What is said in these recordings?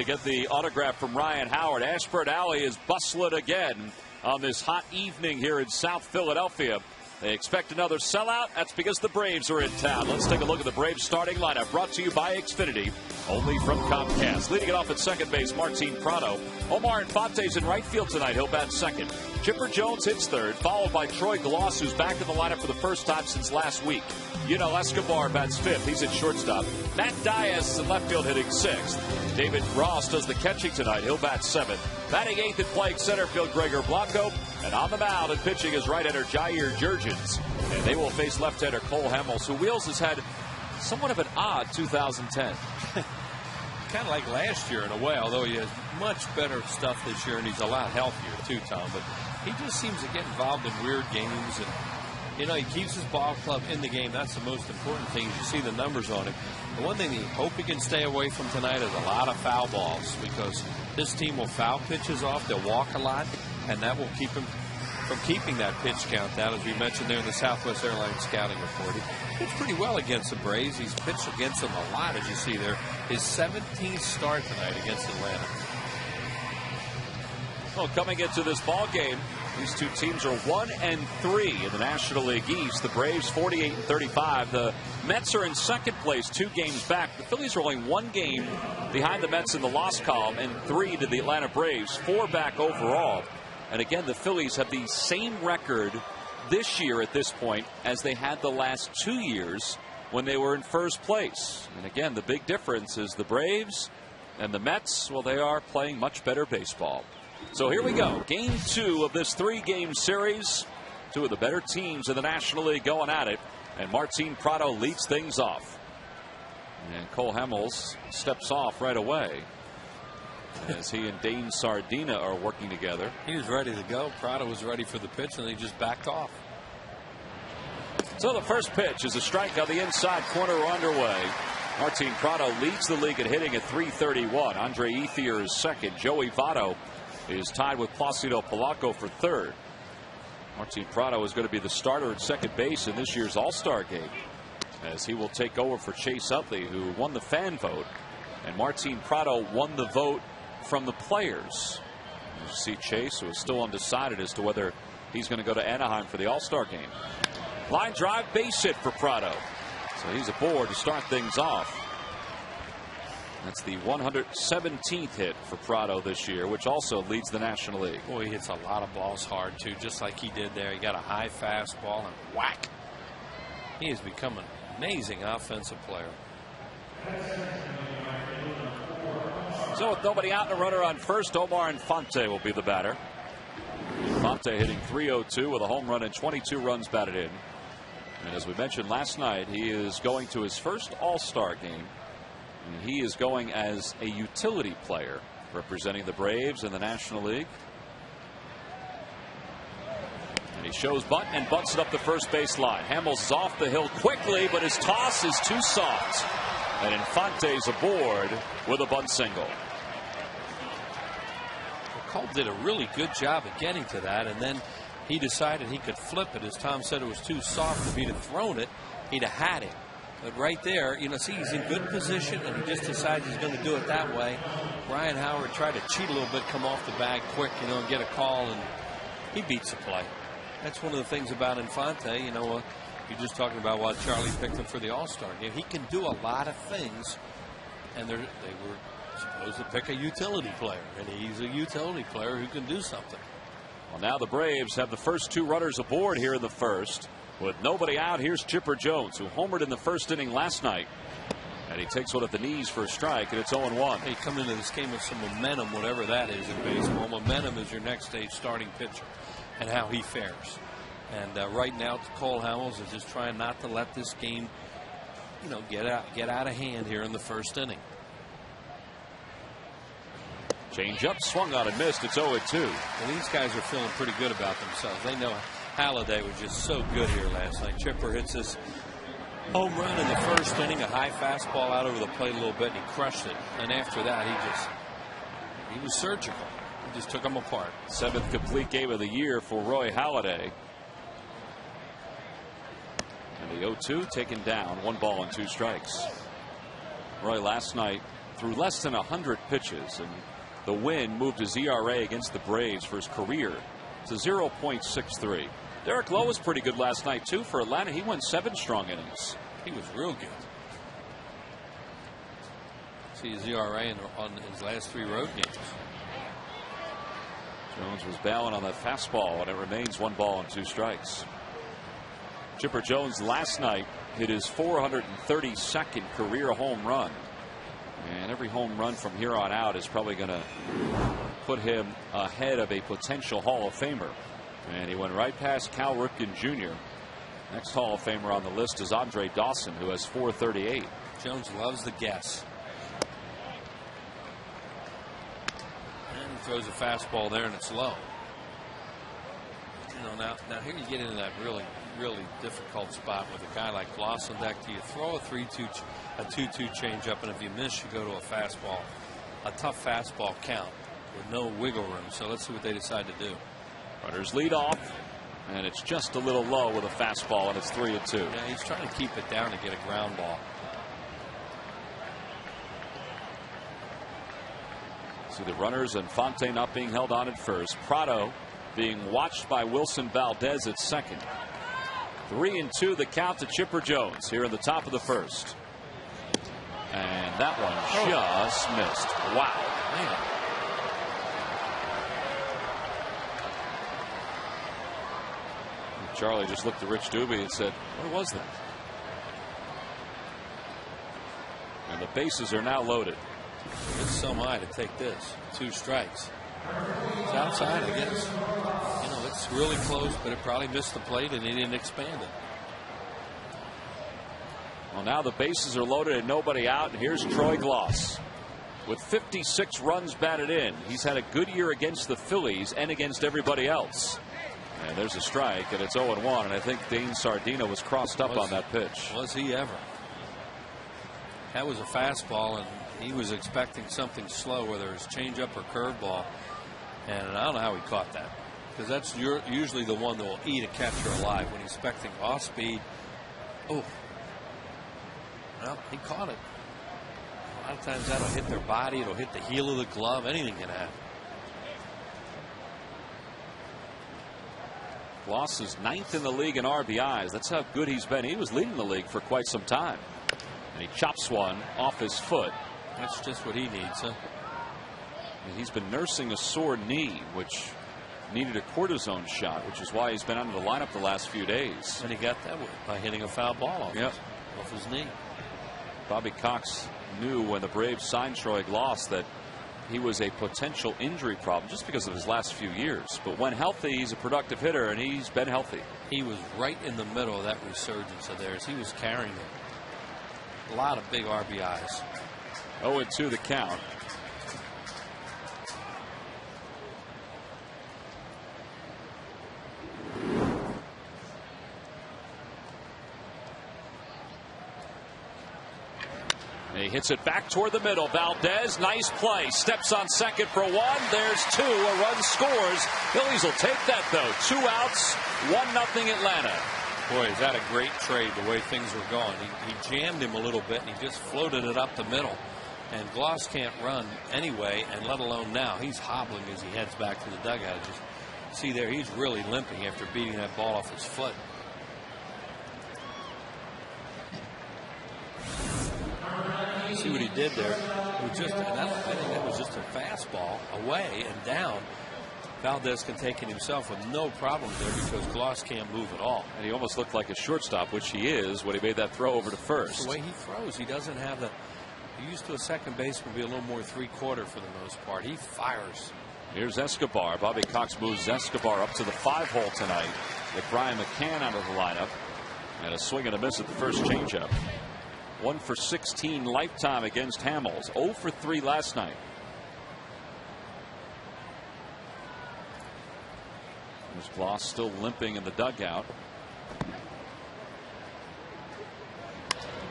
to get the autograph from Ryan Howard. Ashburn Alley is bustling again on this hot evening here in South Philadelphia. They expect another sellout. That's because the Braves are in town. Let's take a look at the Braves starting lineup, brought to you by Xfinity, only from Comcast. Leading it off at second base, Martin Prado. Omar Infante's in right field tonight. He'll bat second. Chipper Jones hits third, followed by Troy Gloss, who's back in the lineup for the first time since last week. Escobar bats fifth. He's at shortstop. Matt Diaz is in left field, hitting sixth. David Ross does the catching tonight. He'll bat seventh. Batting eighth and playing center field, Gregor Blanco. And on the mound and pitching is right-hander Jair Jurgens. And they will face left-hander Cole Hamels, who Wheels has had somewhat of an odd 2010. Kind of like last year in a way, although he has much better stuff this year, and he's a lot healthier too, Tom. But he just seems to get involved in weird games, and he keeps his ball club in the game. That's the most important thing. You see the numbers on him. The one thing you hope he can stay away from tonight is a lot of foul balls, because this team will foul pitches off. They'll walk a lot, and that will keep him from keeping that pitch count down. As we mentioned there in the Southwest Airlines scouting report, he pitched pretty well against the Braves. He's pitched against them a lot, as you see there. His 17th start tonight against Atlanta. Well, coming into this ball game, these two teams are 1-3 in the National League East. The Braves 48-35. The Mets are in second place, 2 games back. The Phillies are only 1 game behind the Mets in the loss column, and 3 to the Atlanta Braves, 4 back overall. And again, the Phillies have the same record this year at this point as they had the last 2 years when they were in first place. And again, the big difference is the Braves and the Mets, well, they are playing much better baseball. So here we go. Game 2 of this 3-game series. 2 of the better teams in the National League going at it. And Martin Prado leads things off. And Cole Hamels steps off right away as he and Dane Sardina are working together. He was ready to go. Prado was ready for the pitch, and he just backed off. So the first pitch is a strike on the inside corner underway. Martin Prado leads the league at hitting at .331. Andre Ethier is second. Joey Votto is tied with Placido Polanco for third. Martin Prado is going to be the starter at second base in this year's All-Star game, as he will take over for Chase Utley, who won the fan vote. And Martin Prado won the vote from the players. You see Chase, who is still undecided as to whether he's going to go to Anaheim for the All-Star game. Line drive, base hit for Prado. So he's aboard to start things off. That's the 117th hit for Prado this year, which also leads the National League. Boy, he hits a lot of balls hard, too, just like he did there. He got a high fastball and whack. He has become an amazing offensive player. So with nobody out and a runner on first, Omar Infante will be the batter. Infante hitting .302 with a home run and 22 runs batted in. And as we mentioned last night, he is going to his first All-Star game. And he is going as a utility player, representing the Braves in the National League. And he shows bunt and bunts it up the first base line. Hamels is off the hill quickly, but his toss is too soft. And Infante's aboard with a bunt single. Cole did a really good job of getting to that, and then he decided he could flip it. As Tom said, it was too soft. If he'd have thrown it, he'd have had it. But right there, see, he's in good position, and he just decides he's going to do it that way. Ryan Howard tried to cheat a little bit, come off the bag quick, and get a call, and he beats the play. That's one of the things about Infante. You're just talking about why Charlie picked him for the All-Star game. He can do a lot of things, and they were supposed to pick a utility player, and he's a utility player who can do something. Well, now the Braves have the first 2 runners aboard here in the first. With nobody out, here's Chipper Jones, who homered in the first inning last night. And he takes one at the knees for a strike, and it's 0-1. He come into this game with some momentum, whatever that is in baseball. Momentum is your next stage starting pitcher, and how he fares. And right now, Cole Hamels is just trying not to let this game, get out of hand here in the first inning. Change up, swung on and missed. It's 0-2. Well, these guys are feeling pretty good about themselves. They know Halladay was just so good here last night. Chipper hits this home run in the first inning, a high fastball out over the plate a little bit, and he crushed it. And after that, he was surgical. He just took them apart. 7th complete game of the year for Roy Halladay. And the 0-2 taken down, 1 ball and 2 strikes. Roy last night through less than 100 pitches, and the win moved his ERA against the Braves for his career to 0.63. Derek Lowe was pretty good last night too for Atlanta. He went 7 strong innings. He was real good. See his ERA on his last 3 road games. Jones was bailing on that fastball, and it remains 1 ball and 2 strikes. Chipper Jones last night hit his 432nd career home run. And every home run from here on out is probably going to put him ahead of a potential Hall of Famer. And he went right past Cal Ripken Jr. Next Hall of Famer on the list is Andre Dawson, who has 438. Jones loves the guess. And he throws a fastball there, and it's low. You know, now here you get into that really difficult spot with a guy like Gloss on deck. Do you throw a 3-2, a 2-2 changeup, and if you miss, you go to a fastball, a tough fastball count with no wiggle room. So let's see what they decide to do. Runners lead off, and it's just a little low with a fastball, and it's 3-2. Yeah, he's trying to keep it down to get a ground ball. See the runners and Fonte not being held on at first. Prado being watched by Wilson Valdez at second. 3-2 the count to Chipper Jones here in the top of the first. And that one just missed. Wow. Man. Charlie just looked at Rich Doobie and said, what was that? And the bases are now loaded. It's so high to take this. 2 strikes. It's outside, I guess. You know, it's really close, but it probably missed the plate and he didn't expand it. Well, now the bases are loaded and nobody out. And here's Troy Gloss with 56 runs batted in. He's had a good year against the Phillies and against everybody else. And there's a strike, and it's 0-1. And I think Dane Sardina was crossed up on that pitch. Was he ever? That was a fastball, and he was expecting something slow, whether it's changeup or curveball. And I don't know how he caught that, because that's usually the one that will eat a catcher alive when he's expecting off speed. Oh, well, he caught it. A lot of times that'll hit their body, it'll hit the heel of the glove, anything can happen. Gloss is 9th in the league in RBIs. That's how good he's been. He was leading the league for quite some time. And he chops one off his foot. That's just what he needs, huh? And he's been nursing a sore knee, which needed a cortisone shot, which is why he's been out of the lineup the last few days. And he got that by hitting a foul ball off, off his knee. Bobby Cox knew when the Braves signed Troy Gloss that he was a potential injury problem just because of his last few years. But when healthy, he's a productive hitter, and he's been healthy. He was right in the middle of that resurgence of theirs. He was carrying it. A lot of big RBIs. 0-2 the count. He hits it back toward the middle. Valdez, nice play. Steps on second for 1. There's 2. A run scores. Phillies will take that, though. 2 outs, 1-0 Atlanta. Boy, is that a great trade, the way things were going. He jammed him a little bit, and he just floated it up the middle. And Gloss can't run anyway, and let alone now. He's hobbling as he heads back to the dugout. Just see there, he's really limping after beating that ball off his foot. See what he did there. It was just, I think that was just a fastball away and down. Valdez can take it himself with no problems there because Gloss can't move at all. And he almost looked like a shortstop, which he is when he made that throw over to first. That's the way he throws. He doesn't have the. He used to a second baseman be a little more 3/4 for the most part. He fires. Here's Escobar. Bobby Cox moves Escobar up to the 5-hole tonight. With Brian McCann out of the lineup. And a swing and a miss at the first changeup. 1 for 16 lifetime against Hamels. 0 for 3 last night. There's Gloss still limping in the dugout.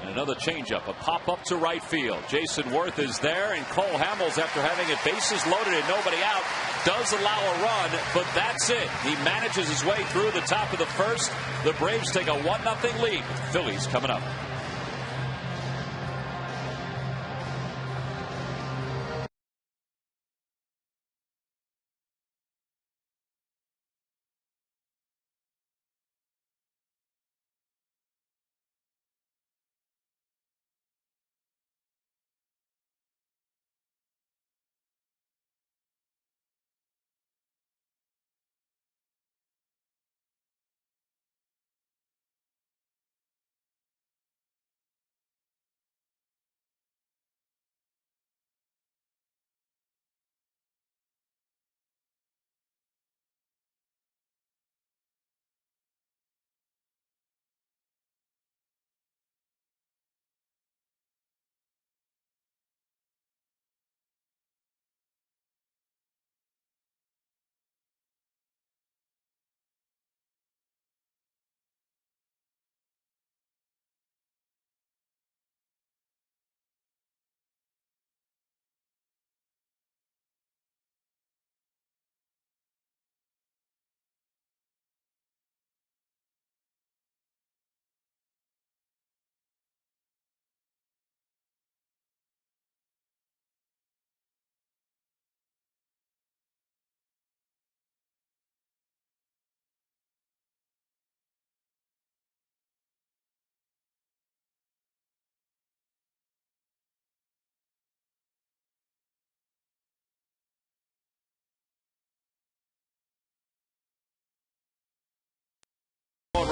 And another changeup, a pop up to right field. Jason Worth is there, and Cole Hamels, after having it bases loaded and nobody out, does allow a run, but that's it. He manages his way through the top of the first. The Braves take a 1-0 lead. Phillies coming up.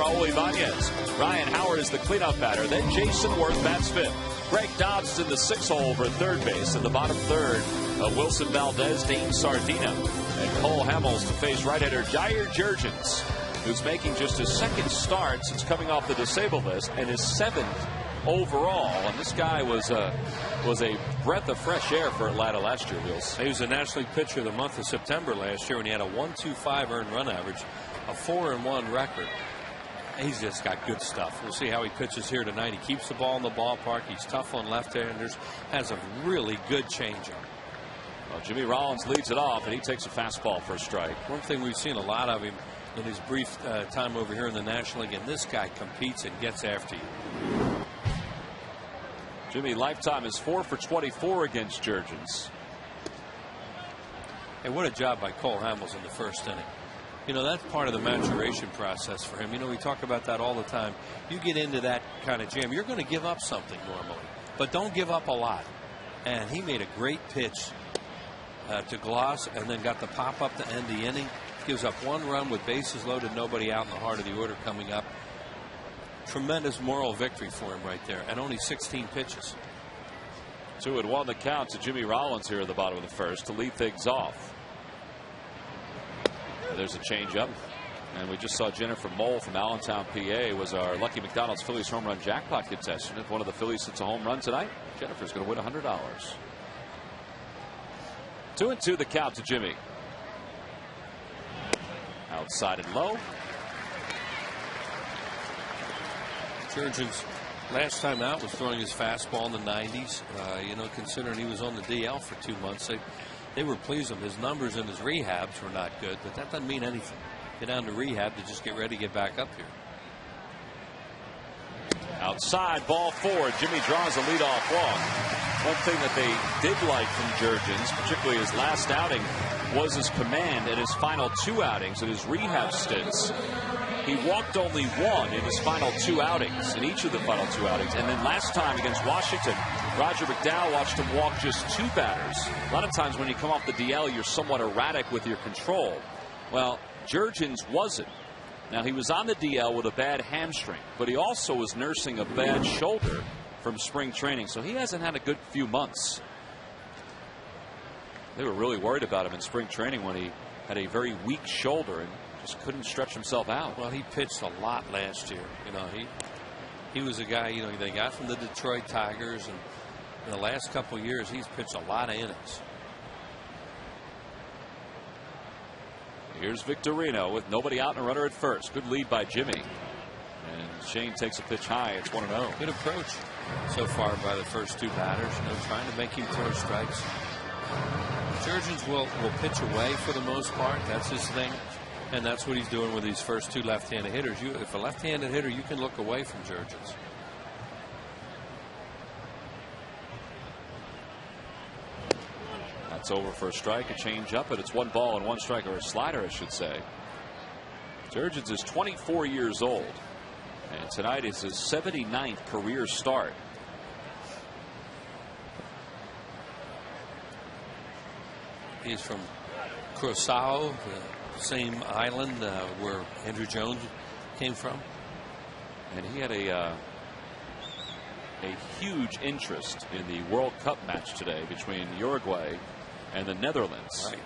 Raul Ibanez. Ryan Howard is the cleanup batter. Then Jason Worth bats fifth. Greg Dobbs is in the 6th hole over third base. In the bottom third, Wilson Valdez, Dane Sardina, and Cole Hamels to face right-hander Jair Jurgens, who's making just his 2nd start since coming off the disabled list and his 7th overall. And this guy was a breath of fresh air for Atlanta last year, Wheels. He was the National League Pitcher of the month of September last year when he had a 1.25 earned run average, a 4-1 record. He's just got good stuff. We'll see how he pitches here tonight. He keeps the ball in the ballpark. He's tough on left-handers. Has a really good changeup. Well, Jimmy Rollins leads it off, and he takes a fastball for a strike. One thing we've seen a lot of him in his brief time over here in the National League, and this guy competes and gets after you. Jimmy lifetime is 4 for 24 against Jurgens. Hey, what a job by Cole Hamels in the first inning. You know, that's part of the maturation process for him. You know, we talk about that all the time. You get into that kind of jam, you're going to give up something normally, but don't give up a lot. And he made a great pitch to Gloss and then got the pop up to end the inning. Gives up 1 run with bases loaded, nobody out in the heart of the order coming up. Tremendous moral victory for him right there, and only 16 pitches. 2-1 the count to Jimmy Rollins here at the bottom of the first to lead things off. There's a changeup, and we just saw Jennifer Mole from Allentown, PA, was our Lucky McDonald's Phillies home run jackpot contestant. If one of the Phillies hits a home run tonight, Jennifer's going to win $100. 2-2 the count to Jimmy. Outside and low. Jurgens last time out was throwing his fastball in the 90s. You know, considering he was on the DL for 2 months, they were pleased with him. His numbers in his rehabs were not good, but that doesn't mean anything. Get down to rehab to just get ready to get back up here. Outside, ball 4. Jimmy draws a leadoff walk. One thing that they did like from Jurgens, particularly his last outing, was his command in his final 2 outings in his rehab stints. He walked only 1 in his final 2 outings, in each of the final 2 outings. And then last time against Washington, Roger McDowell watched him walk just 2 batters. A lot of times when you come off the DL, you're somewhat erratic with your control. Well, Jurgens wasn't. Now, he was on the DL with a bad hamstring, but he also was nursing a bad shoulder from spring training, so he hasn't had a good few months. They were really worried about him in spring training when he had a very weak shoulder and just couldn't stretch himself out. Well, he pitched a lot last year. You know, he was a guy, you know, they got from the Detroit Tigers, and in the last couple of years he's pitched a lot of innings. Here's Victorino with nobody out and a runner at first. Good lead by Jimmy. And Shane takes a pitch high. It's 1-0. Good approach so far by the first 2 batters. You know, trying to make him throw strikes. Jurgens will pitch away for the most part. That's his thing. And that's what he's doing with these first 2 left-handed hitters. If a left-handed hitter, you can look away from Jurgens. That's over for a strike, a change up, but it's 1 ball and 1 strike, or a slider, I should say. Jurgens is 24 years old, and tonight is his 79th career start. He's from Curaçao, the same island where Andrew Jones came from. And he had a huge interest in the World Cup match today between Uruguay and the Netherlands. Right.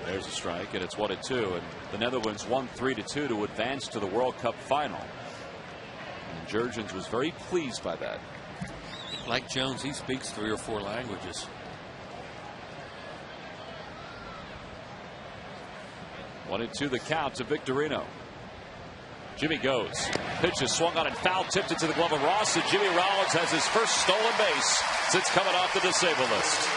There's a strike, and it's 1-2, and the Netherlands won 3-2 to advance to the World Cup final. And Jurgens was very pleased by that. Like Jones, he speaks 3 or 4 languages. 1-2 the count to Victorino. Jimmy goes. Pitch is swung on and foul, tipped into the glove of Ross, and Jimmy Rollins has his first stolen base since coming off the disabled list.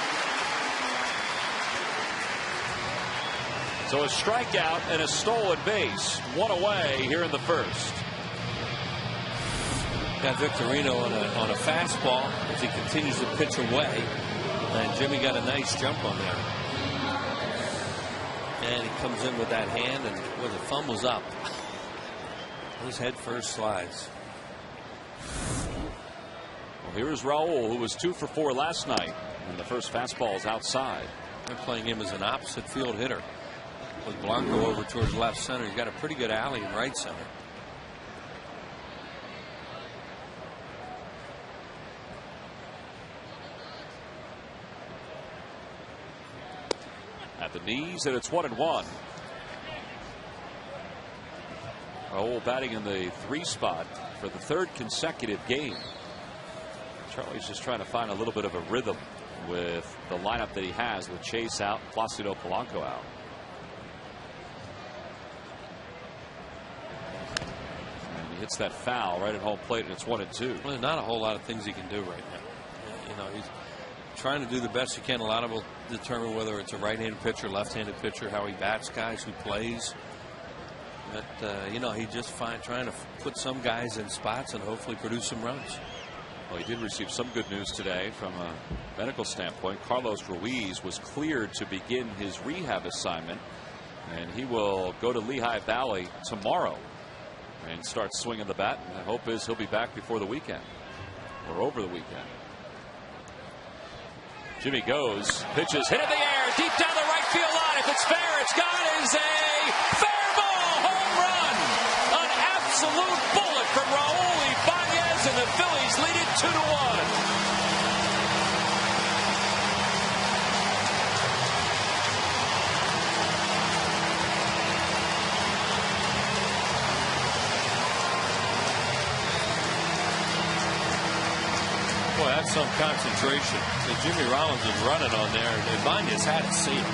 So a strikeout and a stolen base, 1 away here in the first. Got Victorino on a fastball as he continues to pitch away, and Jimmy got a nice jump on there. And he comes in with that hand, and where the thumb was up, his head first slides. Well, here's Raul, who was 2 for 4 last night, and the first fastball is outside. They're playing him as an opposite field hitter. with Blanco over towards left center. He's got a pretty good alley in right center. At the knees, and it's 1-1. Raul batting in the 3 spot for the 3rd consecutive game. Charlie's just trying to find a little bit of a rhythm with the lineup that he has, with Chase out, Placido Polanco out. And he hits that foul right at home plate, and it's 1-2. Well, there's not a whole lot of things he can do right now. You know, he's trying to do the best he can. A lot of it will determine whether it's a right-handed pitcher, left-handed pitcher, how he bats guys, who plays. But you know, he just trying to put some guys in spots and hopefully produce some runs. Well, he did receive some good news today from a medical standpoint. Carlos Ruiz was cleared to begin his rehab assignment, and he will go to Lehigh Valley tomorrow and start swinging the bat. And the hope is he'll be back before the weekend, or over the weekend. Jimmy goes, pitches, hit in the air, deep down the right field line. If it's fair, it's gone. It is a fair ball, home run. An absolute bullet from Raul Ibanez, and the Phillies lead it 2-1. Boy, that's some concentration. So Jimmy Rollins was running on there, and Ibanez had to see it.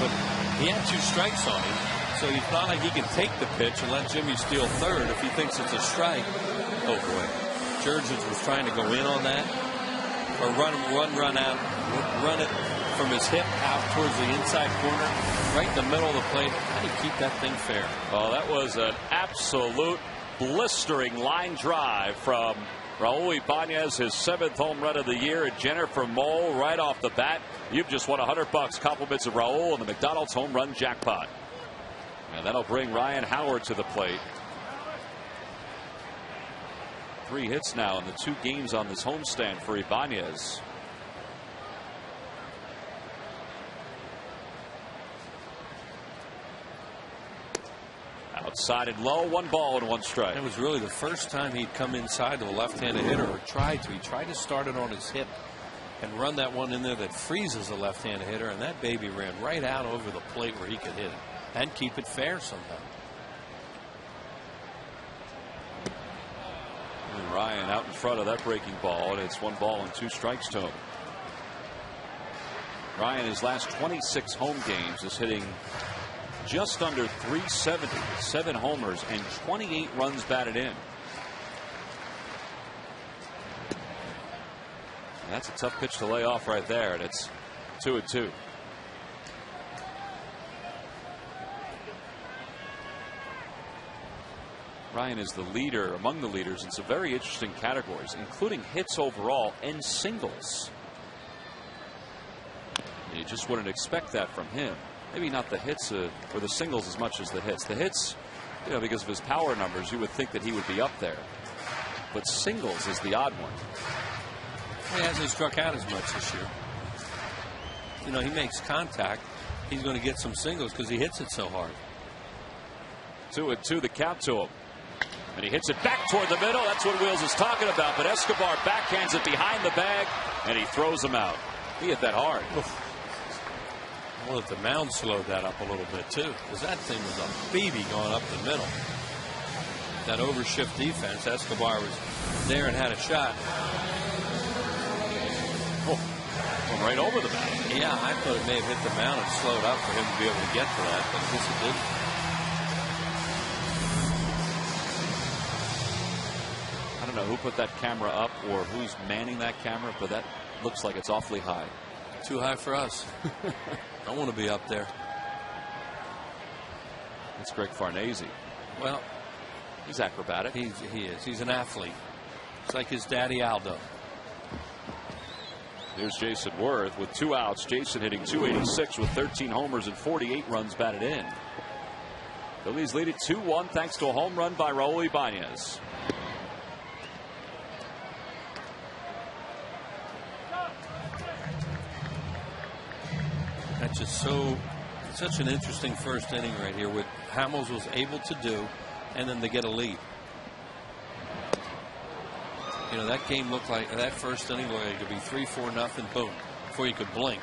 But he had 2 strikes on him, so it's not like he can take the pitch and let Jimmy steal third if he thinks it's a strike. Oh, boy. Jurgens was trying to go in on that, or run it from his hip out towards the inside corner, right in the middle of the plate. How do you keep that thing fair? Oh, that was an absolute blistering line drive from Raul Ibanez, his 7th home run of the year, and Jennifer Mole right off the bat. You've just won $100. Compliments of Raul and the McDonald's home run jackpot. And that'll bring Ryan Howard to the plate. 3 hits now in the 2 games on this homestand for Ibanez. Outside and low, 1 ball and 1 strike. It was really the first time he'd come inside to a left-handed hitter, or tried to. He tried to start it on his hip and run that one in there that freezes a left-handed hitter, and that baby ran right out over the plate where he could hit it and keep it fair somehow. And Ryan out in front of that breaking ball, and it's 1 ball and 2 strikes to him. Ryan, his last 26 home games, is hitting just under 370, 7 homers and 28 runs batted in. That's a tough pitch to lay off right there, and it's 2-2. Ryan is the leader, among the leaders, in some very interesting categories, including hits overall and singles. You just wouldn't expect that from him. Maybe not the hits or the singles as much as the hits. The hits, you know, because of his power numbers, you would think that he would be up there. But singles is the odd one. He hasn't struck out as much this year. You know, he makes contact. He's going to get some singles because he hits it so hard. 2-2 the count to him. And he hits it back toward the middle. That's what Wheels is talking about. But Escobar backhands it behind the bag, and he throws him out. He hit that hard. Oof. Well, if the mound slowed that up a little bit too, because that thing was a baby going up the middle. That overshift defense, Escobar was there and had a shot. Oh, went right over the mound. Yeah, I thought it may have hit the mound and slowed up for him to be able to get to that, but I guess it didn't. I don't know who put that camera up or who's manning that camera, but that looks like it's awfully high. Too high for us. I want to be up there. It's Greg Farnese. Well, he's acrobatic. He is. He's an athlete. It's like his daddy Aldo. Here's Jason Worth with 2 outs. Jason hitting .286 with 13 homers and 48 runs batted in. Phillies lead it 2-1 thanks to a home run by Raul Ibanez. That's just so Such an interesting first inning right here, with Hamels was able to do, and then they get a lead. You know, that game looked like, that first inning looked like it could be 3-4-0, boom, before you could blink.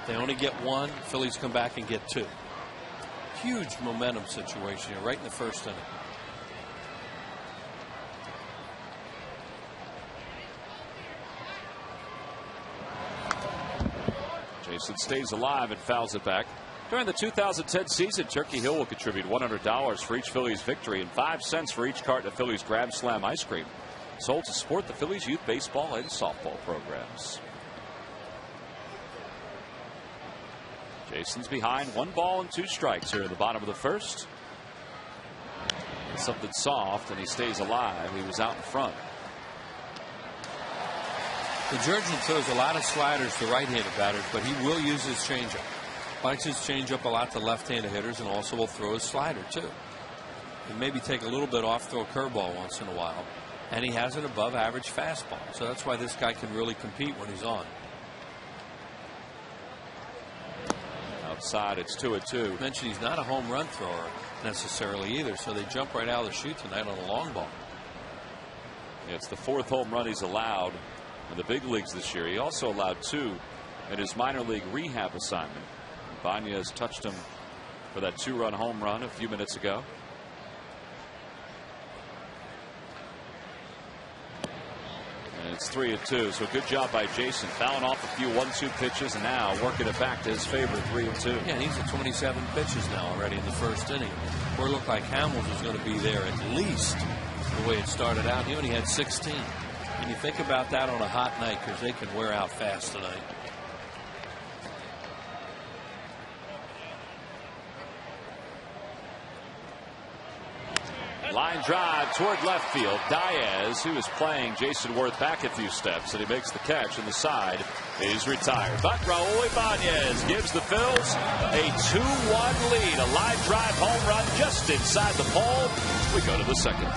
They only get one. Phillies come back and get two. Huge momentum situation here, right in the first inning. Jason stays alive and fouls it back. During the 2010 season, Turkey Hill will contribute $100 for each Phillies victory and 5 cents for each carton of Phillies Grand Slam ice cream, sold to support the Phillies youth baseball and softball programs. Jason's behind, 1 ball and 2 strikes here in the bottom of the first. Something soft, and he stays alive. He was out in front. The Georgian throws a lot of sliders to right-handed batters, but he will use his changeup. Likes his changeup a lot to left-handed hitters, and also will throw his slider too. And maybe take a little bit off, throw a curveball once in a while. And he has an above-average fastball, so that's why this guy can really compete when he's on. Outside, it's 2-2. I mentioned he's not a home run thrower necessarily either, so they jump right out of the chute tonight on a long ball. Yeah, it's the 4th home run he's allowed in the big leagues this year. He also allowed 2 in his minor league rehab assignment. Banez touched him for that 2-run home run a few minutes ago. And it's 3-2. So good job by Jason, fouling off a few 1-2 pitches and now working it back to his favorite 3-2. Yeah, he's at 27 pitches now already in the first inning, where it looked like Hamels was going to be there at least the way it started out. He only had 16. And you think about that on a hot night, because they can wear out fast tonight. Line drive toward left field. Diaz, who is playing Jason Worth back a few steps, and he makes the catch, and the side is retired. But Raul Ibanez gives the Phils a 2-1 lead. A line drive home run just inside the pole. We go to the second.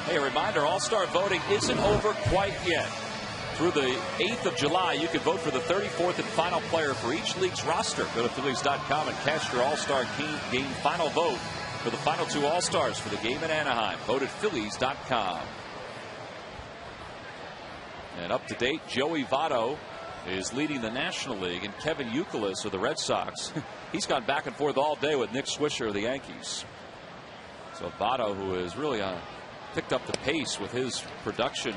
Hey, a reminder, All-Star voting isn't over quite yet. Through the 8th of July, you can vote for the 34th and final player for each league's roster. Go to Phillies.com and cast your All-Star game final vote for the final 2 All-Stars for the game in Anaheim. Vote at Phillies.com. And up to date, Joey Votto is leading the National League, and Kevin Youkilis of the Red Sox. He's gone back and forth all day with Nick Swisher of the Yankees. So Votto, who has really picked up the pace with his production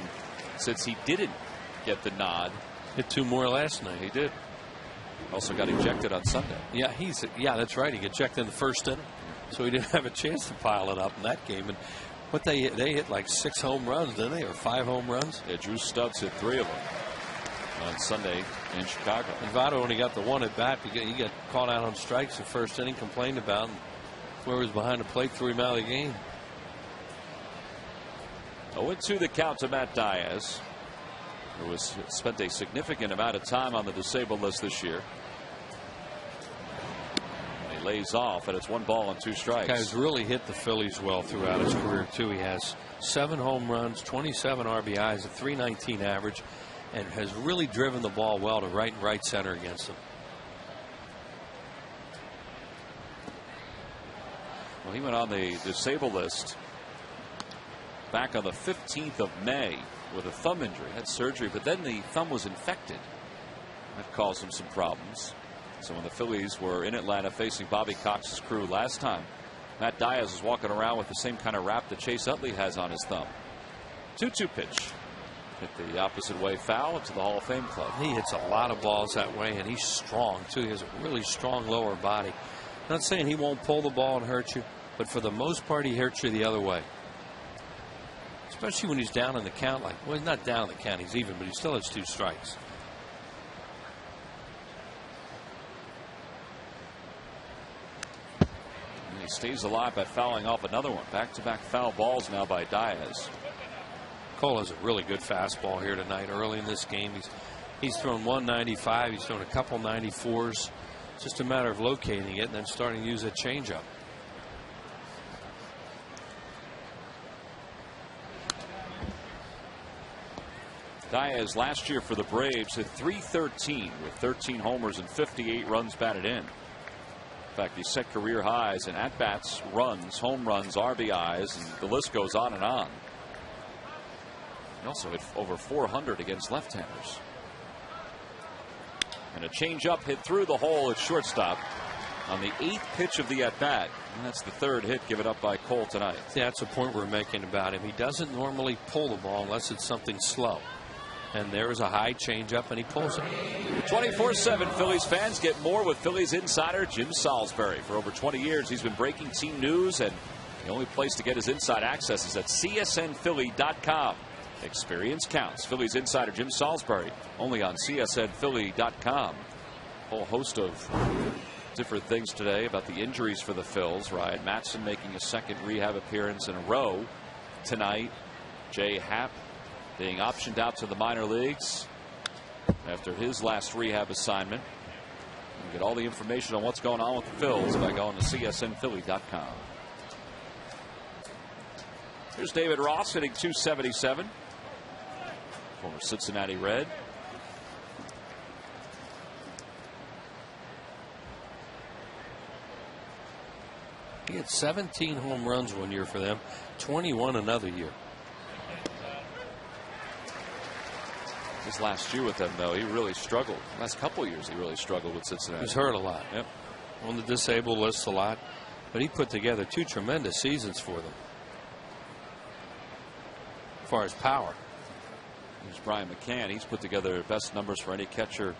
since he didn't get the nod. Hit 2 more last night. He did. Also got ejected on Sunday. Yeah, that's right. He got ejected in the first inning, so he didn't have a chance to pile it up in that game. And What they hit like 6 home runs, didn't they, or 5 home runs? Yeah, Drew Stubbs hit 3 of them on Sunday in Chicago. And Votto only got the 1 at bat. He got caught out on strikes the first inning, complained about, and whoever was behind the plate threw him out of the game. 0-2 the count to Matt Diaz, who has spent a significant amount of time on the disabled list this year. He lays off, and it's 1 ball and 2 strikes. Guy's really hit the Phillies well throughout his career too. He has 7 home runs, 27 RBIs, a .319 average, and has really driven the ball well to right and right center against them. Well, he went on the disabled list back on the 15th of May with a thumb injury. Had surgery, but then the thumb was infected. That caused him some problems. So when the Phillies were in Atlanta facing Bobby Cox's crew last time, Matt Diaz was walking around with the same kind of wrap that Chase Utley has on his thumb. 2-2 pitch. Hit the opposite way, foul into the Hall of Fame club. He hits a lot of balls that way, and he's strong too. He has a really strong lower body. Not saying he won't pull the ball and hurt you, but for the most part he hurts you the other way. Especially when he's down in the count. Like, well, he's not down in the count, he's even, but he still has 2 strikes. And he stays alive by fouling off another one. Back-to-back foul balls now by Diaz. Cole has a really good fastball here tonight. Early in this game, he's thrown 195. He's thrown a couple 94s. It's just a matter of locating it and then starting to use a changeup. Diaz last year for the Braves hit .313 with 13 homers and 58 runs batted in. In fact, he set career highs in at-bats, runs, home runs, RBIs, and the list goes on and on. He also hit over 400 against left-handers. And a changeup hit through the hole at shortstop on the 8th pitch of the at-bat. And that's the 3rd hit given up by Cole tonight. Yeah, that's the point we're making about him. He doesn't normally pull the ball unless it's something slow. And there's a high changeup, and he pulls it. 24/7 Phillies fans get more with Phillies insider Jim Salisbury. For over 20 years, he's been breaking team news, and the only place to get his inside access is at csnphilly.com. Experience counts. Phillies insider Jim Salisbury, only on csnphilly.com. A whole host of different things today about the injuries for the Phils. Ryan Matson making a 2nd rehab appearance in a row tonight. Jay Happ being optioned out to the minor leagues after his last rehab assignment. You can get all the information on what's going on with the Phils by going to csnphilly.com. Here's David Ross hitting .277. Former Cincinnati Red. He had 17 home runs one year for them, 21 another year. His last year with them, though, he really struggled. Last couple of years, he really struggled with Cincinnati. He's hurt a lot. Yep. On the disabled list a lot. But he put together 2 tremendous seasons for them. As far as power. There's Brian McCann. He's put together best numbers for any catcher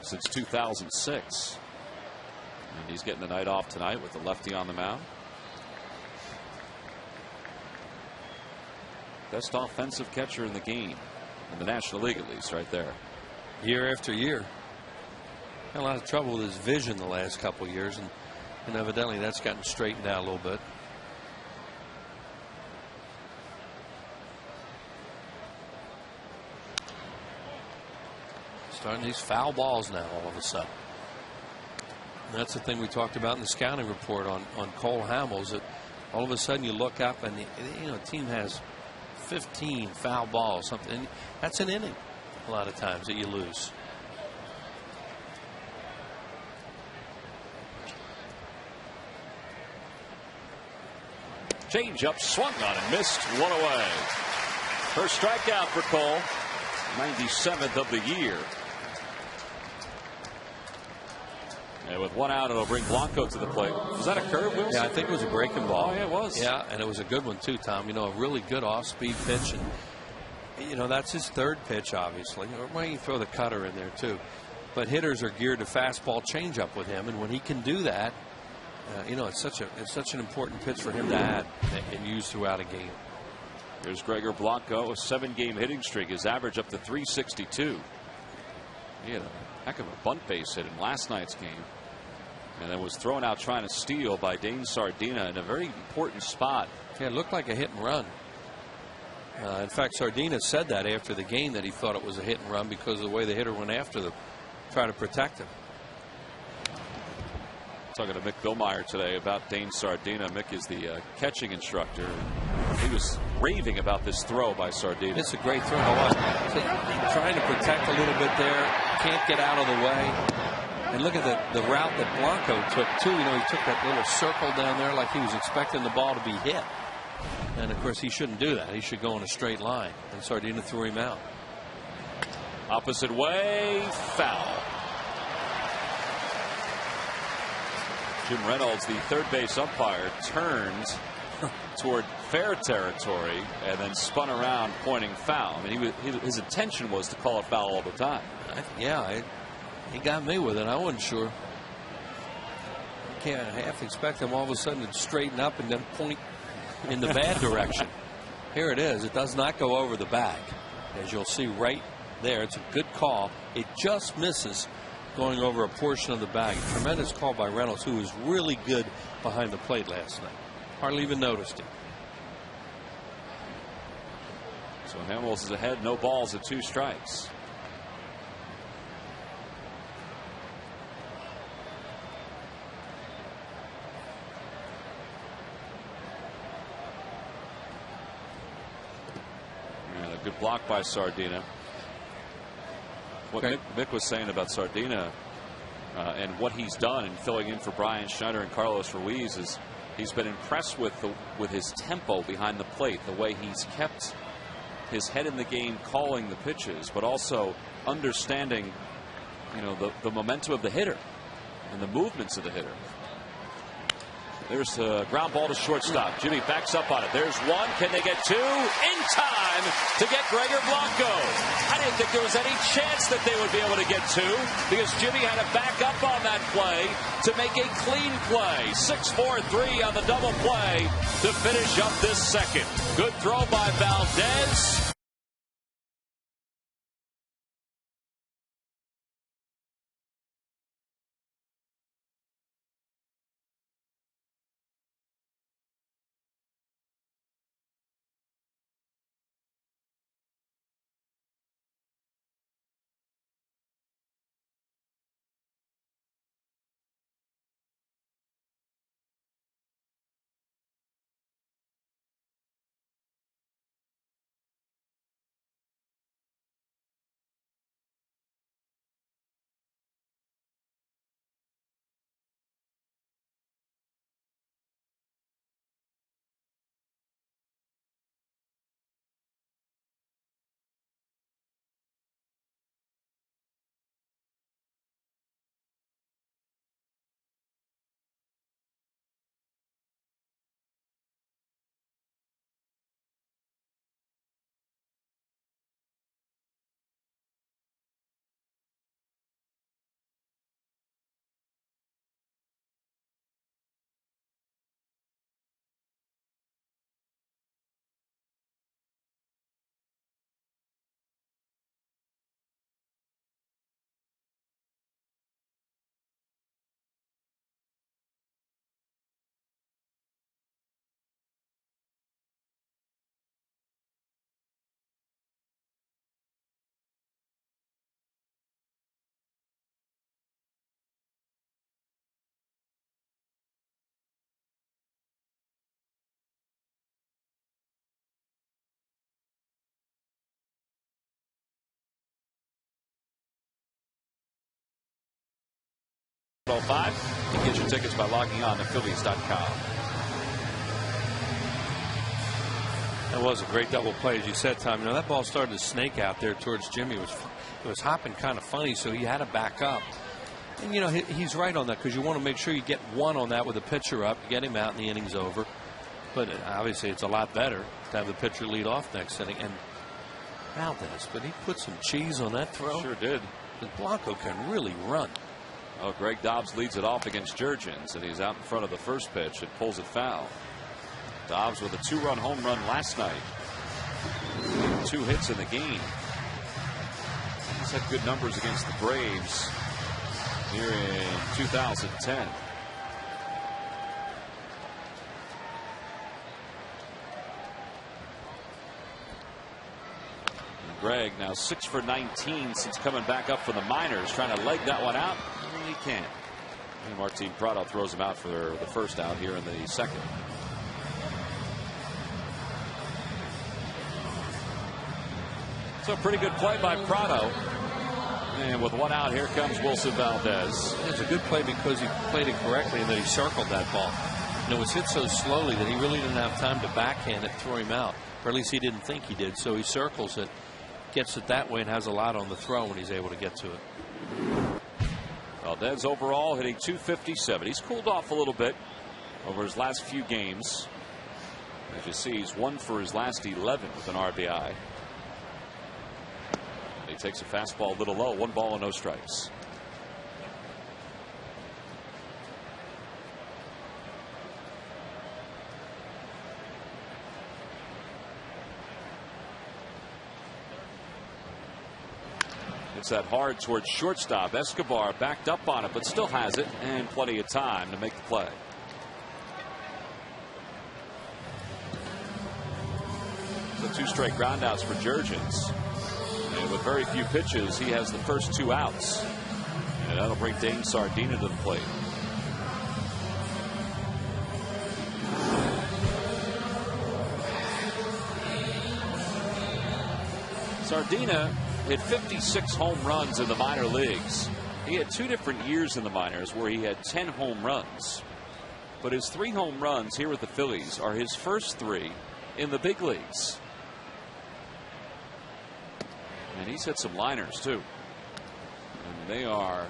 since 2006. And he's getting the night off tonight with the lefty on the mound. Best offensive catcher in the game. In the National League, at least, right there. Year after year. Had a lot of trouble with his vision the last couple of years, and evidently that's gotten straightened out a little bit. Starting these foul balls now all of a sudden. And that's the thing we talked about in the scouting report on Cole Hamels, that all of a sudden you look up and the team has 15 foul balls, something. That's an inning a lot of times that you lose. Change-up, swung on and missed, 1 away. First strikeout for Cole, 97th of the year. And with 1 out, it'll bring Blanco to the plate. Was that a curve, Wilson? Yeah, I think it was a breaking ball. Oh, yeah, it was. Yeah, and it was a good one too, Tom. A really good off-speed pitch, and that's his 3rd pitch, obviously. Or why you throw the cutter in there too. But hitters are geared to fastball changeup with him, and when he can do that, You know, it's such an important pitch for him to add and use throughout a game. There's Gregor Blanco, a 7-game hitting streak. His average up to 362. He had a heck of a bunt base hit in last night's game, and then was thrown out trying to steal by Dane Sardina in a very important spot. Yeah, it looked like a hit and run. In fact, Sardina said that after the game, that he thought it was a hit and run because of the way the hitter went after them, trying to protect him. Talking to Mick Billmeyer today about Dane Sardina. Mick is the catching instructor. He was raving about this throw by Sardina. It's a great throw. Trying to protect a little bit there. Can't get out of the way. And look at the route that Blanco took, too. You know, he took that little circle down there like he was expecting the ball to be hit. And, of course, he shouldn't do that. He should go in a straight line. And Sardina threw him out. Opposite way, foul. Jim Reynolds, the third base umpire, turned toward fair territory and then spun around pointing foul. I mean, his intention was to call it foul all the time. He got me with it. I wasn't sure. You can't half expect him all of a sudden to straighten up and then point in the bad direction. Here it is. It does not go over the bag, as you'll see right there. It's a good call. It just misses going over a portion of the bag. Tremendous call by Reynolds, who was really good behind the plate last night. Hardly even noticed him. So Hamels is ahead, no balls at 2 strikes. And a good block by Sardina. What Mick was saying about Sardina and what he's done in filling in for Brian Schneider and Carlos Ruiz is he's been impressed with his tempo behind the plate, the way he's kept his head in the game calling the pitches, but also understanding, you know, the momentum of the hitter and the movements of the hitter. There's a ground ball to shortstop. Jimmy backs up on it. There's one. Can they get 2? In time to get Gregor Blanco. I didn't think there was any chance that they would be able to get 2 because Jimmy had to back up on that play to make a clean play. 6-4-3 on the double play to finish up this second. Good throw by Valdez. $5. You get your tickets by logging on to Phillies.com. That was a great double play, as you said, Tom. You know, that ball started to snake out there towards Jimmy. It was hopping kind of funny, so he had to back up. And, you know, he's right on that because you want to make sure you get 1 on that with the pitcher up, get him out, and the inning's over. But obviously, it's a lot better to have the pitcher lead off next inning. And Valdez, but he put some cheese on that throw. Sure did. Blanco can really run. Oh, Greg Dobbs leads it off against Jurgens, and he's out in front of the first pitch and pulls it foul. Dobbs with a 2-run home run last night. 2 hits in the game. He's had good numbers against the Braves here in 2010. Greg now 6 for 19 since coming back up from the minors, trying to leg that one out. He can't. And Martin Prado throws him out for the first out here in the second. So a pretty good play by Prado. And with 1 out, here comes Wilson Valdez. It's a good play because he played it correctly and then he circled that ball. And it was hit so slowly that he really didn't have time to backhand it, throw him out. Or at least he didn't think he did. So he circles it, gets it that way, and has a lot on the throw when he's able to get to it. Valdez overall hitting .257. He's cooled off a little bit over his last few games. As you see, he's 1 for his last 11 with an RBI. He takes a fastball a little low. 1 ball and no strikes. It's that hard towards shortstop. Escobar backed up on it, but still has it and plenty of time to make the play. So 2 straight groundouts for Jurgens. And with very few pitches, he has the first 2 outs. And that'll bring Dane Sardina to the plate. Sardina hit 56 home runs in the minor leagues. He had 2 different years in the minors where he had 10 home runs. But his 3 home runs here with the Phillies are his first 3 in the big leagues. And he's hit some liners too. And they are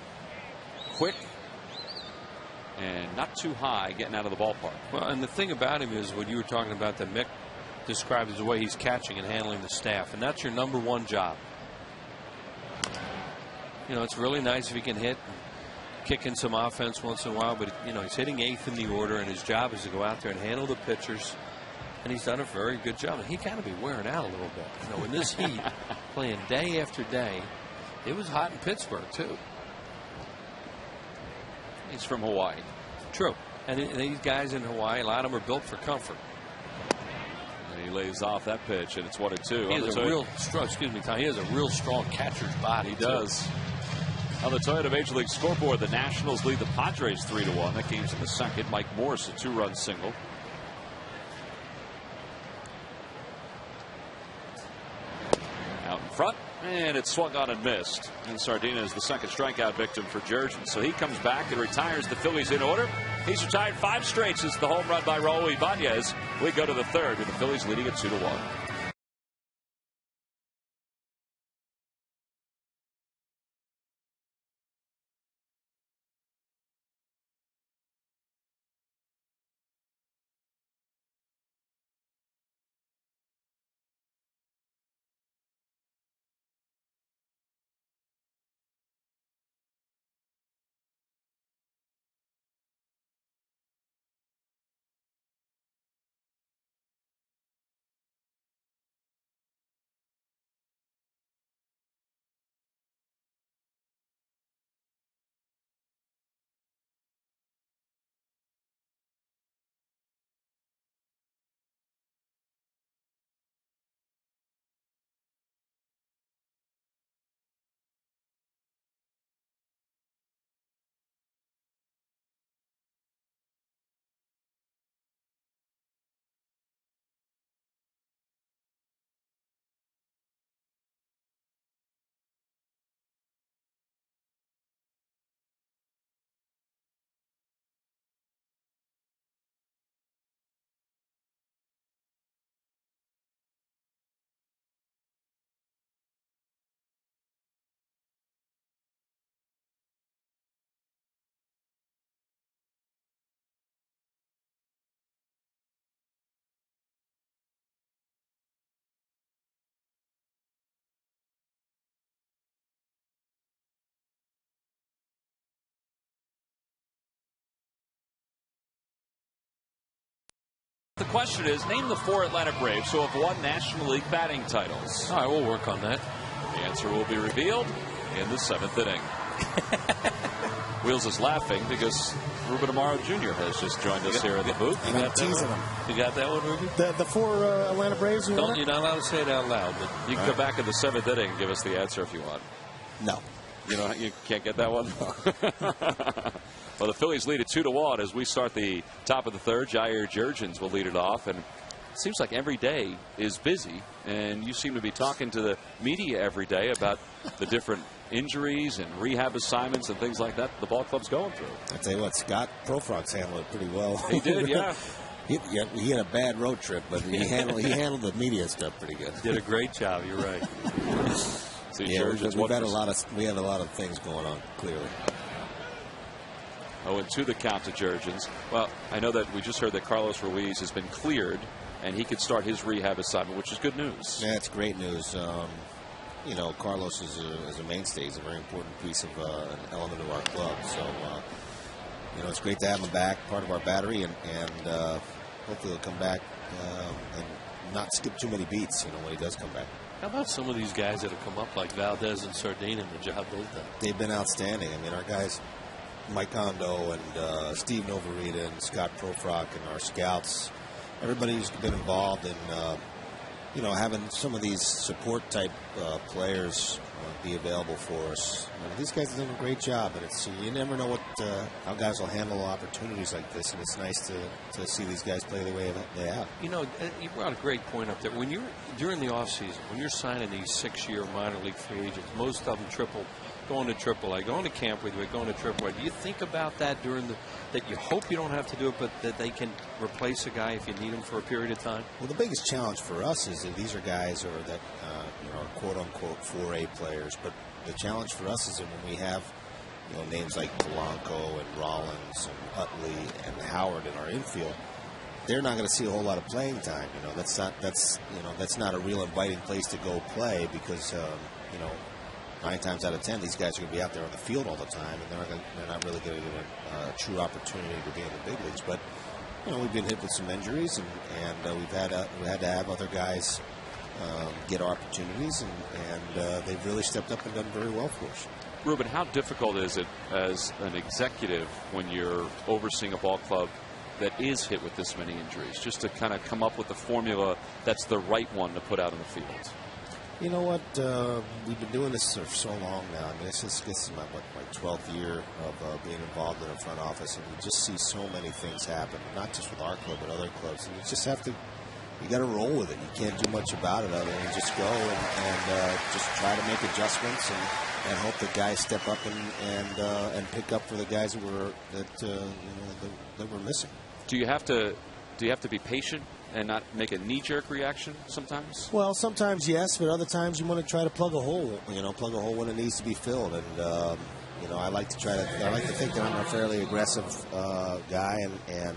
quick and not too high getting out of the ballpark. Well, and the thing about him is what you were talking about that Mick described as the way he's catching and handling the staff. And that's your #1 job. You know, it's really nice if he can hit and kick in some offense once in a while, but you know, he's hitting 8th in the order, and his job is to go out there and handle the pitchers. And he's done a very good job. And he got to be wearing out a little bit. You know, in this heat, playing day after day, it was hot in Pittsburgh too. He's from Hawaii. True. And these guys in Hawaii, a lot of them are built for comfort. And he lays off that pitch, and it's 1-2. He has a real strong, excuse me, Tom. He has a real strong catcher's body. He does. On the Toyota Major League scoreboard, the Nationals lead the Padres 3-1. That game's in the second. Mike Morse, a 2-run single. Out in front, and it's swung on and missed. And Sardina is the second strikeout victim for Jurgens. So he comes back and retires the Phillies in order. He's retired 5 straight since the home run by Raul Ibanez. We go to the third with the Phillies leading at 2-1. question is, name the 4 Atlanta Braves who have won National League batting titles. All right, we'll work on that. The answer will be revealed in the 7th inning. Wheels is laughing because Ruben Amaro Jr. has just joined us here in the booth. You got that one? You got that one, Ruben? The 4 Atlanta Braves. You're not allowed to say it out loud, but you can go back in the 7th inning and give us the answer if you want. No. You can't get that one? Well, the Phillies lead it 2-1 as we start the top of the 3rd. Jair Jurgens will lead it off, and it seems like every day is busy, and you seem to be talking to the media every day about the different injuries and rehab assignments and things like that the ball club's going through. I tell you what, Scott Profrock's handled it pretty well. He did, yeah. He had a bad road trip, but he handled the media stuff pretty good. Did a great job. You're right. Yeah, we have a lot of things going on, clearly. 0-2 the count to Jurgens. Well, I know that we just heard that Carlos Ruiz has been cleared and he could start his rehab assignment, which is good news. Yeah, it's great news. Carlos is a mainstay. He's a very important piece of an element of our club. So, it's great to have him back, part of our battery, and hopefully he'll come back and not skip too many beats, when he does come back. How about some of these guys that have come up like Valdez and Sardine and the job they've done? They've been outstanding. I mean, our guys, Mike Kondo and Steve Novarita and Scott Profrock and our scouts, everybody who's been involved in, having some of these support type players be available for us. These guys are doing a great job, and you never know how guys will handle opportunities like this, and it's nice to see these guys play the way they have. You brought a great point up there. When you're during the offseason, when you're signing these 6-year minor league free agents, most of them going to AAA, going to camp with you, going to AAA. Do you think about that that you hope you don't have to do it, but that they can replace a guy if you need him for a period of time? Well, the biggest challenge for us is that these are guys that are quote-unquote 4A players, but the challenge for us is that when we have names like Polanco and Rollins and Utley and Howard in our infield, they're not going to see a whole lot of playing time. That's not a real inviting place to go play because 9 times out of 10, these guys are going to be out there on the field all the time, and they're not really going to get a true opportunity to be in the big leagues. But we've been hit with some injuries, and we've had to have other guys get opportunities, and they've really stepped up and done very well for us. Ruben, how difficult is it as an executive when you're overseeing a ball club that is hit with this many injuries, just to kind of come up with the formula that's the right one to put out in the field? You know what? We've been doing this for so long now. I mean, this is my 12th year of being involved in the front office, and we just see so many things happen, not just with our club, but other clubs. And you just have to, you got to roll with it. You can't do much about it other than just go and just try to make adjustments and hope that guys step up and pick up for the guys that we're missing. Do you have to be patient and not make a knee-jerk reaction sometimes? Well, sometimes yes, but other times you want to try to plug a hole when it needs to be filled. And I like to think that I'm a fairly aggressive guy, and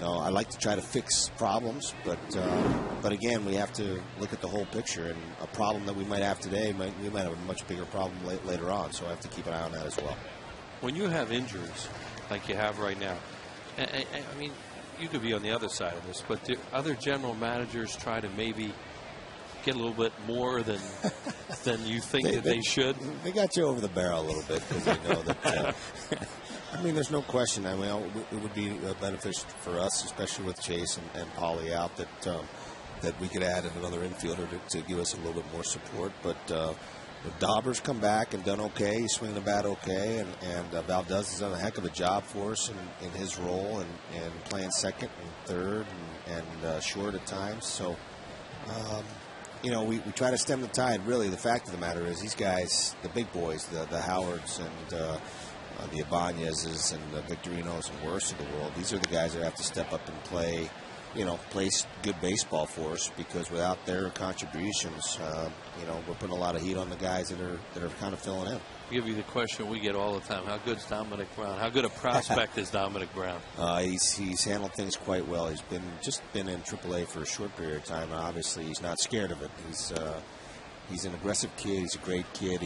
I like to try to fix problems. But again, we have to look at the whole picture. And a problem that we might have today, we might have a much bigger problem later on. So I have to keep an eye on that as well. When you have injuries like you have right now, I mean, you could be on the other side of this, but do other general managers try to maybe get a little bit more than you think they should? They got you over the barrel a little bit because they know that. I mean, there's no question. I mean, it would be beneficial for us, especially with Chase and Paulie out, that we could add another infielder to give us a little bit more support. But Dauber's come back and done okay. He's swinging the bat okay, and Valdez has done a heck of a job for us in his role and playing second and third and short at times. So, we try to stem the tide. Really, the fact of the matter is these guys, the big boys, the Howards and the Ibanez's and the Victorinos and worse of the world, these are the guys that have to step up and play good baseball for us, because without their contributions, we're putting a lot of heat on the guys that are kind of filling in. I'll give you the question we get all the time: how good is Dominic Brown? How good a prospect is Dominic Brown? He's handled things quite well. He's been in AAA for a short period of time, and obviously he's not scared of it. He's an aggressive kid. He's a great kid.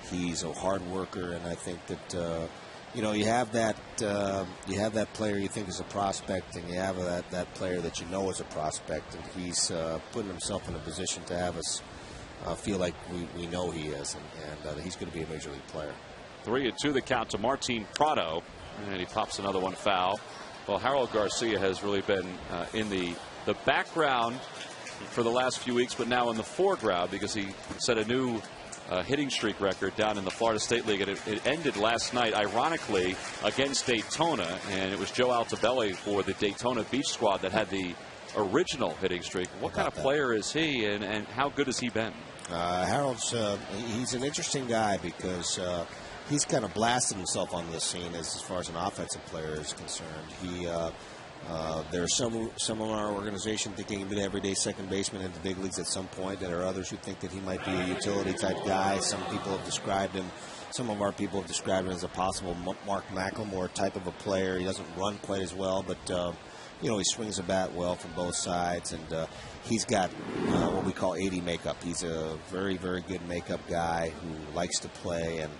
He's a hard worker, and I think that you have that player you think is a prospect, and you have that player that you know is a prospect, and he's putting himself in a position to have us feel like we know he is, and he's going to be a major league player. 3-2 the count to Martin Prado, and he pops another one foul. Well, Harold Garcia has really been in the background for the last few weeks, but now in the foreground because he set a new hitting streak record down in the Florida State League, and it ended last night, ironically, against Daytona, and it was Joe Altobelli for the Daytona Beach squad that had the original hitting streak. What kind of player is he, and how good has he been? Harold's he's an interesting guy because he's kind of blasted himself on the scene as far as an offensive player is concerned. There's some of our organization thinking he'd be an everyday second baseman in the big leagues at some point. There are others who think that he might be a utility type guy. Some people have described him. Some of our people have described him as a possible Mark McLemore type of a player. He doesn't run quite as well, but he swings the bat well from both sides, and he's got what we call 80 makeup. He's a very, very good makeup guy who likes to play, and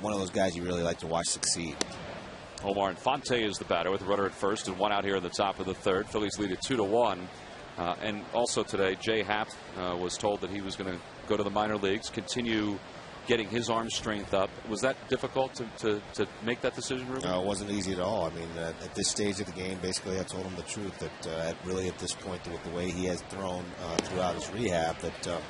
one of those guys you really like to watch succeed. Omar Infante is the batter with a runner at first and one out here in the top of the third. Phillies lead it 2-1. And also today, Jay Happ was told that he was going to go to the minor leagues, continue getting his arm strength up. Was that difficult to make that decision, Ruben? No, it wasn't easy at all. I mean, at this stage of the game, basically I told him the truth that really at this point, with the way he has thrown throughout his rehab, that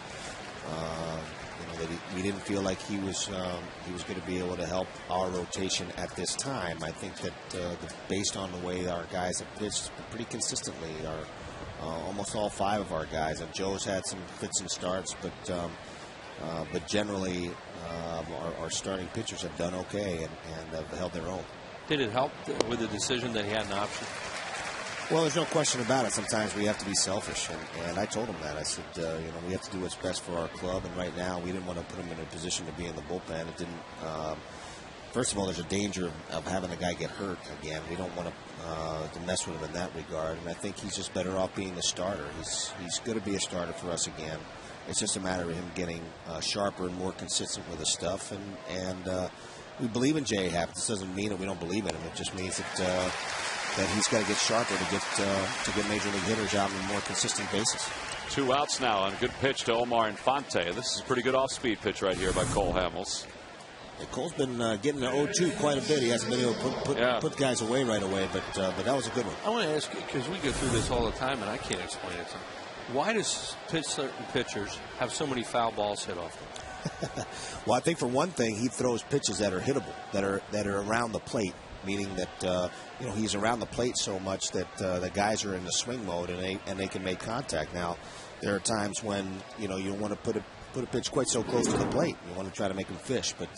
we didn't feel like he was going to be able to help our rotation at this time. I think that based on the way our guys have pitched pretty consistently, almost all 5 of our guys, and Joe's had some fits and starts, but generally our starting pitchers have done okay and have held their own. Did it help with the decision that he had an option? Well, there's no question about it. Sometimes we have to be selfish, and I told him that. I said, we have to do what's best for our club, and right now we didn't want to put him in a position to be in the bullpen. It didn't. First of all, there's a danger of having a guy get hurt again. We don't want to mess with him in that regard, and I think he's just better off being a starter. He's going to be a starter for us again. It's just a matter of him getting sharper and more consistent with his stuff, and we believe in Jay Happ. This doesn't mean that we don't believe in him. It just means that he's got to get sharper to get major league hitters out on a more consistent basis. 2 outs now on a good pitch to Omar Infante. This is a pretty good off-speed pitch right here by Cole Hamels. Yeah, Cole's been getting the 0-2 quite a bit. He hasn't been able to put guys away right away, but that was a good one. I want to ask you, because we go through this all the time, and I can't explain it to them. Why does certain pitchers have so many foul balls hit off them? Well, I think for one thing, he throws pitches that are hittable, that are around the plate, meaning that he's around the plate so much that the guys are in the swing mode and they can make contact. Now, there are times when you want to put a pitch quite so close to the plate. You want to try to make him fish, but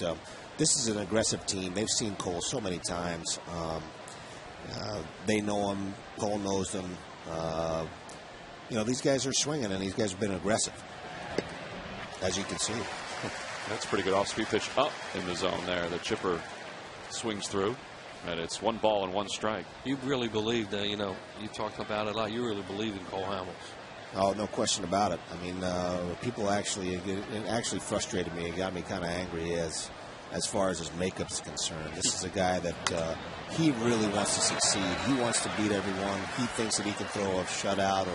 this is an aggressive team. They've seen Cole so many times. They know him. Cole knows them. These guys are swinging, and these guys have been aggressive, as you can see. That's a pretty good off-speed pitch up in the zone there. The chipper swings through, and it's 1 ball and 1 strike. You really believe that, you talked about it a lot. You really believe in Cole Hamels. Oh, no question about it. I mean, people it actually frustrated me. It got me kind of angry as far as his makeup is concerned. This is a guy that he really wants to succeed. He wants to beat everyone. He thinks that he can throw a shutout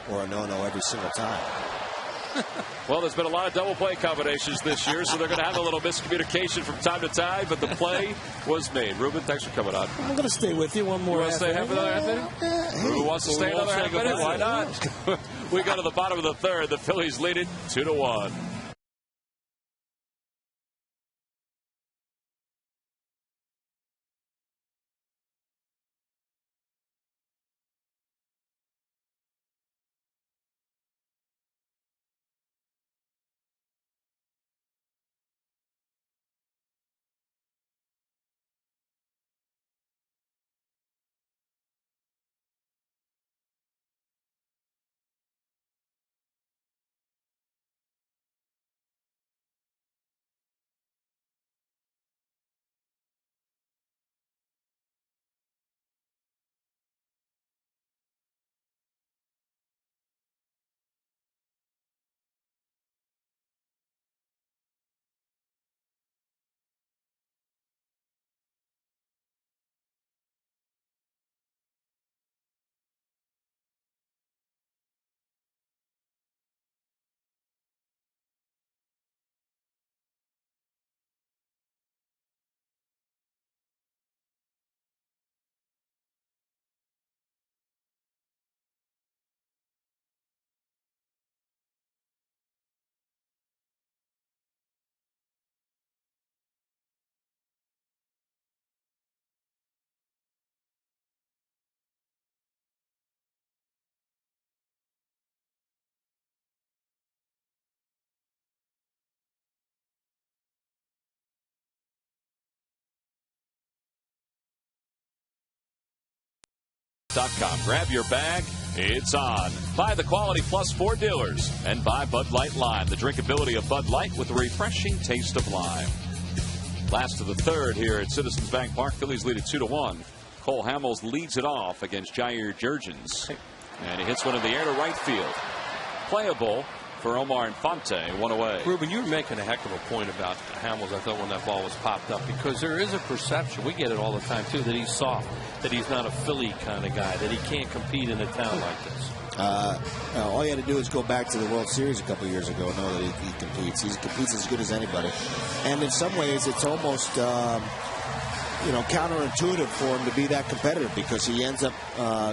or a no-no every single time. Well, there's been a lot of double play combinations this year, so they're going to have a little miscommunication from time to time, but the play was made. Ruben, thanks for coming on. I'm going to stay with you one more. You want to stay another half minute? Ruben wants to stay another half minute? Why not? We got to the bottom of the third. The Phillies lead it 2-1. BudLight.com. Grab your bag. It's on. Buy the Quality Plus Ford dealers and buy Bud Light Lime. The drinkability of Bud Light with the refreshing taste of lime. Last of the third here at Citizens Bank Park. Phillies lead it 2-1. Cole Hamels leads it off against Jair Jurgens. And he hits one in the air to right field. Playable for Omar Infante, one away. Ruben, you were making a heck of a point about Hamels, I thought, when that ball was popped up, because there is a perception, we get it all the time too, that he's soft, that he's not a Philly kind of guy, that he can't compete in a town like this. All you had to do is go back to the World Series a couple years ago and know that he competes. He competes as good as anybody. And in some ways, it's almost counterintuitive for him to be that competitive, because he ends up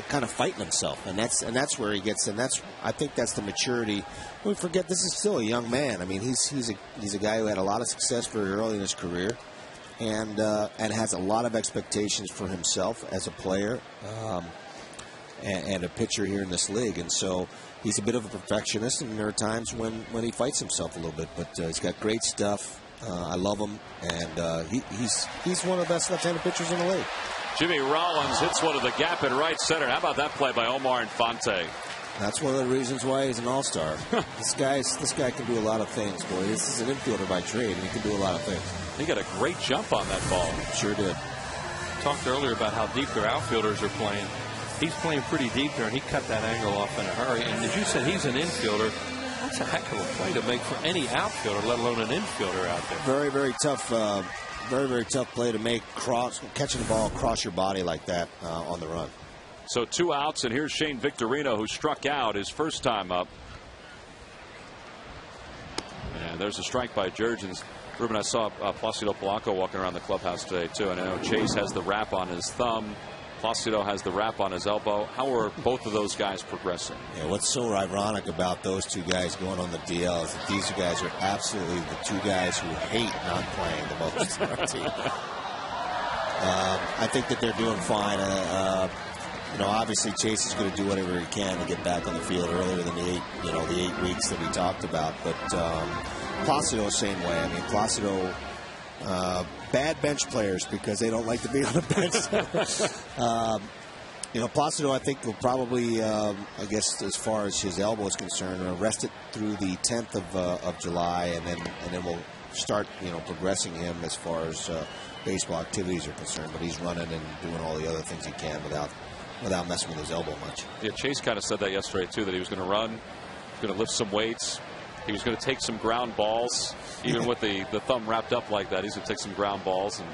kind of fighting himself, and that's where he gets. And I think that's the maturity. Don't forget, this is still a young man. I mean, he's a guy who had a lot of success very early in his career, and has a lot of expectations for himself as a player. And a pitcher here in this league, and so he's a bit of a perfectionist, and there are times when he fights himself a little bit, but he's got great stuff. I love him, and he's one of the best left-handed pitchers in the league. Jimmy Rollins hits one of the gap in right center. How about that play by Omar Infante? That's one of the reasons why he's an all-star. This guy can do a lot of things, boy. This is an infielder by trade, and he can do a lot of things. He got a great jump on that ball. Sure did. Talked earlier about how deep their outfielders are playing. He's playing pretty deep there, and he cut that angle off in a hurry. And as you said, he's an infielder. That's a heck of a play to make for any outfielder, let alone an infielder out there. Very, very tough. Very, very tough play to make. Catching the ball across your body like that on the run. So 2 outs, and here's Shane Victorino, who struck out his first time up. And there's a strike by Jurgens. Ruben, I saw Placido Polanco walking around the clubhouse today, too. And I know Chase has the wrap on his thumb. Placido has the wrap on his elbow. How are both of those guys progressing? Yeah, what's so ironic about those two guys going on the DL is that these guys are absolutely the two guys who hate not playing the most on our team. I think that they're doing fine. Obviously Chase is going to do whatever he can to get back on the field earlier than the 8 weeks that we talked about. But Placido, same way. I mean, Placido. Bad bench players because they don't like to be on the bench. Placido, I think, will probably, I guess, as far as his elbow is concerned, rest it through the 10th of July, and then we'll start, progressing him as far as baseball activities are concerned. But he's running and doing all the other things he can without messing with his elbow much. Yeah, Chase kind of said that yesterday too, that he was going to run, he was going to lift some weights. He was going to take some ground balls, even with the thumb wrapped up like that. He's going to take some ground balls, and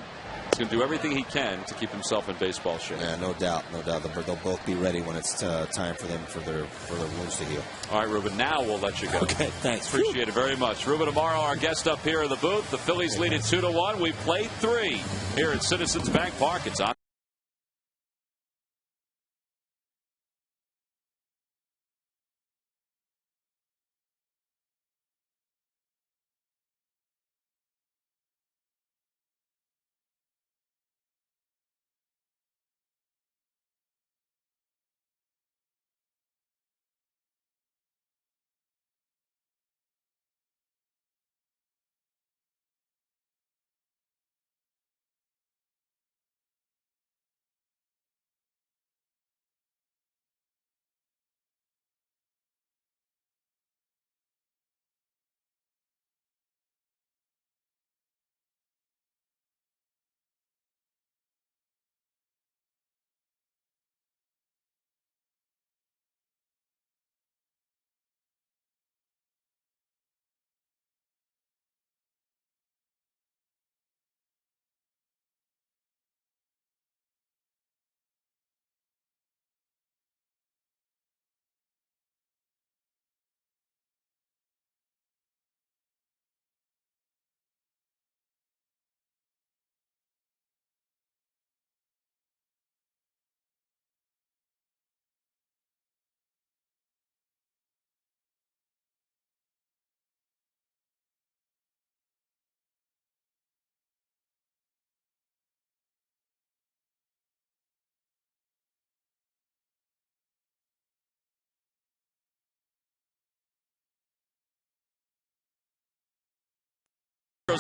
he's going to do everything he can to keep himself in baseball shape. Yeah, no doubt. They'll both be ready when it's time for them for their wounds to heal. All right, Ruben, now we'll let you go. Okay, thanks. Appreciate it very much. Ruben Amaro, our guest up here in the booth. The Phillies lead it 2-1. We played 3 here at Citizens Bank Park. It's on.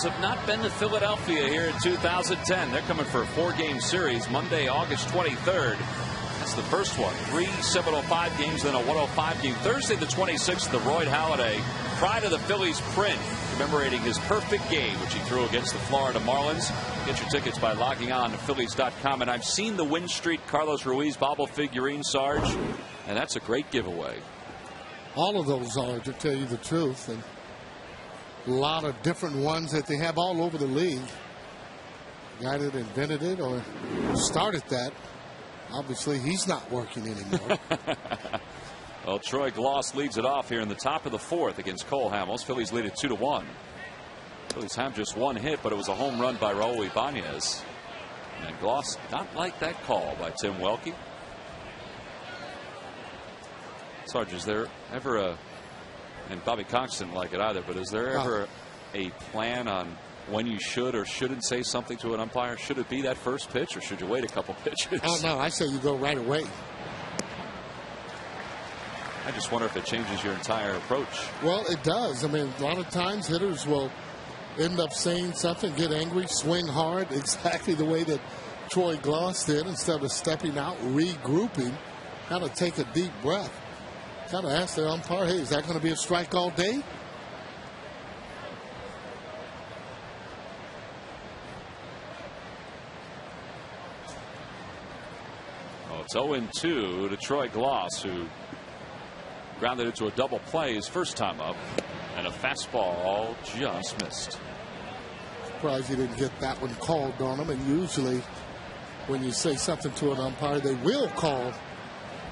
Have not been to Philadelphia here in 2010. They're coming for a 4-game series Monday, August 23rd. That's the first one. 3 7:05 games, then a 1:05 game. Thursday the 26th, the Royd Halladay, pride of the Phillies print, commemorating his perfect game, which he threw against the Florida Marlins. Get your tickets by logging on to Phillies.com. And I've seen the Win Street Carlos Ruiz bobble figurine, Sarge, and that's a great giveaway. All of those are, to tell you the truth, and a lot of different ones that they have all over the league. The guy that invented it or started that, obviously he's not working anymore. Well, Troy Gloss leads it off here in the top of the 4th against Cole Hamels. Phillies lead it 2-1. Phillies have just one hit, but it was a home run by Raul Ibanez. And Gloss not like that call by Tim Welke. Sarge, is there ever a, and Bobby Cox didn't like it either, but is there ever a plan on when you should or shouldn't say something to an umpire? Should it be that first pitch, or should you wait a couple pitches? Oh, no, I say you go right away. I just wonder if it changes your entire approach. Well, it does. I mean, a lot of times hitters will end up saying something, get angry, swing hard, exactly the way that Troy Gloss did. Instead of stepping out, regrouping, kind of take a deep breath. Kind of ask the umpire, hey, is that going to be a strike all day? Oh, it's 0-2 to Troy Gloss, who grounded it to a double play his first time up, and a fastball just missed. Surprised he didn't get that one called on him. And usually when you say something to an umpire, they will call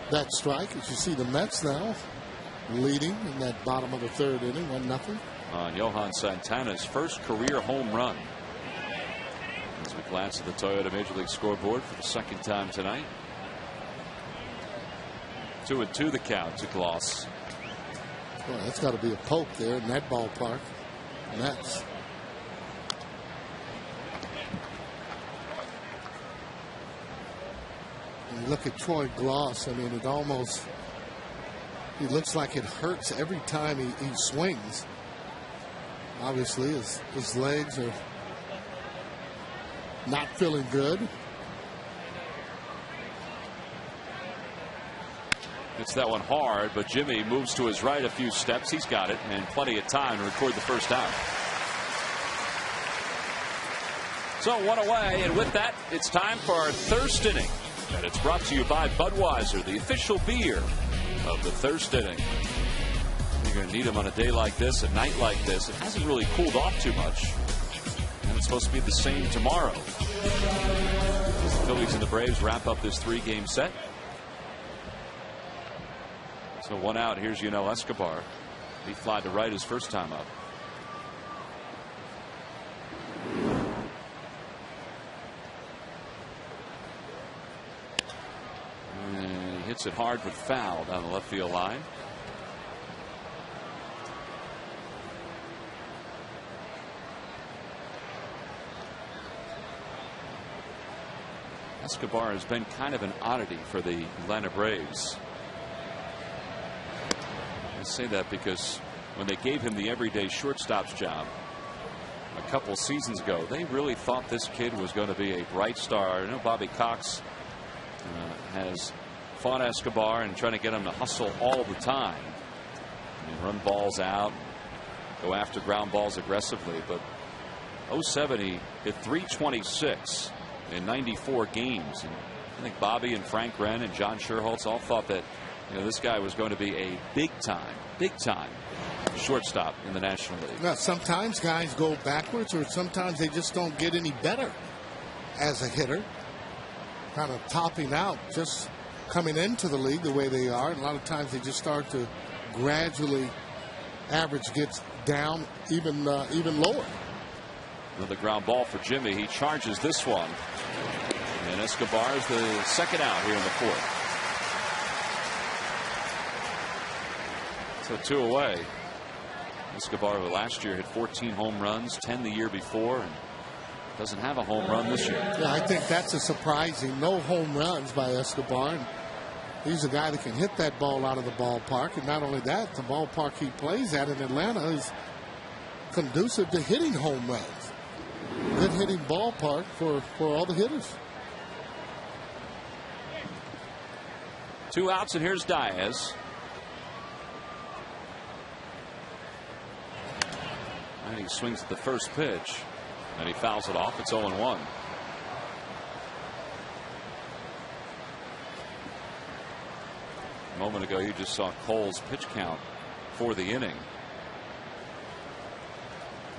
that strike. As you see the Mets now leading in that bottom of the 3rd inning, 1-0. On Johan Santana's first career home run. As we glance at the Toyota Major League scoreboard for the second time tonight. 2-2 the count to Gloss. Well, that's got to be a poke there in that ballpark. Mets. And you look at Troy Gloss, I mean, it almost, he looks like it hurts every time he swings. Obviously, his legs are not feeling good. It's that one hard, but Jimmy moves to his right a few steps. He's got it, and plenty of time to record the first out. So one away, and with that, it's time for our thirst inning. And it's brought to you by Budweiser, the official beer of the thirst inning. You're going to need them on a day like this, a night like this. It hasn't really cooled off too much. And it's supposed to be the same tomorrow. As the Phillies and the Braves wrap up this 3-game set. So one out. Here's Yunel Escobar. He flied to right his first time up. And he hits it hard but foul down the left field line. Escobar has been kind of an oddity for the Atlanta Braves. I say that because when they gave him the everyday shortstop's job a couple seasons ago, they really thought this kid was going to be a bright star. You know, Bobby Cox has fought Escobar and trying to get him to hustle all the time. And run balls out, go after ground balls aggressively. But 07, he hit .326 in 94 games. And I think Bobby and Frank Wren and John Sherholtz all thought that, you know, this guy was going to be a big time shortstop in the National League. Now, sometimes guys go backwards, or sometimes they just don't get any better as a hitter. Kind of topping out, just coming into the league the way they are. And a lot of times they just start to gradually, average gets down even lower. Another ground ball for Jimmy. He charges this one. And Escobar is the second out here in the 4th. So 2 away. Escobar last year hit 14 home runs, 10 the year before, and doesn't have a home run this year. Yeah, I think that's a surprising no home runs by Escobar. And he's a guy that can hit that ball out of the ballpark. And not only that, the ballpark he plays at in Atlanta is conducive to hitting home runs. Good hitting ballpark for all the hitters. 2 outs, and here's Diaz. And he swings at the first pitch, and he fouls it off. It's 0-1. A moment ago, you just saw Cole's pitch count for the inning.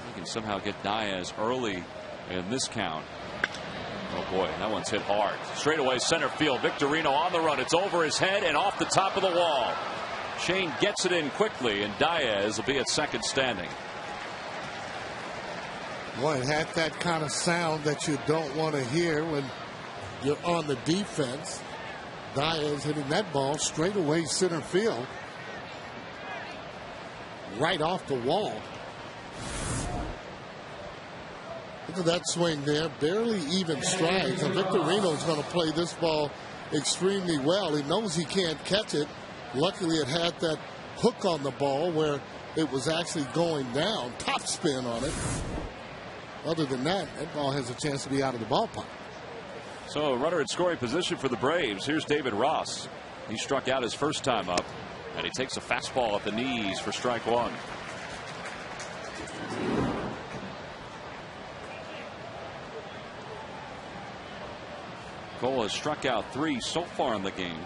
He can somehow get Diaz early in this count. Oh boy, that one's hit hard. Straight away center field. Victorino on the run. It's over his head and off the top of the wall. Shane gets it in quickly, and Diaz will be at second standing. Boy, it had that kind of sound that you don't want to hear when you're on the defense. Diaz hitting that ball straight away center field. Right off the wall. Look at that swing there. Barely even strikes. And Victorino's going to play this ball extremely well. He knows he can't catch it. Luckily, it had that hook on the ball where it was actually going down. Top spin on it. Other than that, that ball has a chance to be out of the ballpark. So, runner in scoring position for the Braves. Here's David Ross. He struck out his first time up, and he takes a fastball at the knees for strike one. Cole has struck out 3 so far in the game.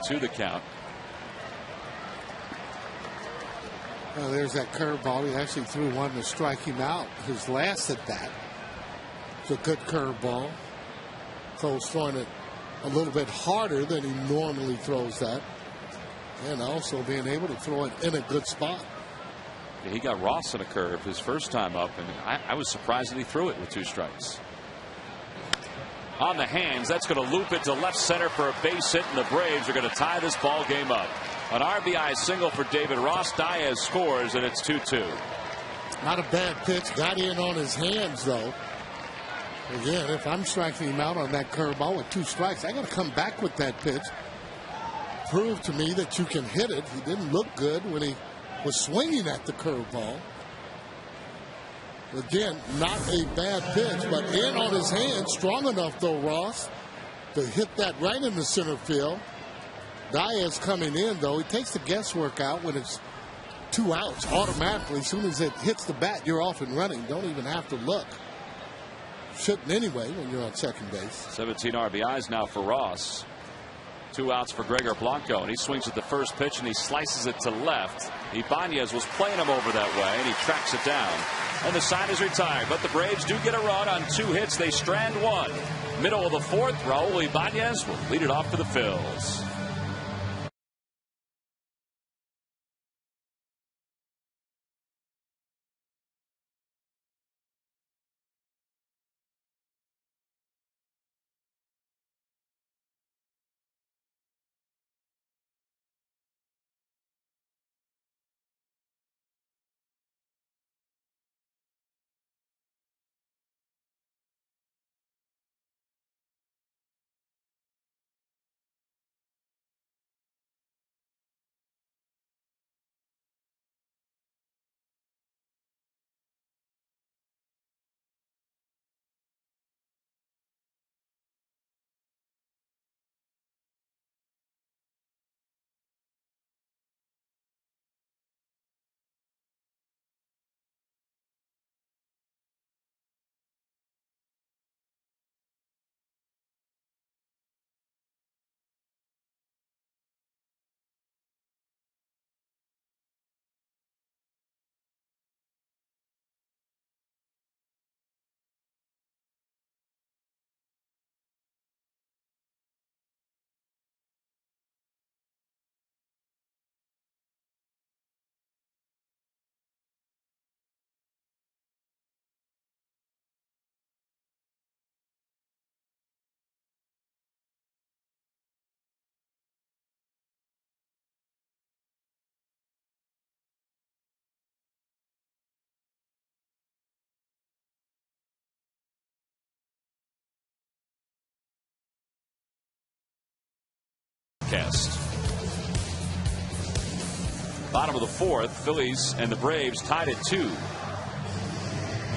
To the count. There's that curveball. He actually threw one to strike him out his last at bat. It's a good curveball. Cole's throwing it a little bit harder than he normally throws that. And also being able to throw it in a good spot. Yeah, he got Ross in a curve his first time up, and I was surprised that he threw it with 2 strikes. On the hands, that's going to loop it to left center for a base hit, and the Braves are going to tie this ball game up. An RBI single for David Ross. Diaz scores, and it's 2-2. Not a bad pitch. Got in on his hands, though. Again, if I'm striking him out on that curveball with 2 strikes, I got to come back with that pitch. Prove to me that you can hit it. He didn't look good when he was swinging at the curveball. Again, not a bad pitch, but in on his hand, strong enough though, Ross, to hit that right in the center field. Diaz coming in though, he takes the guesswork out when it's 2 outs automatically. As soon as it hits the bat, you're off and running. Don't even have to look. Shouldn't anyway when you're on second base. 17 RBIs now for Ross. 2 outs for Gregor Blanco, and he swings at the first pitch and he slices it to left. Ibanez was playing him over that way, and he tracks it down. And the side is retired, but the Braves do get a run on 2 hits. They strand 1. Middle of the 4th, Raul Ibanez will lead it off for the Phils. broadcast. Bottom of the fourth, Phillies and the Braves tied at 2.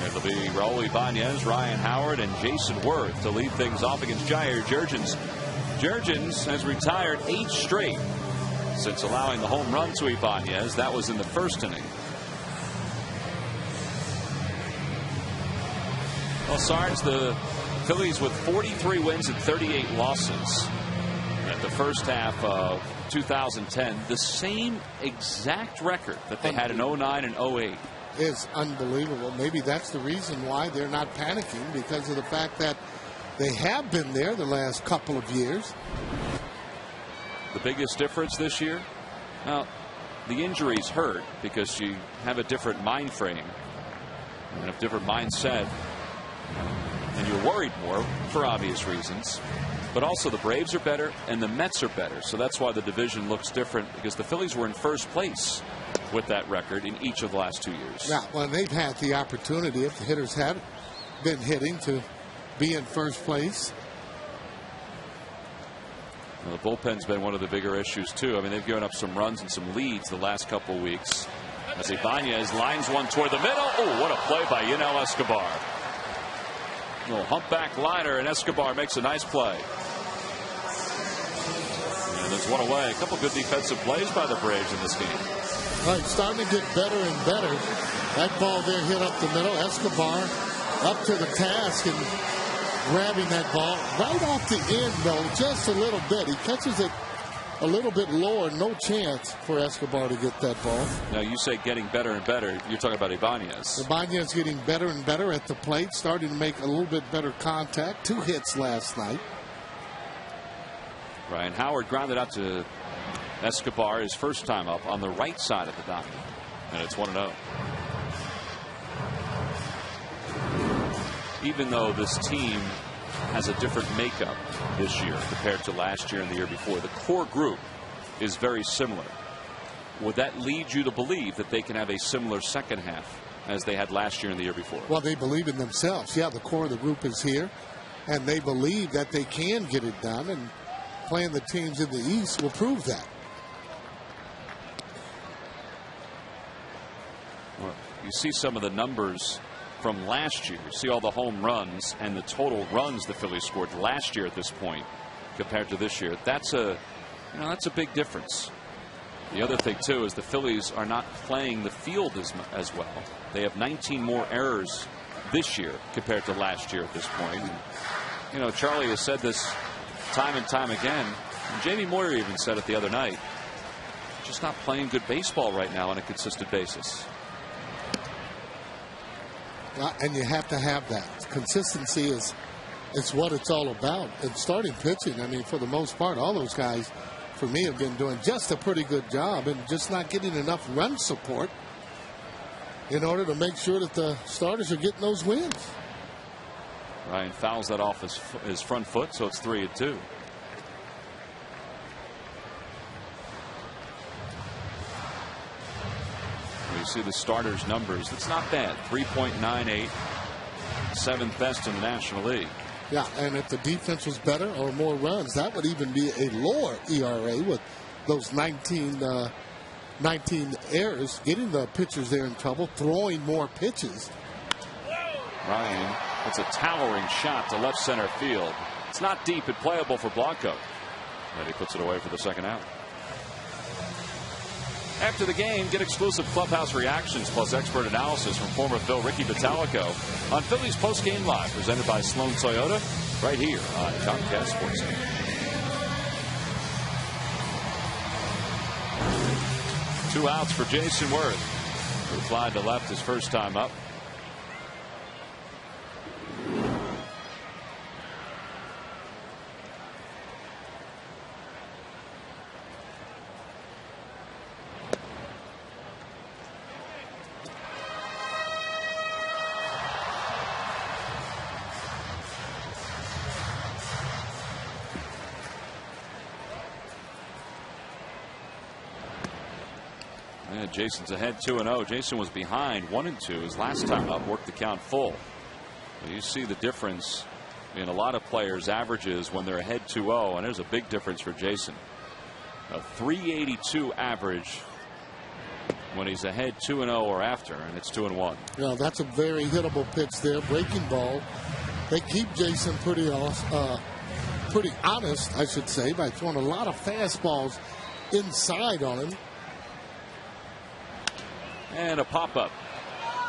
It'll be Raul Ibanez, Ryan Howard, and Jason Worth to lead things off against Jair Jurgens. Jurgens has retired 8 straight since allowing the home run to Ibanez. That was in the first inning. Well, Sarge, the Phillies with 43 wins and 38 losses at the first half of 2010, the same exact record that they had in 09 and 08. Is unbelievable. Maybe that's the reason why they're not panicking, because of the fact that they have been there the last couple of years. The biggest difference this year? Well, the injuries hurt because you have a different mind frame and a different mindset, and you're worried more for obvious reasons. But also the Braves are better and the Mets are better, so that's why the division looks different, because the Phillies were in first place with that record in each of the last 2 years. Yeah, well, they've had the opportunity, if the hitters had been hitting, to be in first place. Well, the bullpen's been one of the bigger issues too. I mean, they've given up some runs and some leads the last couple of weeks. As Ibanez lines one toward the middle. Oh, what a play by Yunel Escobar. A little humpback liner, and Escobar makes a nice play. And there's one away. A couple good defensive plays by the Braves in this game. Right, starting to get better and better. That ball there hit up the middle. Escobar up to the task and grabbing that ball right off the end, though, just a little bit. He catches it a little bit lower. No chance for Escobar to get that ball. Now, you say getting better and better. You're talking about Ibanez. Ibanez getting better and better at the plate, starting to make a little bit better contact. 2 hits last night. Ryan Howard grounded out to Escobar his first time up on the right side of the diamond, and it's 1-0. Even though this team has a different makeup this year compared to last year and the year before, the core group is very similar. Would that lead you to believe that they can have a similar second half as they had last year and the year before? Well, they believe in themselves. Yeah, the core of the group is here, and they believe that they can get it done, and playing the teams in the East will prove that. Well, you see some of the numbers from last year. You see all the home runs and the total runs the Phillies scored last year at this point compared to this year. That's a big difference. The other thing too is the Phillies are not playing the field as well. They have 19 more errors this year compared to last year at this point. And, Charlie has said this time and time again. And Jamie Moyer even said it the other night. Just not playing good baseball right now on a consistent basis. And you have to have that. Consistency is what it's all about. And starting pitching, I mean, for the most part, all those guys, for me, have been doing just a pretty good job and just not getting enough run support in order to make sure that the starters are getting those wins. Ryan fouls that off his front foot, so it's 3-2. You see the starters' numbers. It's not bad. 3.98, 7th best in the National League. Yeah, and if the defense was better or more runs, that would even be a lower ERA with those 19 errors, getting the pitchers there in trouble, throwing more pitches. Ryan, it's a towering shot to left center field. It's not deep and playable for Blanco. And he puts it away for the second out. After the game, get exclusive clubhouse reactions plus expert analysis from former Phil Ricky Vitalico on Phillies Postgame Live, presented by Sloan Toyota, right here on Comcast Sports Center. Two outs for Jason Worth, who fly to left his first time up. Jason's ahead 2-0. Jason was behind 1-2 his last time up, worked the count full. Well, you see the difference in a lot of players' averages when they're ahead 2-0, and there's a big difference for Jason. A 382 average when he's ahead 2-0 or after, and it's 2-1. Yeah, that's a very hittable pitch there. Breaking ball. They keep Jason pretty honest, I should say, by throwing a lot of fastballs inside on him. And a pop-up.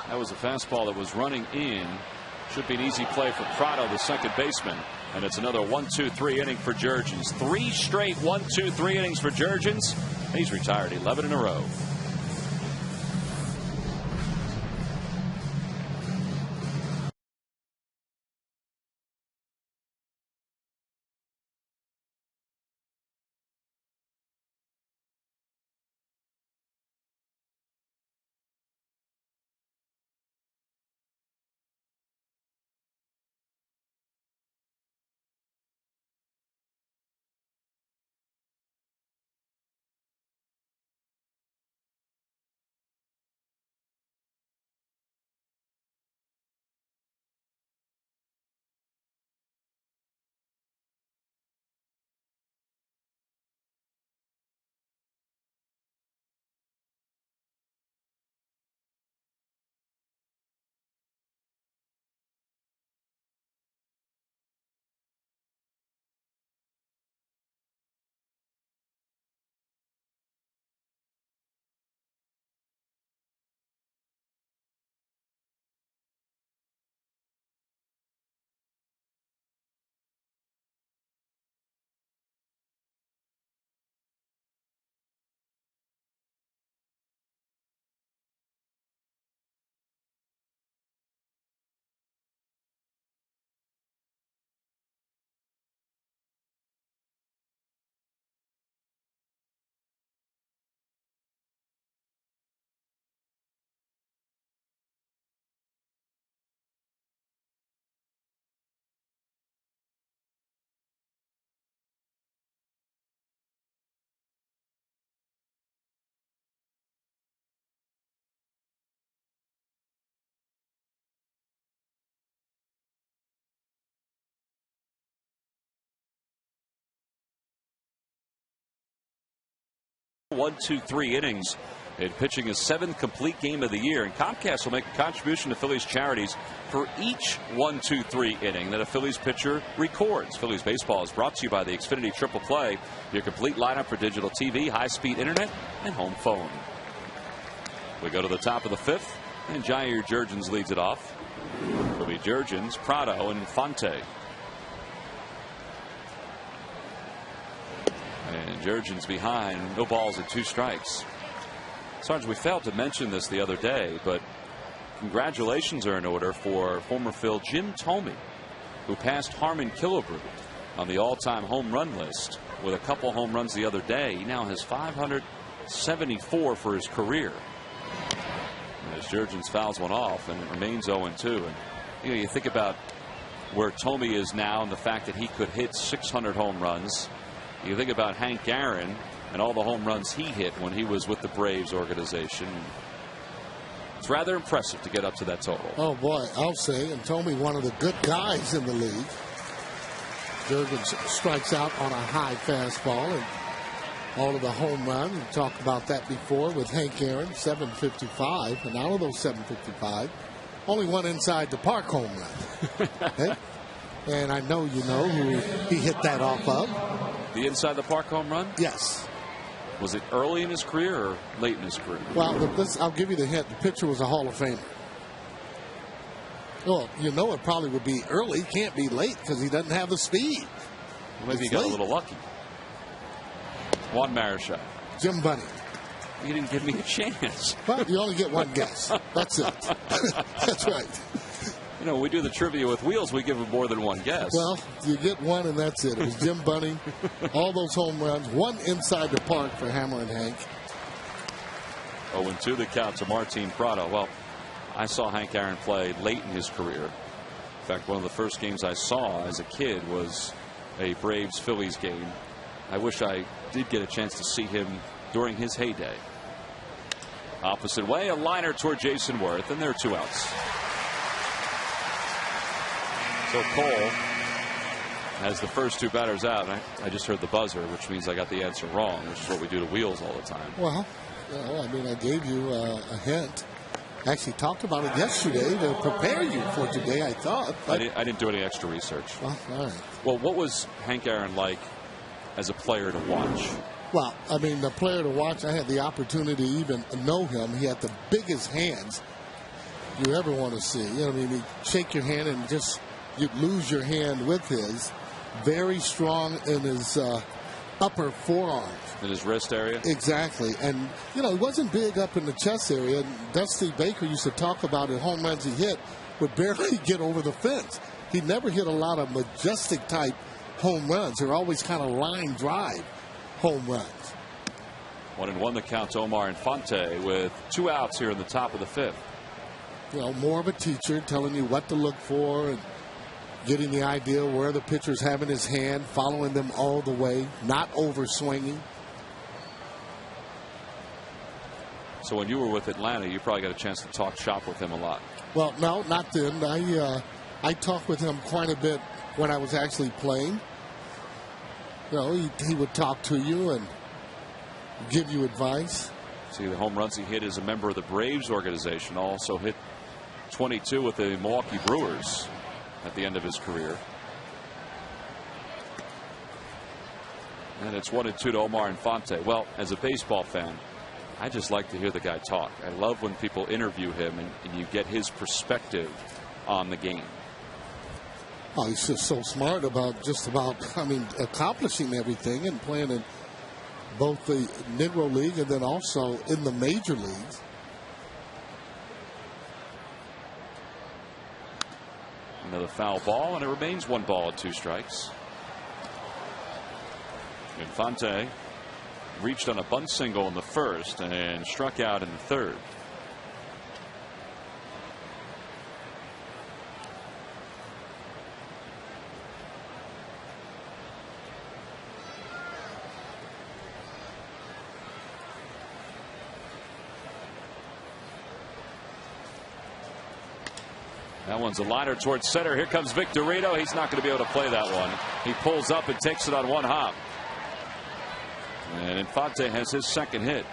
That was a fastball that was running in. Should be an easy play for Prado, the second baseman. And it's another 1-2-3 inning for Jurgens. 3 straight 1-2-3 innings for Jurgens. He's retired 11 in a row. One, 2, 3 innings in pitching his 7th complete game of the year. And Comcast will make a contribution to Phillies charities for each 1, 2, 3 inning that a Phillies pitcher records. Phillies baseball is brought to you by the Xfinity Triple Play, your complete lineup for digital TV, high-speed internet, and home phone. We go to the top of the 5th, and Jair Jurgens leads it off. It'll be Jurgens, Prado, and Fonte. And Jurgens behind, no balls and 2 strikes. Sarge, we failed to mention this the other day, but congratulations are in order for former Phil Jim Thome, who passed Harmon Killebrew on the all-time home run list with a couple home runs the other day. He now has 574 for his career. And as Jurgens fouls one off, and it remains 0-2. And you think about where Thome is now and the fact that he could hit 600 home runs. You think about Hank Aaron and all the home runs he hit when he was with the Braves organization. It's rather impressive to get up to that total. Oh, boy, I'll say. And Thome, one of the good guys in the league. Jurgens strikes out on a high fastball and all of the home runs. We talked about that before with Hank Aaron, 755. And out of those 755, only one inside the park home run. Okay? And I know you know who he hit that off of. The inside the park home run? Yes. Was it early in his career or late in his career? Well, I'll give you the hint. The pitcher was a Hall of Famer. Well, you know it probably would be early. Can't be late because he doesn't have the speed. Well, maybe he got a little lucky. Juan Marichal. Jim Bunny. You didn't give me a chance. Well, you only get one guess. That's it. That's right. You know, when we do the trivia with Wheels, we give him more than one guess. Well, you get one, and that's it. It was Jim Bunny. All those home runs. One inside the park for Hammer and Hank. 0-2 the count to Martin Prado. Well, I saw Hank Aaron play late in his career. In fact, one of the first games I saw as a kid was a Braves-Phillies game. I wish I did get a chance to see him during his heyday. Opposite way, a liner toward Jason Worth, and there are 2 outs. So Cole As the first two batters out, I just heard the buzzer, which means I got the answer wrong, which is what we do to Wheels all the time. Well, I mean, I gave you a hint. Actually talked about it yesterday to prepare you for today, I thought. I didn't do any extra research. Well, all right. Well, what was Hank Aaron like as a player to watch? Well, I mean, the player to watch, I had the opportunity to even know him. He had the biggest hands you ever want to see. You know, I mean, you shake your hand and just you'd lose your hand with his. Very strong in his upper forearms. In his wrist area? Exactly. And, you know, he wasn't big up in the chest area. And Dusty Baker used to talk about it, home runs he hit would barely get over the fence. He never hit a lot of majestic type home runs. They're always kind of line drive home runs. 1-1 the count to Omar Infante with 2 outs here in the top of the 5th. You know, more of a teacher telling you what to look for and getting the idea where the pitcher's having his hand, following them all the way, not over swinging. So when you were with Atlanta, you probably got a chance to talk shop with him a lot. Well, no, not then. I talked with him quite a bit when I was actually playing. You know, he would talk to you and give you advice. See, the home runs he hit as a member of the Braves organization. Also hit 22 with the Milwaukee Brewers at the end of his career. And it's 1-2 to Omar Infante. Well, as a baseball fan, I just like to hear the guy talk. I love when people interview him and you get his perspective on the game. Oh, he's just so smart about accomplishing everything and playing in both the Negro League and then also in the major leagues. Another foul ball, and it remains 1 ball and 2 strikes. Infante reached on a bunt single in the first and struck out in the third. That one's a liner towards center. Here comes Victorino. He's not going to be able to play that one. He pulls up and takes it on 1 hop. And Infante has his second hit.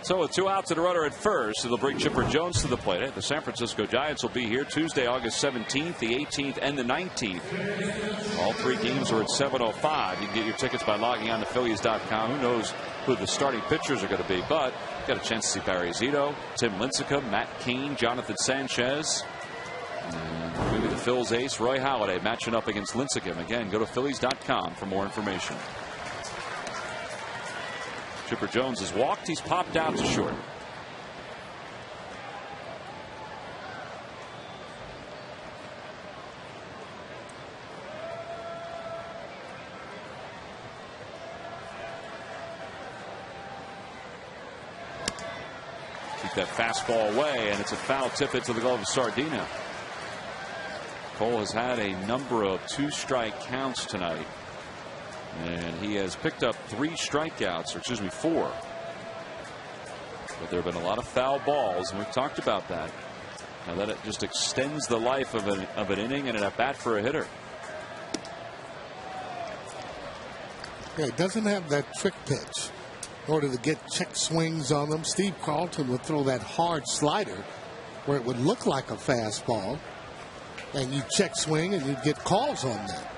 So with 2 outs and a runner at first, it'll bring Chipper Jones to the plate. The San Francisco Giants will be here Tuesday, August 17th, the 18th, and the 19th. All 3 games are at 7:05. You can get your tickets by logging on to Phillies.com. Who knows who the starting pitchers are going to be, but got a chance to see Barry Zito, Tim Lincecum, Matt Cain, Jonathan Sanchez, and maybe the Phil's ace, Roy Halladay, matching up against Lincecum. Again, go to Phillies.com for more information. Chipper Jones has walked. He's popped out to short. Keep that fastball away, and it's a foul tip into the glove of Sardina. Cole has had a number of 2-strike counts tonight. And he has picked up 3 strikeouts, or excuse me, 4. But there have been a lot of foul balls, and we've talked about that. Now that it just extends the life of an inning and an at-bat for a hitter. Yeah, he doesn't have that trick pitch in order to get check swings on them. Steve Carlton would throw that hard slider where it would look like a fastball, and you check swing and you'd get calls on that.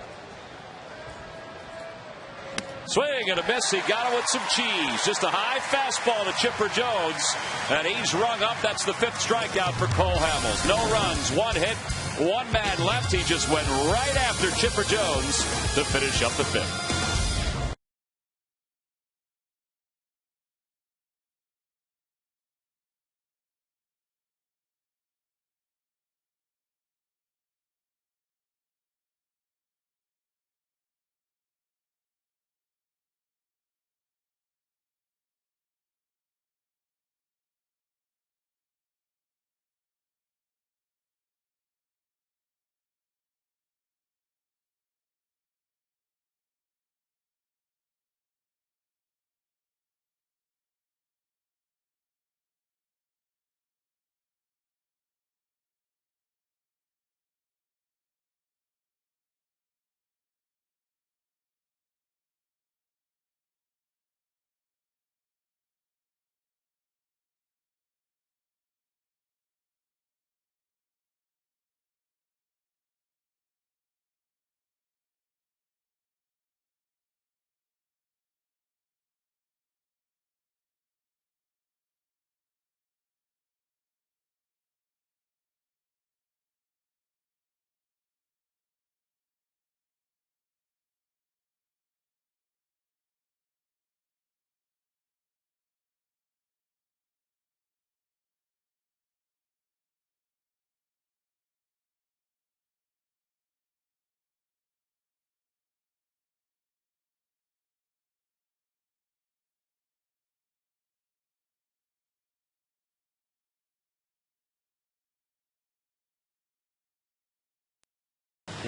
Swing and a miss. He got it with some cheese. Just a high fastball to Chipper Jones. And he's rung up. That's the 5th strikeout for Cole Hamels. No runs, 1 hit, 1 man left. He just went right after Chipper Jones to finish up the 5th.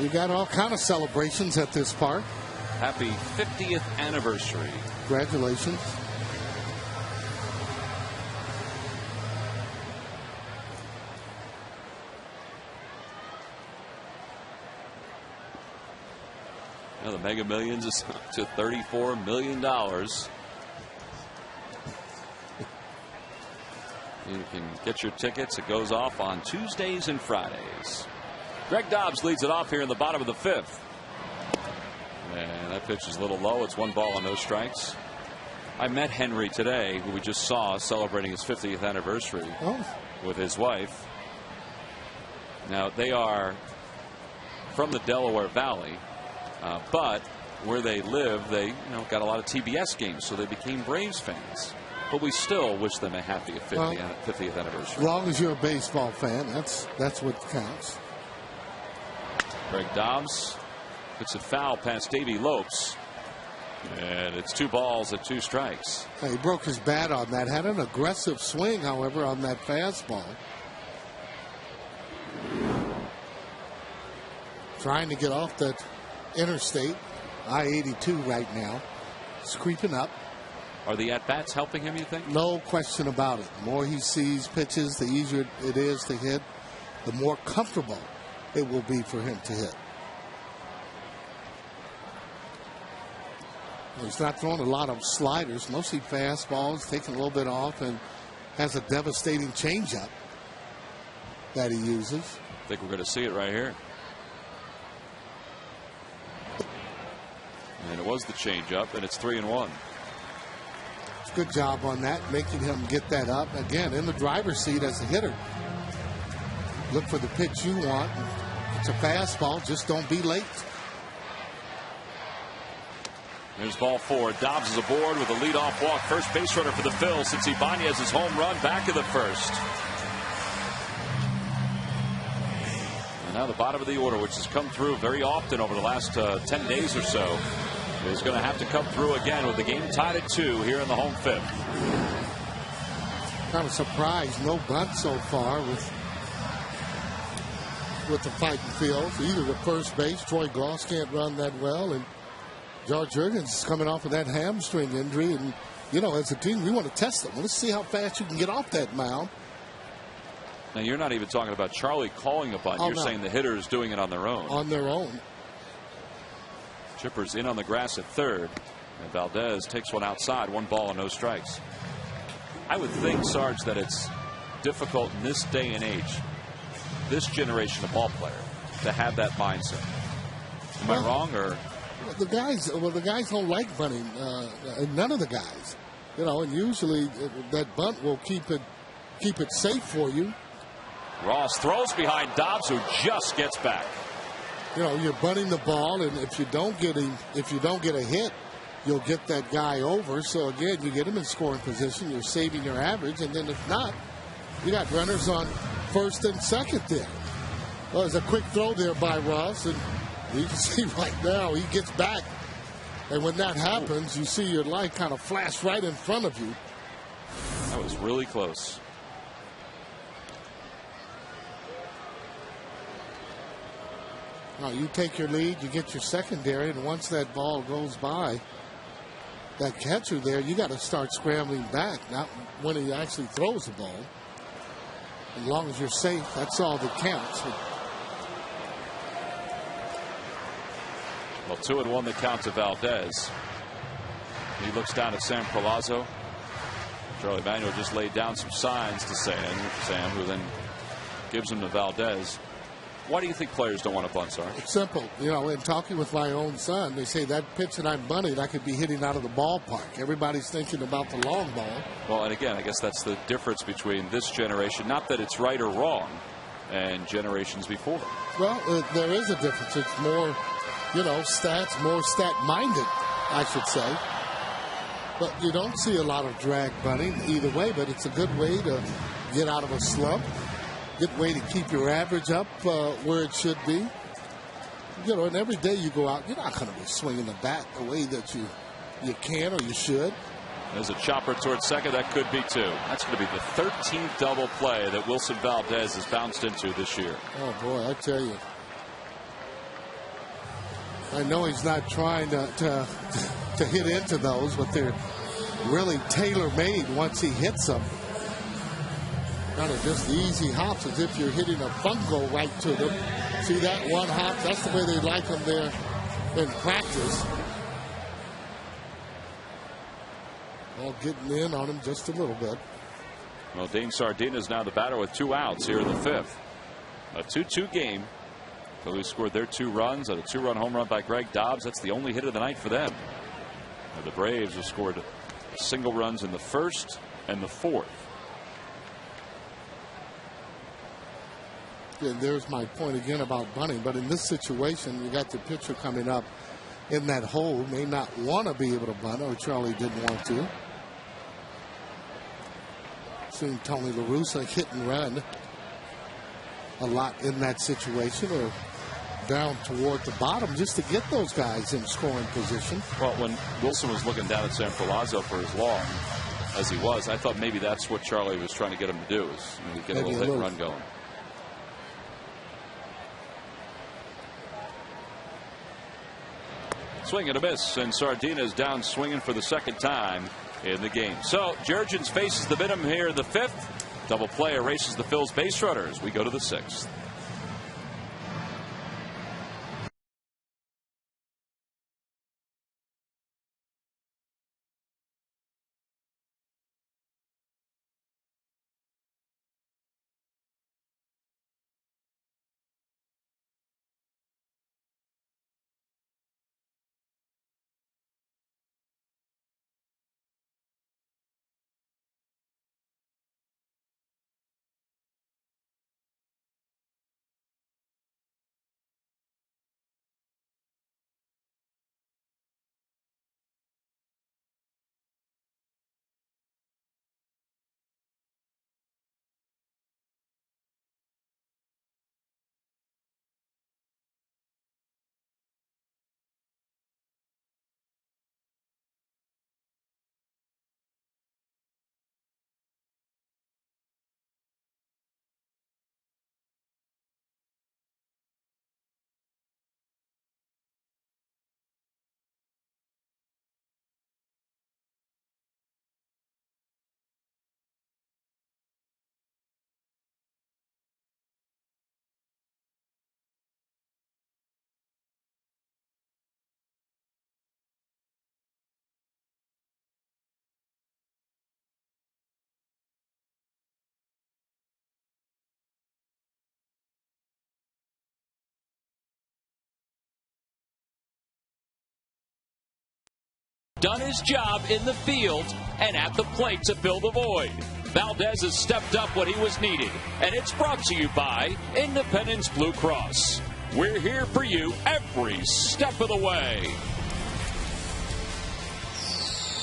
We got all kind of celebrations at this park. Happy 50th anniversary. Congratulations. Now the Mega Millions is up to $34 million. You can get your tickets. It goes off on Tuesdays and Fridays. Greg Dobbs leads it off here in the bottom of the 5th. And that pitch is a little low. It's 1 ball and no strikes. I met Henry today, who we just saw celebrating his 50th anniversary with his wife. Now, they are from the Delaware Valley, but where they live, they got a lot of TBS games, so they became Braves fans. But we still wish them a happy 50th anniversary. As long as you're a baseball fan, that's what counts. Greg Dobbs puts a foul past Davey Lopes. And it's 2 balls and 2 strikes. He broke his bat on that. Had an aggressive swing, however, on that fastball. Trying to get off that interstate, I-82 right now. It's creeping up. Are the at-bats helping him, you think? No question about it. The more he sees pitches, the easier it is to hit, the more comfortable it will be for him to hit. He's not throwing a lot of sliders, mostly fastballs, taking a little bit off, and has a devastating changeup that he uses. I think we're going to see it right here. And it was the changeup, and it's 3-1. Good job on that, making him get that up. Again, in the driver's seat as a hitter. Look for the pitch you want. It's a fastball, just don't be late. There's ball 4. Dobbs is aboard with a leadoff walk. First base runner for the Phils since Ibanez's home run back in the first. And now the bottom of the order, which has come through very often over the last 10 days or so, is going to have to come through again with the game tied at 2 here in the home 5th. Kind of surprised, no bunt so far with the fighting Phils. Either the first base, Troy Gloss can't run that well, and George Jurgens is coming off of that hamstring injury, and as a team we want to test them. Let's see how fast you can get off that mound. Now you're not even talking about Charlie calling a bunt. You're saying the hitter is doing it on their own. On their own. Chipper's in on the grass at third, and Valdez takes one outside. 1 ball and no strikes. I would think, Sarge, that it's difficult in this day and age, this generation of ball player, to have that mindset. Am I wrong, or? The guys don't like bunting. None of the guys, and usually that bunt will keep it safe for you. Ross throws behind Dobbs, who just gets back. You're bunting the ball, and if you don't get a hit, you'll get that guy over. So again, you get him in scoring position. You're saving your average, and then if not, you got runners on first and second there. Well, there's a quick throw there by Ross, and you can see right now he gets back. And when that happens, you see your light kind of flash right in front of you. That was really close. Now you take your lead, you get your secondary, and once that ball goes by that catcher there, you got to start scrambling back, not when he actually throws the ball. As long as you're safe, that's all that counts. Well, 2-1 the count to Valdez. He looks down at Sam Perlazzo. Charlie Manuel just laid down some signs to Sam, who then gives them to Valdez. Why do you think players don't want to bunt, Sarge? It's simple. In talking with my own son, they say that pitch that I'm bunting, I could be hitting out of the ballpark. Everybody's thinking about the long ball. Well, and again, I guess that's the difference between this generation. Not that it's right or wrong, and generations before. Well, there is a difference. It's more, stats, more stat-minded, I should say. But you don't see a lot of drag bunting either way, but it's a good way to get out of a slump. Good way to keep your average up where it should be. And every day you go out, you're not going to be swinging the bat the way that you can or you should. There's a chopper towards second. That could be 2. That's going to be the 13th double play that Wilson Valdez has bounced into this year. Oh, boy, I tell you. I know he's not trying to hit into those, but they're really tailor-made once he hits them. Kind of just easy hops as if you're hitting a fungo right to them. See that one hop? That's the way they like them there in practice. All getting in on him just a little bit. Well, Dane Sardina is now the batter with 2 outs here in the 5th. A 2-2 game. Phillies scored their 2 runs on a 2-run home run by Greg Dobbs. That's the only hit of the night for them. And the Braves have scored single runs in the 1st and the 4th. Yeah, there's my point again about bunting. But in this situation, you got the pitcher coming up in that hole, may not want to be able to bunt, or Charlie didn't want to. Seen Tony La Russa hit and run a lot in that situation, or down toward the bottom just to get those guys in scoring position. Well, when Wilson was looking down at Sam Palazzo for his long, as he was, I thought maybe that's what Charlie was trying to get him to do, is get a little hit and run going. Swing and a miss, and Sardina is down swinging for the 2nd time in the game. So Jurgens faces the Bingham here in the 5th. Double play erases the Phil's base runners. We go to the 6th. Done his job in the field and at the plate to fill the void. Valdez has stepped up when he was needed, and it's brought to you by Independence Blue Cross. We're here for you every step of the way.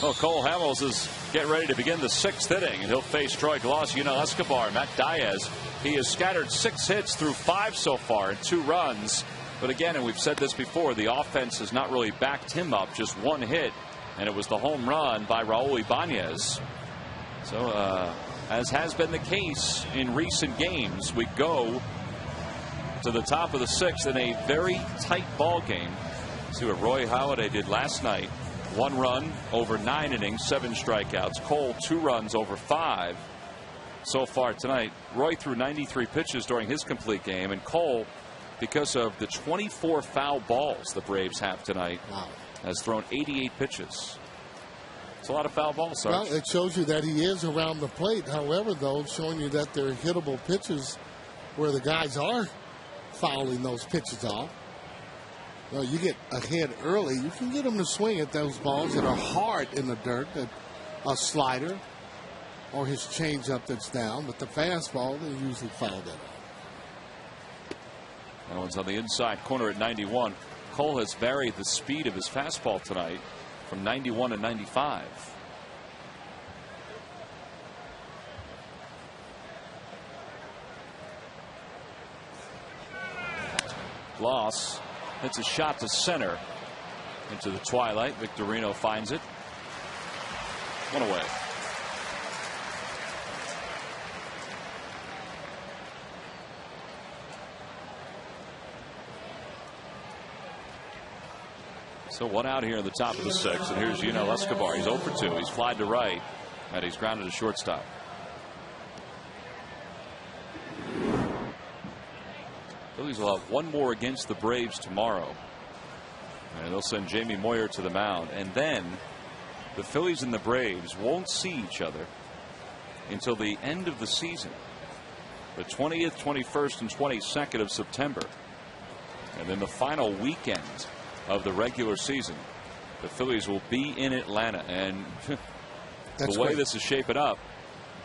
Well, Cole Hamels is getting ready to begin the 6th inning, and he'll face Troy Glaus, Yunel Escobar, Matt Diaz. He has scattered 6 hits through 5 so far and 2 runs. But again, and we've said this before, the offense has not really backed him up. Just 1 hit, and it was the home run by Raul Ibanez. So, as has been the case in recent games, we go to the top of the 6th in a very tight ball game. See what Roy Halladay did last night. 1 run over 9 innings, 7 strikeouts. Cole 2 runs over 5 so far tonight. Roy threw 93 pitches during his complete game, and Cole, because of the 24 foul balls the Braves have tonight, has thrown 88 pitches. It's a lot of foul balls, Sarge. Well, it shows you that he is around the plate. However, though, it's showing you that they're hittable pitches where the guys are fouling those pitches off. Well, you get ahead early, you can get them to swing at those balls that are hard in the dirt, a slider or his changeup that's down. But the fastball, they usually foul that off. That one's on the inside corner at 91. Cole has varied the speed of his fastball tonight from 91 to 95. Glaus hits a shot to center into the twilight. Victorino finds it. 1 away. So one out here in the top of the sixth, and here's Escobar. He's 0 for 2. He's flied to right, and he's grounded to shortstop. Phillies will have one more against the Braves tomorrow, and they'll send Jamie Moyer to the mound, and then the Phillies and the Braves won't see each other until the end of the season, the 20th, 21st, and 22nd of September. And then the final weekend of the regular season, the Phillies will be in Atlanta. And the way this is shaping up,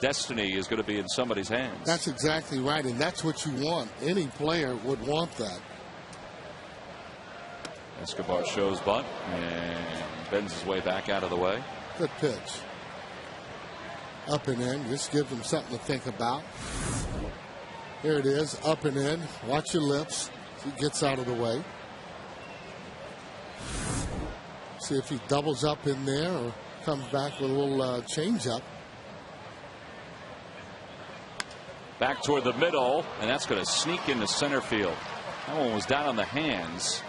destiny is going to be in somebody's hands. That's exactly right, and that's what you want. Any player would want that. Escobar shows bunt and bends his way back out of the way. Good pitch. Up and in. Just gives him something to think about. Here it is. Up and in. Watch your lips. He gets out of the way. See if he doubles up in there or comes back with a little change up. Back toward the middle, and that's going to sneak into center field. That one was down on the hands,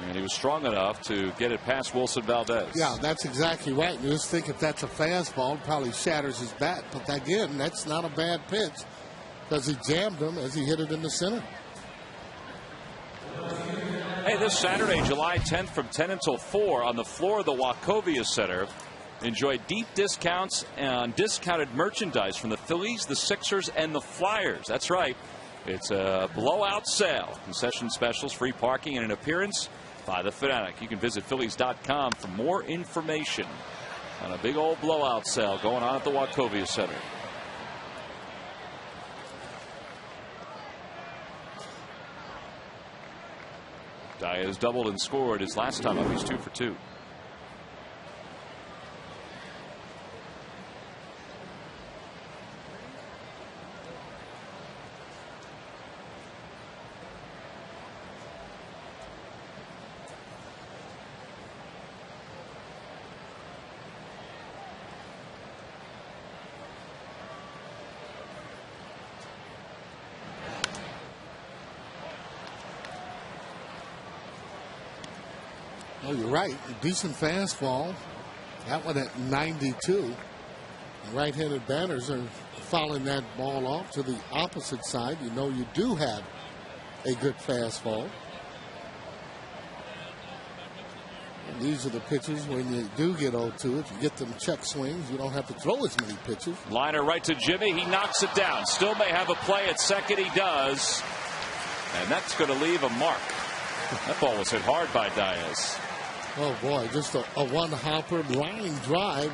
and he was strong enough to get it past Wilson Valdez. Yeah, that's exactly right. You just think if that's a fastball, it probably shatters his bat. But again, that's not a bad pitch because he jammed him as he hit it in the center. Hey, this Saturday, July 10th from 10 until 4 on the floor of the Wachovia Center. Enjoy deep discounts on discounted merchandise from the Phillies, the Sixers, and the Flyers. That's right. It's a blowout sale. Concession specials, free parking, and an appearance by the Fanatic. You can visit Phillies.com for more information on a big old blowout sale going on at the Wachovia Center. Diaz doubled and scored his last time up. He's 2 for 2. Oh, you're right. A decent fastball. That one at 92. Right-handed batters are fouling that ball off to the opposite side. You know you do have a good fastball. And these are the pitches when you do get 0-2. If you get them check swings, you don't have to throw as many pitches. Liner right to Jimmy. He knocks it down. Still may have a play at second. He does. And that's going to leave a mark. That ball was hit hard by Diaz. Oh, boy, just a one-hopper line drive.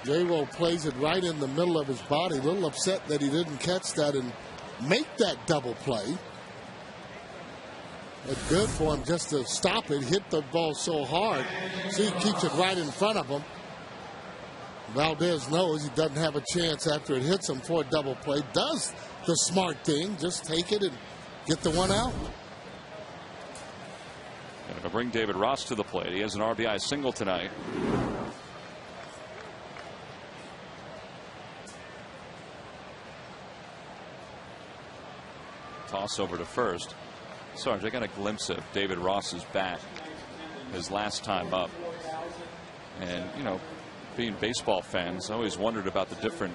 J-Ro plays it right in the middle of his body. A little upset that he didn't catch that and make that double play. But good for him just to stop it, hit the ball so hard. See, he keeps it right in front of him. Valdez knows he doesn't have a chance after it hits him for a double play. Does the smart thing, just take it and get the one out. Going to bring David Ross to the plate. He has an RBI single tonight. Toss over to first. Sarge, I got a glimpse of David Ross's bat his last time up. And, you know, being baseball fans, I always wondered about the different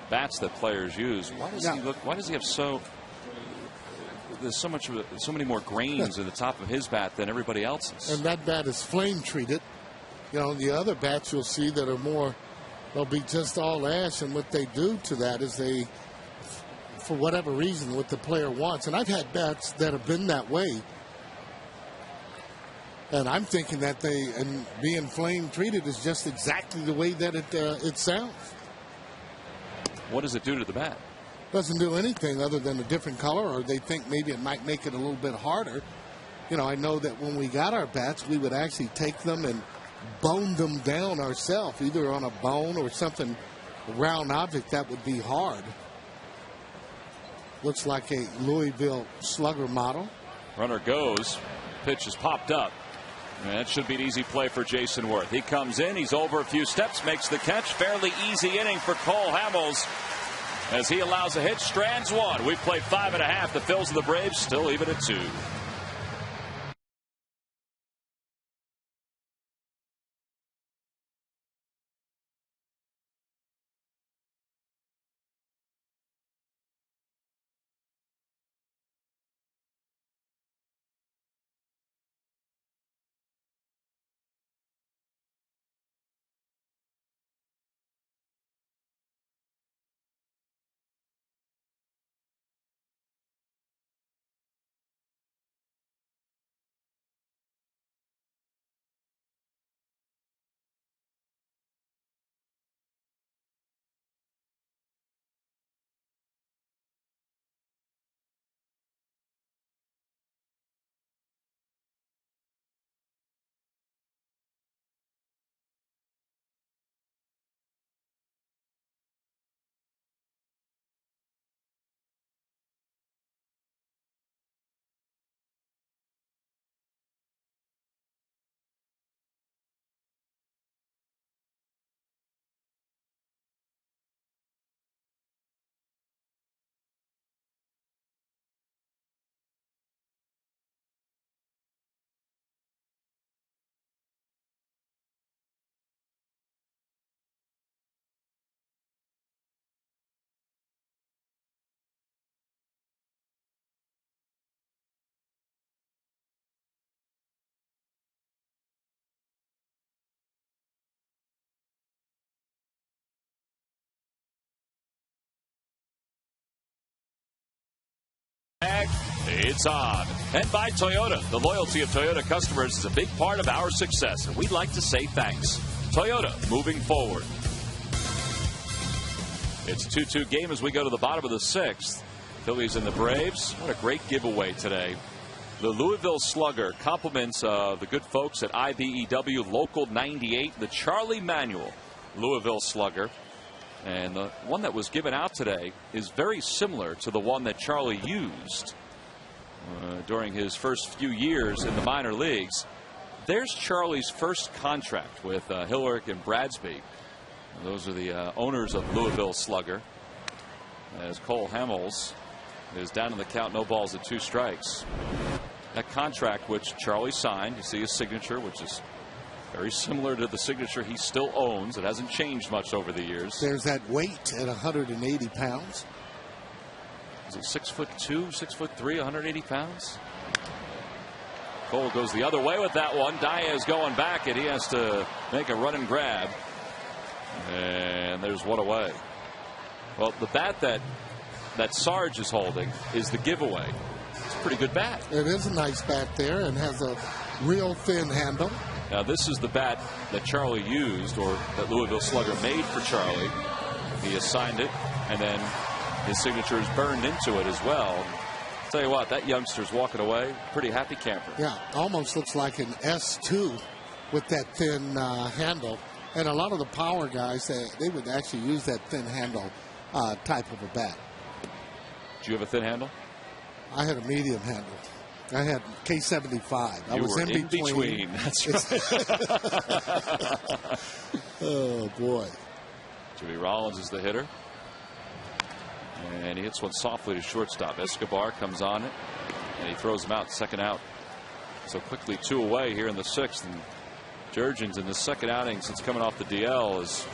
bats that players use. Why does he look, why does he have there's so many more grains in the top of his bat than everybody else's. And that bat is flame treated. You know, the other bats you'll see that are more, they'll be just all ash, and what they do to that is they, for whatever reason, what the player wants. And I've had bats that have been that way. And I'm thinking that and being flame treated is just exactly the way that it sounds. What does it do to the bat? Doesn't do anything other than a different color, or they think maybe it might make it a little bit harder. You know, I know that when we got our bats, we would actually take them and bone them down ourselves, either on a bone or something, a round object that would be hard. Looks like a Louisville Slugger model. Runner goes. Pitch is popped up. And that should be an easy play for Jason Worth. He comes in. He's over a few steps, makes the catch. Fairly easy inning for Cole Hamels as he allows a hit, strands one. We've played 5.5. The Phils and the Braves still even at 2. It's on. And by Toyota. The loyalty of Toyota customers is a big part of our success, and we'd like to say thanks. Toyota, moving forward. It's a 2-2 game as we go to the bottom of the 6th. Phillies and the Braves. What a great giveaway today. The Louisville Slugger, compliments of the good folks at IBEW Local 98, the Charlie Manuel Louisville Slugger. And the one that was given out today is very similar to the one that Charlie used during his first few years in the minor leagues. There's Charlie's first contract with Hillerich and Bradsby. Those are the owners of Louisville Slugger. As Cole Hamels is down in the count, no balls and 2 strikes. That contract which Charlie signed, you see his signature, which is very similar to the signature he still owns. It hasn't changed much over the years. There's that weight at 180 pounds. Is he 6'2", 6'3", 180 pounds? Cole goes the other way with that one. Diaz going back, and he has to make a run and grab. And there's one away. Well, the bat that Sarge is holding is the giveaway. It's a pretty good bat. It is a nice bat there and has a real thin handle. Now, this is the bat that Charlie used, or that Louisville Slugger made for Charlie. He assigned it, and then his signature is burned into it as well. I'll tell you what, that youngster's walking away pretty happy camper. Yeah, almost looks like an S2 with that thin handle. And a lot of the power guys, they would actually use that thin handle type of a bat. Do you have a thin handle? I had a medium handle. I had K75. I was in between. That's right. Oh, boy. Jimmy Rollins is the hitter. And he hits one softly to shortstop. Escobar comes on it, and he throws him out, second out. So quickly 2 away here in the 6th. And Jurgens in the second outing since coming off the DL is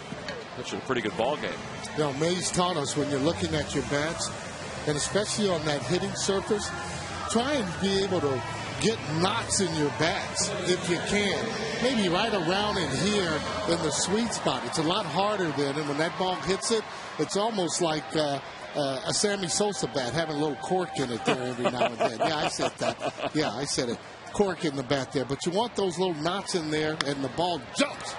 pitching a pretty good ball game. You know, Mays taught us when you're looking at your bats, and especially on that hitting surface, try and be able to get knots in your bats if you can. Maybe right around in here in the sweet spot. It's a lot harder then, and when that ball hits it, it's almost like a Sammy Sosa bat having a little cork in it there every now and then. Yeah, I said that. Yeah, I said it. Cork in the bat there. But you want those little knots in there, and the ball jumps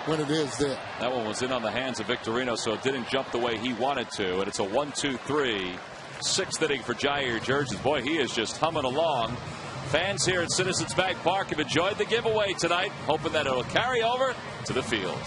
when it is there. That one was in on the hands of Victorino, so it didn't jump the way he wanted to. And it's a 1-2-3. 6th inning for Jair Jurgens. Boy, he is just humming along. Fans here at Citizens Bank Park have enjoyed the giveaway tonight, hoping that it'll carry over to the field.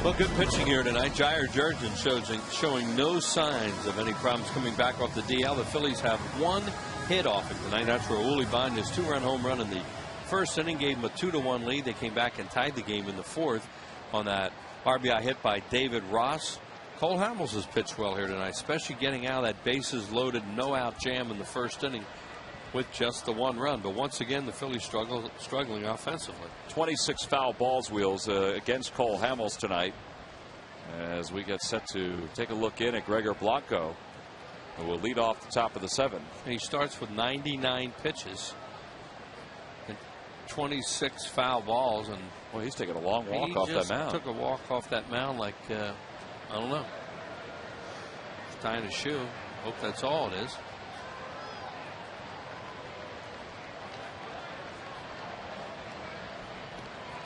Well, good pitching here tonight. Jair Jurgens showing no signs of any problems coming back off the DL. The Phillies have 1 hit off it tonight. That's where Uli Bond, his 2-run home run in the first inning, gave them a 2-1 lead. They came back and tied the game in the fourth on that RBI hit by David Ross. Cole Hamels has pitched well here tonight, especially getting out of that bases loaded, no out jam in the first inning with just the 1 run. But once again, the Phillies struggling offensively. 26 foul balls, Wheels, against Cole Hamels tonight, as we get set to take a look in at Gregor Blanco, who will lead off the top of the 7th. And he starts with 99 pitches and 26 foul balls, and well, he's taking a long walk off that mound. Took a walk off that mound like I don't know, tying a shoe. Hope that's all it is.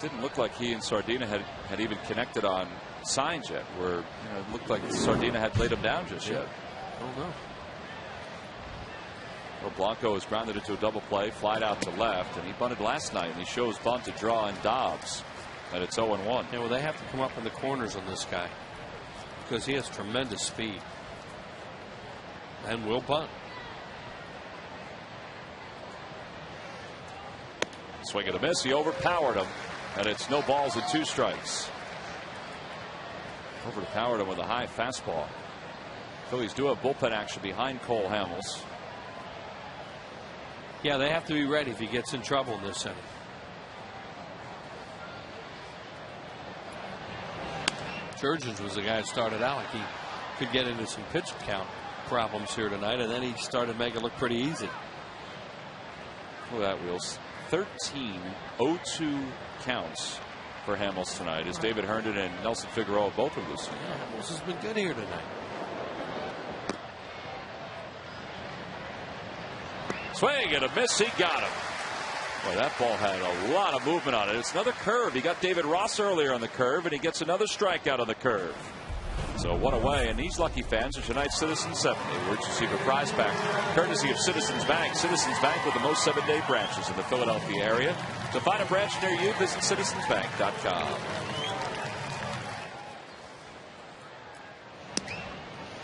Didn't look like he and Sardina had even connected on signs yet, where it looked like Sardina had laid him down just yet. I don't know. Well, Blanco has grounded into a double play, flied out to left, and he bunted last night, and he shows bunt to draw in Dobbs, and it's 0-1. Yeah, well, they have to come up in the corners on this guy because he has tremendous speed and will bunt. Swing and a miss. He overpowered him, and it's no balls and 2 strikes. Overpowered him with a high fastball. Phillies do have bullpen action behind Cole Hamels. Yeah, they have to be ready if he gets in trouble in this inning. Jurgens was the guy that started out like he could get into some pitch count problems here tonight, and then he started making it look pretty easy. Look at that, Wheels. 13 0-2 counts for Hamels tonight, as David Herndon and Nelson Figueroa both of this. Yeah, Hamels has been good here tonight. Swing and a miss. He got him. Boy, that ball had a lot of movement on it. It's another curve. He got David Ross earlier on the curve, and he gets another strikeout on the curve. So one away, and these lucky fans are tonight's Citizens 70. We're to receive a prize pack courtesy of Citizens Bank. Citizens Bank with the most 7-day branches in the Philadelphia area. To find a branch near you, visit citizensbank.com.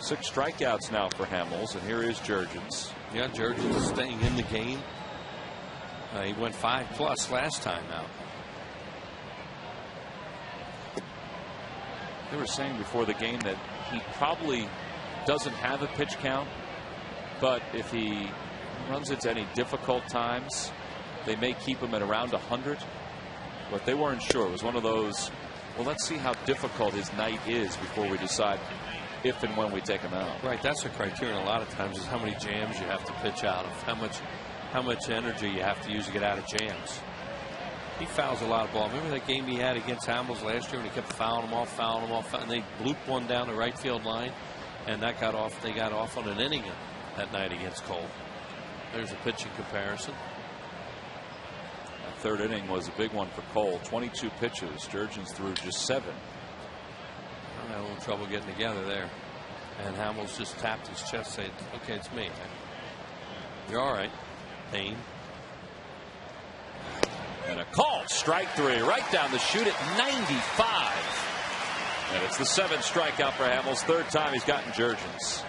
6 strikeouts now for Hamels, and here is Jurgens. Yeah, Jurgens is staying in the game. He went 5+ last time out. They were saying before the game that he probably doesn't have a pitch count, but if he runs into any difficult times, they may keep him at around 100. But they weren't sure. It was one of those, well, let's see how difficult his night is before we decide if and when we take him out. Right, that's the criterion a lot of times, is how many jams you have to pitch out of, how much energy you have to use to get out of jams. He fouls a lot of ball. Remember that game he had against Hamels last year when he kept fouling them off, and they blooped one down the right field line, and that got off. They got off on an inning that night against Cole. There's a pitching comparison. That 3rd inning was a big one for Cole. 22 pitches. Jurgens threw just 7. I had a little trouble getting together there, and Hamels just tapped his chest, saying, "Okay, it's me. You're all right, Payne." And a call, strike 3, right down the chute at 95. And it's the 7th strikeout for Hamels. 3rd time he's gotten Jurgens.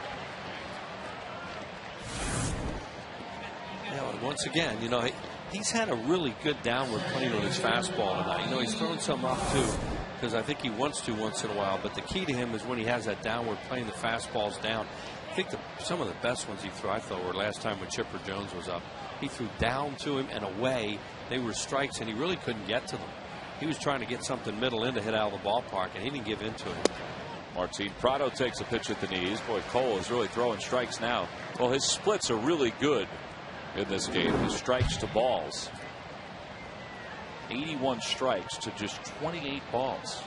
Yeah, once again, he's had a really good downward plane on his fastball tonight. He's thrown some up too, because I think he wants to once in a while. But the key to him is when he has that downward plane, the fastball's down. I think some of the best ones he threw, I thought, were last time when Chipper Jones was up. He threw down to him and away. They were strikes, and he really couldn't get to them. He was trying to get something middle in to hit out of the ballpark, and he didn't give in to it. Martin Prado takes a pitch at the knees. Boy, Cole is really throwing strikes now. Well, his splits are really good in this game. His strikes to balls. 81 strikes to just 28 balls.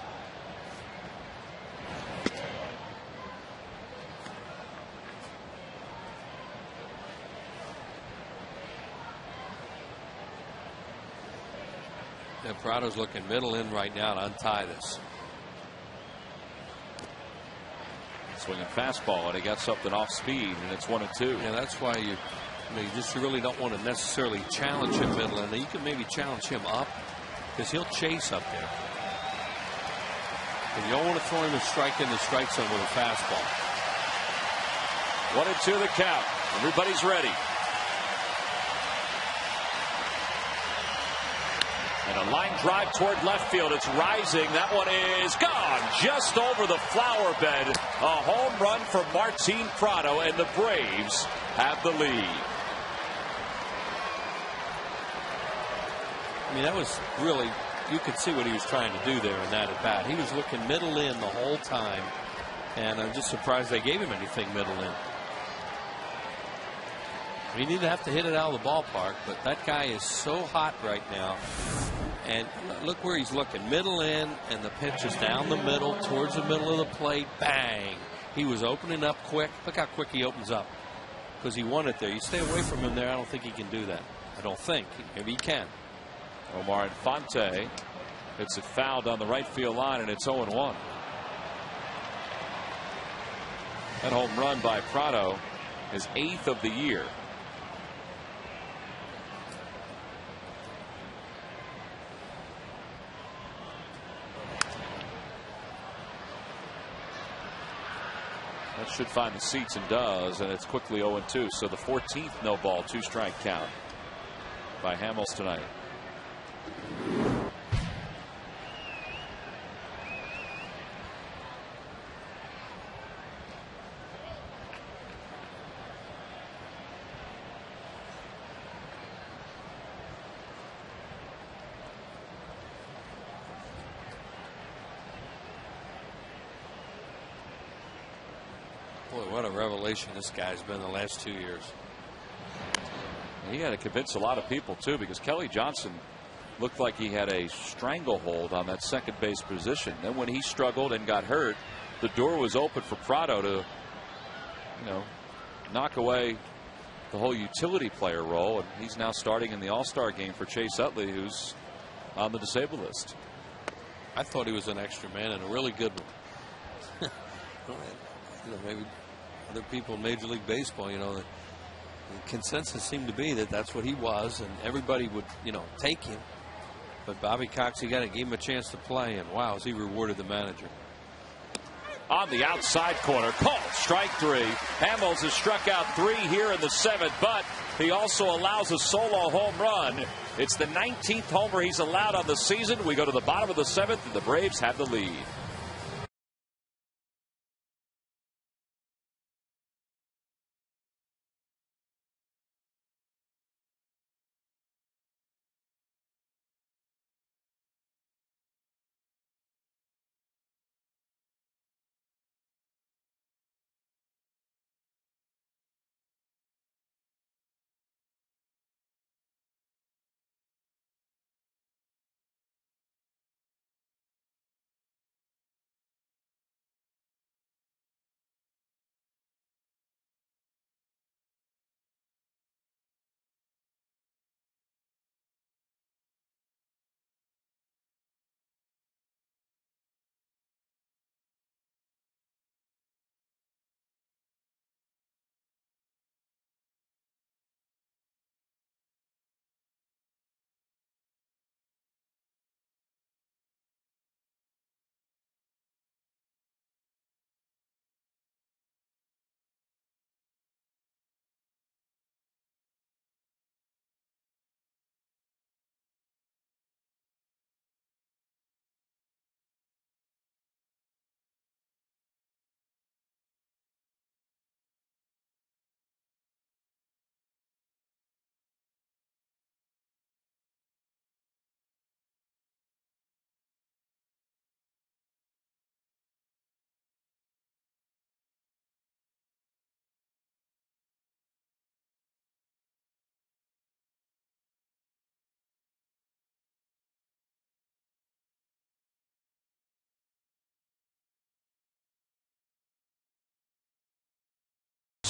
And Prado's looking middle in right now to untie this. Swinging fastball, and he got something off speed, and it's 1-2. Yeah, that's why you really don't want to necessarily challenge him middle in. You can maybe challenge him up, because he'll chase up there. And you don't want to throw him a strike in the strike zone with a fastball. 1-2 the count. Everybody's ready. And a line drive toward left field. It's rising. That one is gone just over the flower bed. A home run for Martin Prado, and the Braves have the lead. I mean, that was really, you could see what he was trying to do there in that at bat. He was looking middle in the whole time, and I'm just surprised they gave him anything middle in. He didn't have to hit it out of the ballpark, but that guy is so hot right now. And look where he's looking, middle in, and the pitch is down the middle, towards the middle of the plate. Bang! He was opening up quick. Look how quick he opens up, because he won it there. You stay away from him there, I don't think he can do that. I don't think. Maybe he can. Omar Infante hits it foul down the right field line, and it's 0-1. That home run by Prado is 8th of the year. That should find the seats and does, and it's quickly 0-2. So the 14th no ball, 2-strike count by Hamels tonight. Boy, what a revelation this guy's been the last 2 years. He had to convince a lot of people, too, because Kelly Johnson looked like he had a stranglehold on that second base position. Then when he struggled and got hurt, the door was open for Prado to, knock away the whole utility player role. And he's now starting in the All-Star game for Chase Utley, who's on the disabled list. I thought he was an extra man and a really good one. Maybe other people in Major League Baseball, the consensus seemed to be that that's what he was, and everybody would, take him. But Bobby Cox, he got to give him a chance to play, and wow, has he rewarded the manager. On the outside corner, called strike 3. Hamels has struck out 3 here in the 7th, but he also allows a solo home run. It's the 19th homer he's allowed on the season. We go to the bottom of the 7th, and the Braves have the lead.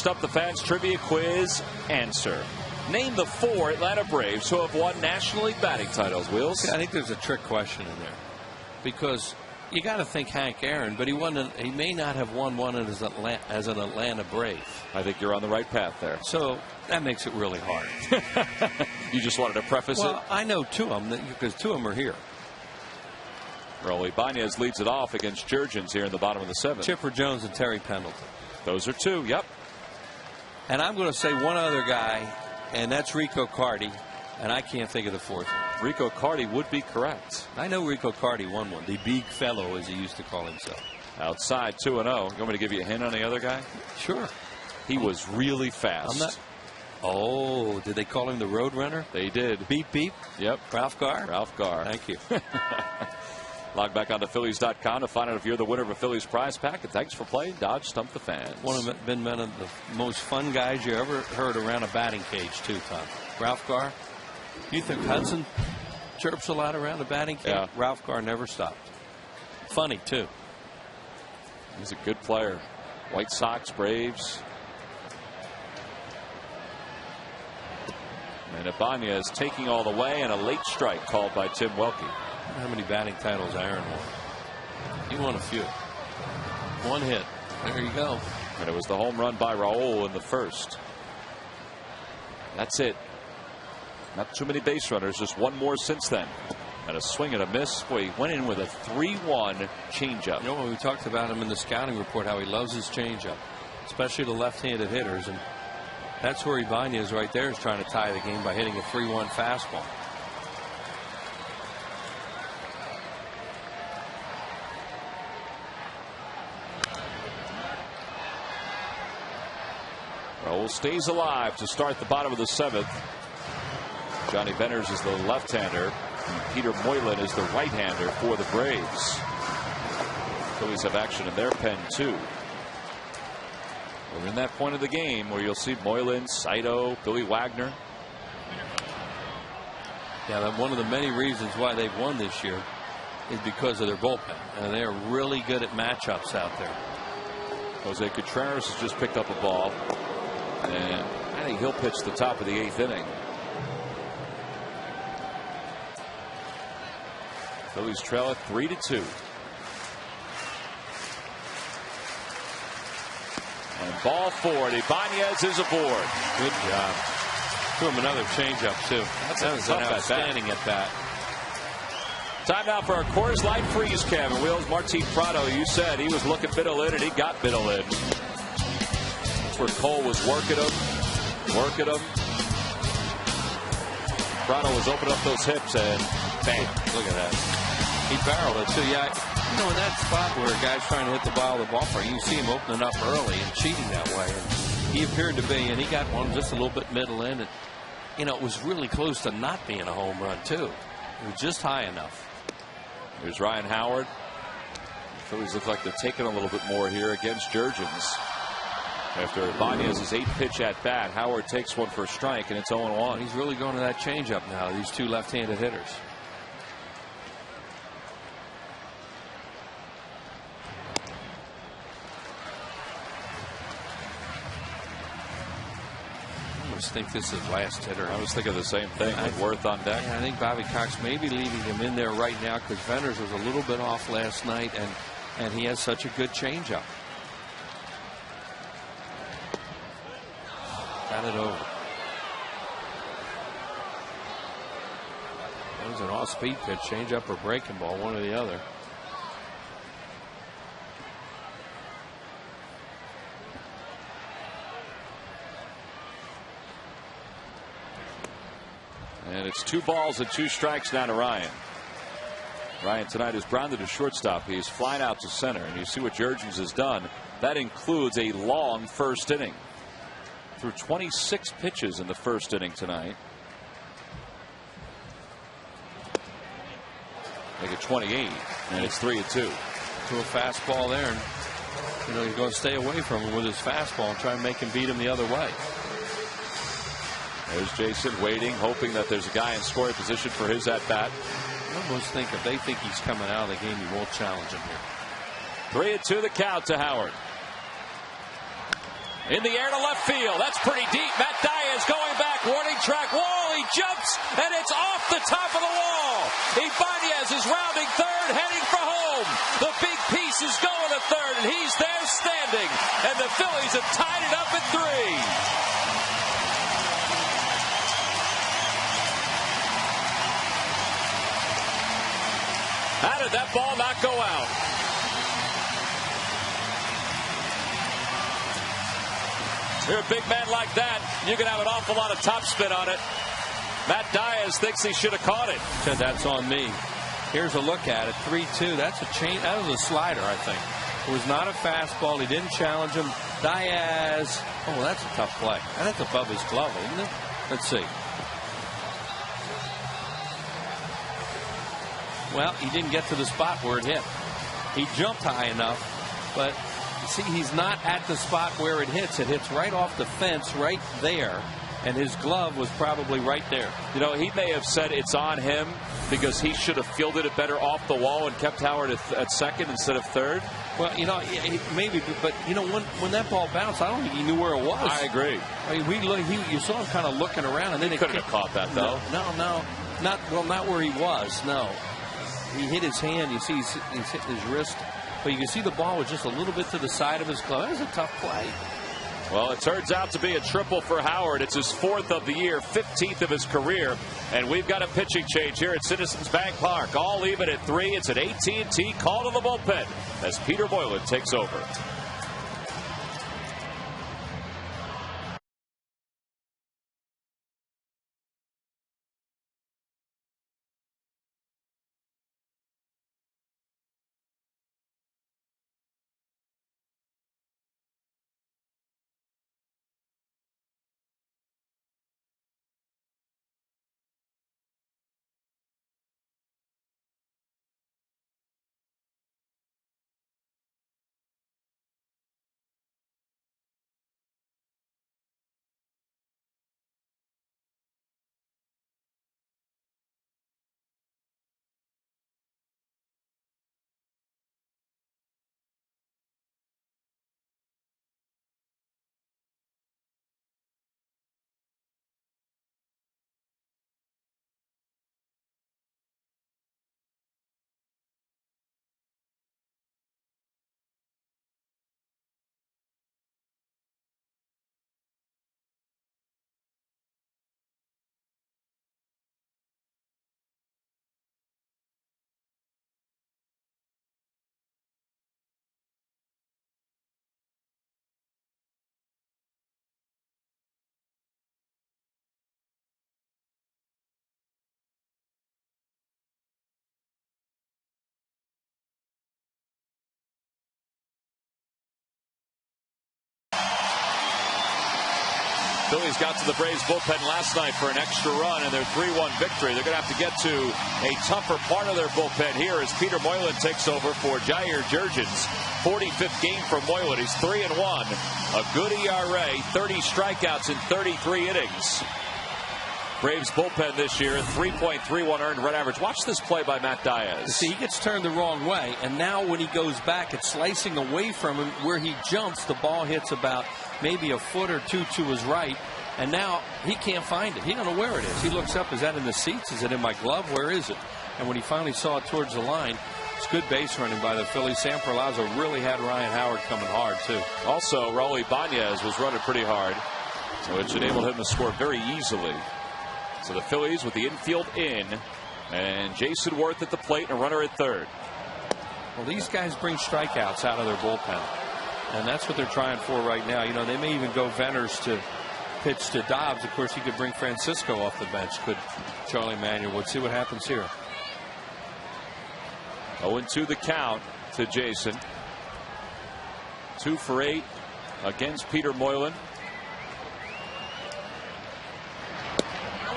Up the fans trivia quiz answer. Name the 4 Atlanta Braves who have won National League batting titles. Wheels? I think there's a trick question in there, because you got to think Hank Aaron, but he may not have won one as an Atlanta Brave. I think you're on the right path there. So that makes it really hard. You just wanted to preface it? Well, I know 2 of them, because 2 of them are here. Raul Ibanez leads it off against Jurgens here in the bottom of the 7th. Chipper Jones and Terry Pendleton. Those are 2, yep. And I'm going to say one other guy, and that's Rico Carty. And I can't think of the fourth one. Rico Carty would be correct. I know Rico Carty won one. The big fellow, as he used to call himself. Outside 2-0. You want me to give you a hint on the other guy? Sure. He was really fast. I'm not. Oh, did they call him the Road Runner? They did. Beep, beep. Yep. Ralph Garr? Ralph Garr. Thank you. Log back onto Phillies.com to find out if you're the winner of a Phillies prize pack. And thanks for playing Dodge Stump the Fans. One of the most fun guys you ever heard around a batting cage, too, Tom. Ralph Garr. You think Hudson chirps a lot around the batting cage? Yeah. Ralph Garr never stopped. Funny, too. He's a good player. White Sox, Braves. And Ibanez taking all the way, and a late strike called by Tim Welke. How many batting titles Aaron won? He won a few. One hit. There you go. And it was the home run by Raul in the first. That's it. Not too many base runners, just one more since then. And a swing and a miss. Boy, he went in with a 3-1 changeup. You know, when we talked about him in the scouting report, how he loves his changeup, especially the left-handed hitters. And that's where Ibanez right there is trying to tie the game by hitting a 3-1 fastball. Raul stays alive to start the bottom of the 7th. Johnny Benners is the left-hander. Peter Moylan is the right-hander for the Braves. Phillies have action in their pen, too. We're in that point of the game where you'll see Moylan, Saito, Billy Wagner. Yeah, one of the many reasons why they've won this year is because of their bullpen. And they're really good at matchups out there. Jose Contreras has just picked up a ball. And I think he'll pitch the top of the 8th inning. Phillies trail it 3-2. And ball forward. Ibanez is aboard. Good job. Threw him another changeup, too. That was an outstanding at bat. Time now for our Coors Light Freeze Cam. And Wheels, Martin Prado, you said he was looking Biddle in, and he got Biddle in. That's where Cole was working him. Prado was opening up those hips, and bam. Look at that. He barreled it, too. Yeah, you know, in that spot where a guy's trying to hit the ball of the ballpark, you see him opening up early and cheating that way. And he appeared to be, and he got one just a little bit middle in. And, you know, it was really close to not being a home run, too. It was just high enough. Here's Ryan Howard. The Phillies look like they're taking a little bit more here against Jurgens. After Ibanez's 8-pitch at bat, Howard takes one for a strike, and it's 0-1. He's really going to that changeup now, these two left-handed hitters. I almost think this is last hitter. I was thinking the same thing with Worth on deck. Yeah, I think Bobby Cox may be leaving him in there right now because Vendors was a little bit off last night, and he has such a good changeup. Got it over. That was an off-speed pitch, changeup or breaking ball, one or the other. And it's 2 balls and 2 strikes now to Ryan. Ryan tonight is grounded to shortstop. He's flying out to center, and you see what Jurgens has done. That includes a long first inning. Threw 26 pitches in the first inning tonight. Make it 28, and it's 3-2. To a fastball there, and you know you're going to stay away from him with his fastball and try and make him beat him the other way. There's Jason waiting, hoping that there's a guy in scoring position for his at bat. I almost think if they think he's coming out of the game, he won't challenge him here. 3-2 the count to Howard. In the air to left field. That's pretty deep. Matt Diaz going back. Warning track wall. He jumps, and it's off the top of the wall. Ibanez is rounding third, heading for home. The big piece is going to third, and he's there standing. And the Phillies have tied it up at 3. How did that ball not go out? You're a big man like that, you can have an awful lot of topspin on it. Matt Diaz thinks he should have caught it. Said that's on me. Here's a look at it. 3-2. That's a change. That was a slider, I think. It was not a fastball. He didn't challenge him. Diaz. Oh, that's a tough play. That's above his glove, isn't it? Let's see. Well, he didn't get to the spot where it hit. He jumped high enough, but see, he's not at the spot where it hits. It hits right off the fence right there, and his glove was probably right there. You know, he may have said it's on him because he should have fielded it better off the wall and kept Howard at second instead of third. Well, you know, maybe, but you know, when that ball bounced, I don't think he knew where it was. I agree. I mean, you saw him kind of looking around, and then he couldn't have caught that though. No, not where he was. No, he hit his hand. You see, he's hit his wrist, but you can see the ball was just a little bit to the side of his glove. That was a tough play. Well, it turns out to be a triple for Howard. It's his 4th of the year, 15th of his career. And we've got a pitching change here at Citizens Bank Park. All even at 3. It's an AT&T call to the bullpen as Peter Moylan takes over. Phillies got to the Braves bullpen last night for an extra run in their 3-1 victory. They're going to have to get to a tougher part of their bullpen here as Peter Moylan takes over for Jair Jurgens. 45th game for Moylan. He's 3-1. A good ERA, 30 strikeouts in 33 innings. Braves bullpen this year, 3.31 earned run average. Watch this play by Matt Diaz. See, he gets turned the wrong way, and now when he goes back, it's slicing away from him. Where he jumps, the ball hits about maybe a foot or two to his right, and now he can't find it. He don't know where it is. He looks up, is that in the seats? Is it in my glove? Where is it? And when he finally saw it towards the line, it's good base running by the Phillies. Sam Perlaza really had Ryan Howard coming hard, too. Also, Raul Ibanez was running pretty hard, which enabled him to score very easily. So the Phillies with the infield in, and Jason Worth at the plate and a runner at third. Well, these guys bring strikeouts out of their bullpen, and that's what they're trying for right now. You know, they may even go Venners to pitch to Dobbs. Of course, he could bring Francisco off the bench. Could Charlie Manuel? We'll see what happens here. 0-2 the count to Jason. 2 for 8 against Peter Moylan.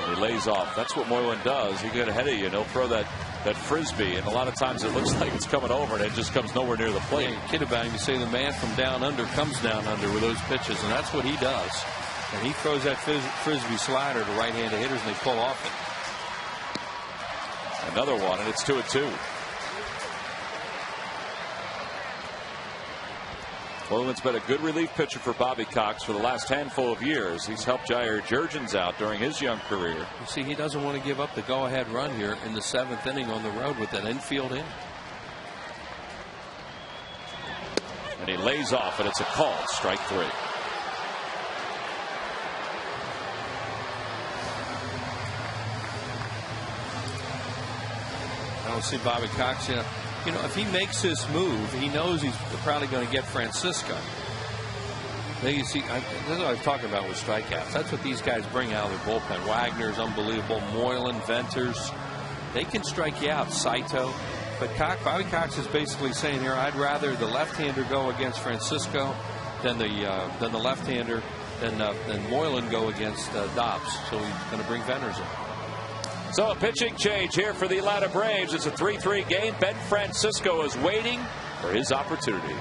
He lays off. That's what Moylan does. He get ahead of you and he'll throw that frisbee, and a lot of times it looks like it's coming over and it just comes nowhere near the plate. Yeah, you kid about him. You say the man from down under comes down under with those pitches, and that's what he does. And he throws that frisbee slider to right-handed hitters, and they pull off it. Another one, and it's 2-2. Moylan's been a good relief pitcher for Bobby Cox for the last handful of years. He's helped Jair Jurgens out during his young career. You see, he doesn't want to give up the go-ahead run here in the 7th inning on the road with that infield in. And he lays off, and it's a call, strike 3. I don't see Bobby Cox, you know, if he makes this move, he knows he's probably going to get Francisco. You see, that's what I was talking about with strikeouts. That's what these guys bring out of their bullpen. Wagner's unbelievable. Moylan, Venters, they can strike you out. Saito. But Bobby Cox is basically saying here, I'd rather the left-hander go against Francisco than the left-hander, than Moylan go against Dobbs. So he's going to bring Venters in. So a pitching change here for the Atlanta Braves. It's a 3-3 game. Ben Francisco is waiting for his opportunity.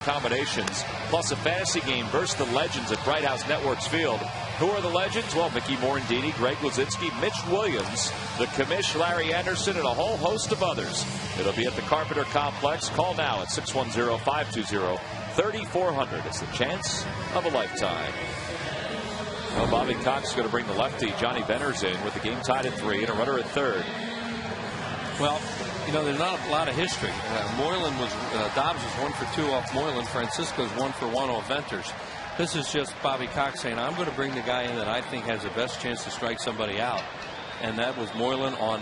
Combinations plus a fantasy game versus the legends at Bright House Networks Field. Who are the legends? Well, Mickey Morandini, Greg Luzinski, Mitch Williams, the commish Larry Anderson, and a whole host of others. It'll be at the Carpenter Complex. Call now at 610-520-3400. It's the chance of a lifetime. Well, Bobby Cox is going to bring the lefty Johnny Venters in with the game tied at 3 and a runner at third. Well, you know, there's not a lot of history. Dobbs was 1 for 2 off Moylan. Francisco's 1 for 1 off Venters. This is just Bobby Cox saying, I'm going to bring the guy in that I think has the best chance to strike somebody out. And that was Moylan on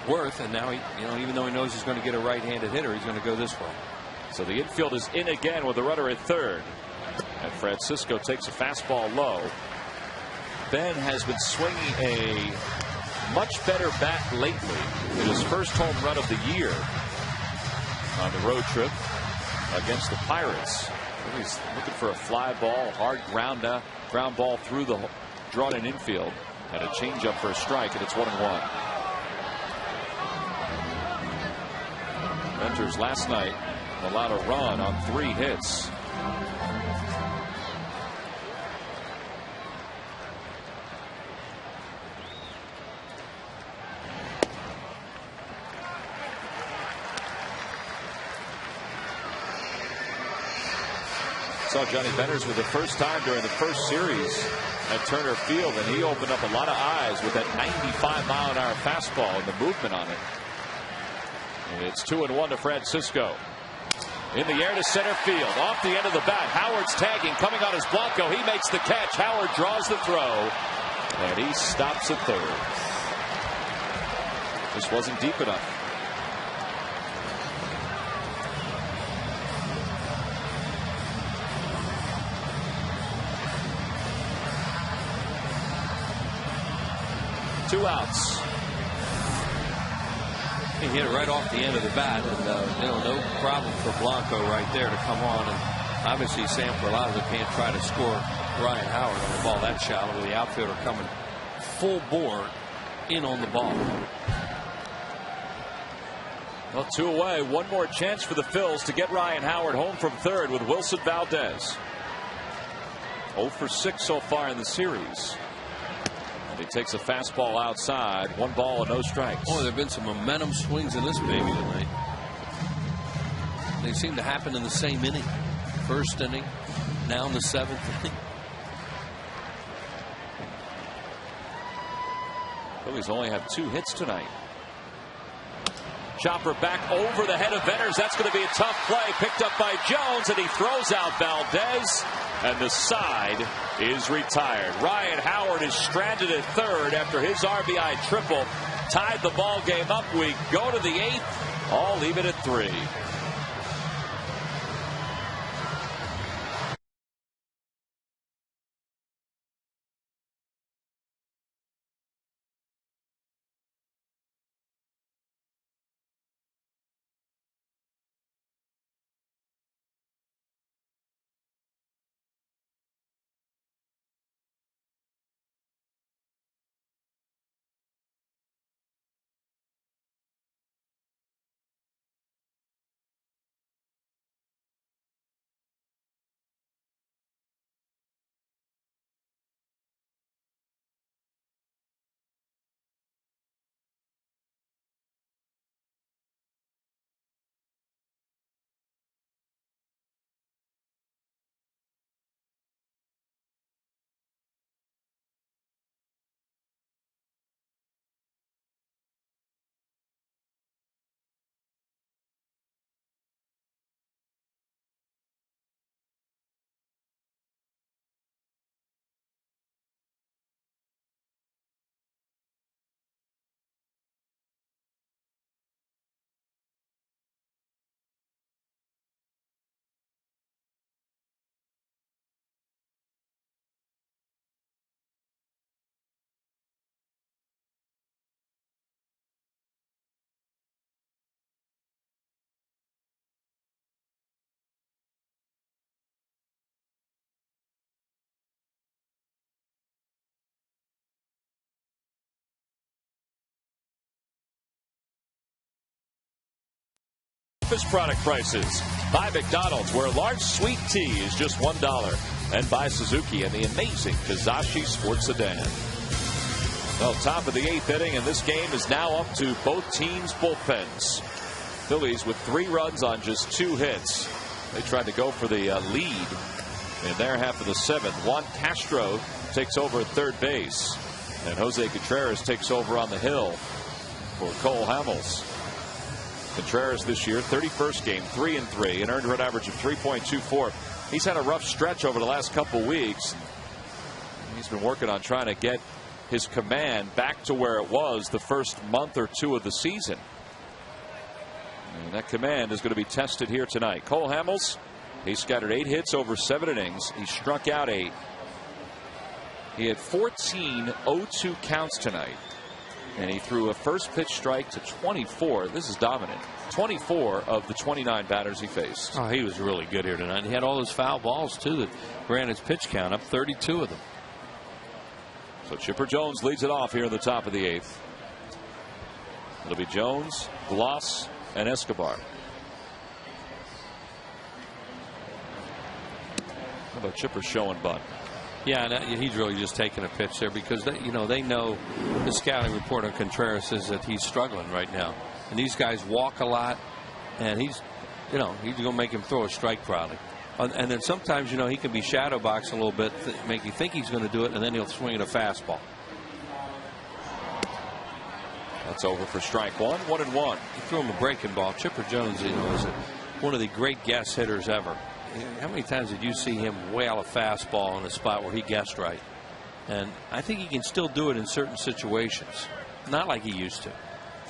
Worth. And now, even though he knows he's going to get a right-handed hitter, he's going to go this way. So the infield is in again with the runner at third. And Francisco takes a fastball low. Ben has been swinging a much better bat lately in his first home run of the year on the road trip against the Pirates. He's looking for a fly ball, hard ground ball through the drawn-in infield, and a changeup for a strike, and it's 1-1. Venters last night allowed a run on 3 hits. Saw Johnny Venters for the first time during the first series at Turner Field, and he opened up a lot of eyes with that 95-mile-an-hour fastball and the movement on it. And it's 2-1 to Francisco. In the air to center field, off the end of the bat. Howard's tagging, coming on his Blanco. He makes the catch. Howard draws the throw, and he stops at third. This wasn't deep enough. Two outs. He hit it right off the end of the bat, and no problem for Blanco right there to come on. And obviously Sam Perlaza can't try to score Ryan Howard on the ball that shallow with the outfielder coming full bore in on the ball. Well, 2 away. One more chance for the Phils to get Ryan Howard home from third with Wilson Valdez. 0 for 6 so far in the series. And he takes a fastball outside. 1 ball and no strikes. Oh, there have been some momentum swings in this baby tonight. They seem to happen in the same inning. First inning, now in the 7th inning. Phillies only have 2 hits tonight. Chopper back over the head of Venners. That's going to be a tough play. Picked up by Jones, and he throws out Valdez, and the side is retired. Ryan Howard is stranded at third after his RBI triple tied the ball game up. We go to the 8th. All leave it at 3. Product prices by McDonald's, where a large sweet tea is just $1, and by Suzuki and the amazing Kizashi Sports Sedan. Well, top of the 8th inning, and this game is now up to both teams' bullpens. Phillies with 3 runs on just 2 hits. They tried to go for the lead in their half of the 7th. Juan Castro takes over at third base, and Jose Contreras takes over on the hill for Cole Hamels. Contreras this year, 31st game, 3-3, an earned run average of 3.24. He's had a rough stretch over the last couple weeks. He's been working on trying to get his command back to where it was the first month or 2 of the season. And that command is going to be tested here tonight. Cole Hamels, he scattered 8 hits over 7 innings. He struck out 8. He had 14 0-2 counts tonight. And he threw a first pitch strike to 24. This is dominant. 24 of the 29 batters he faced. Oh, he was really good here tonight. He had all those foul balls, too, that ran his pitch count up, 32 of them. So Chipper Jones leads it off here in the top of the 8th. It'll be Jones, Gloss, and Escobar. How about Chipper showing bunt? Yeah, and he's really just taking a pitch there because they know the scouting report on Contreras is that he's struggling right now, and these guys walk a lot, and he's going to make him throw a strike probably, and then sometimes he can be shadow boxing a little bit, make you think he's going to do it, and then he'll swing at a fastball. That's over for strike 1. 1-1. He threw him a breaking ball. Chipper Jones, is one of the great guess hitters ever. How many times did you see him whale a fastball in a spot where he guessed right? And I think he can still do it in certain situations. Not like he used to.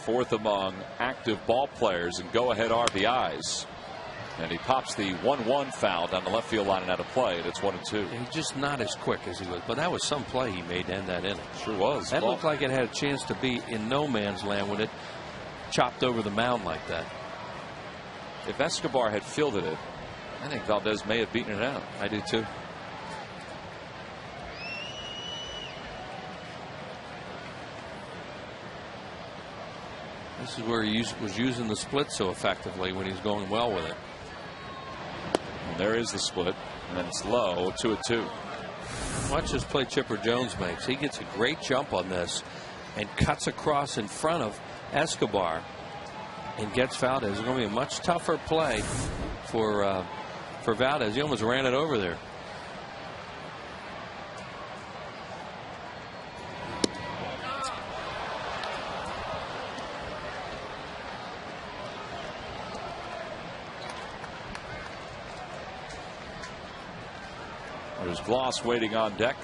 4th among active ball players in go-ahead RBIs. And he pops the 1-1 foul down the left field line and out of play. That's 1-2. He's just not as quick as he was. But that was some play he made to end that inning. Sure was. That looked like it had a chance to be in no man's land when it chopped over the mound like that. If Escobar had fielded it, I think Valdez may have beaten it out. I do too. This is where he was using the split so effectively when he's going well with it. And there is the split, and then it's low, 2-2. Watch this play Chipper Jones makes. He gets a great jump on this and cuts across in front of Escobar and gets fouled. It's going to be a much tougher play for Valdez. He almost ran it over there. There's Gloss waiting on deck.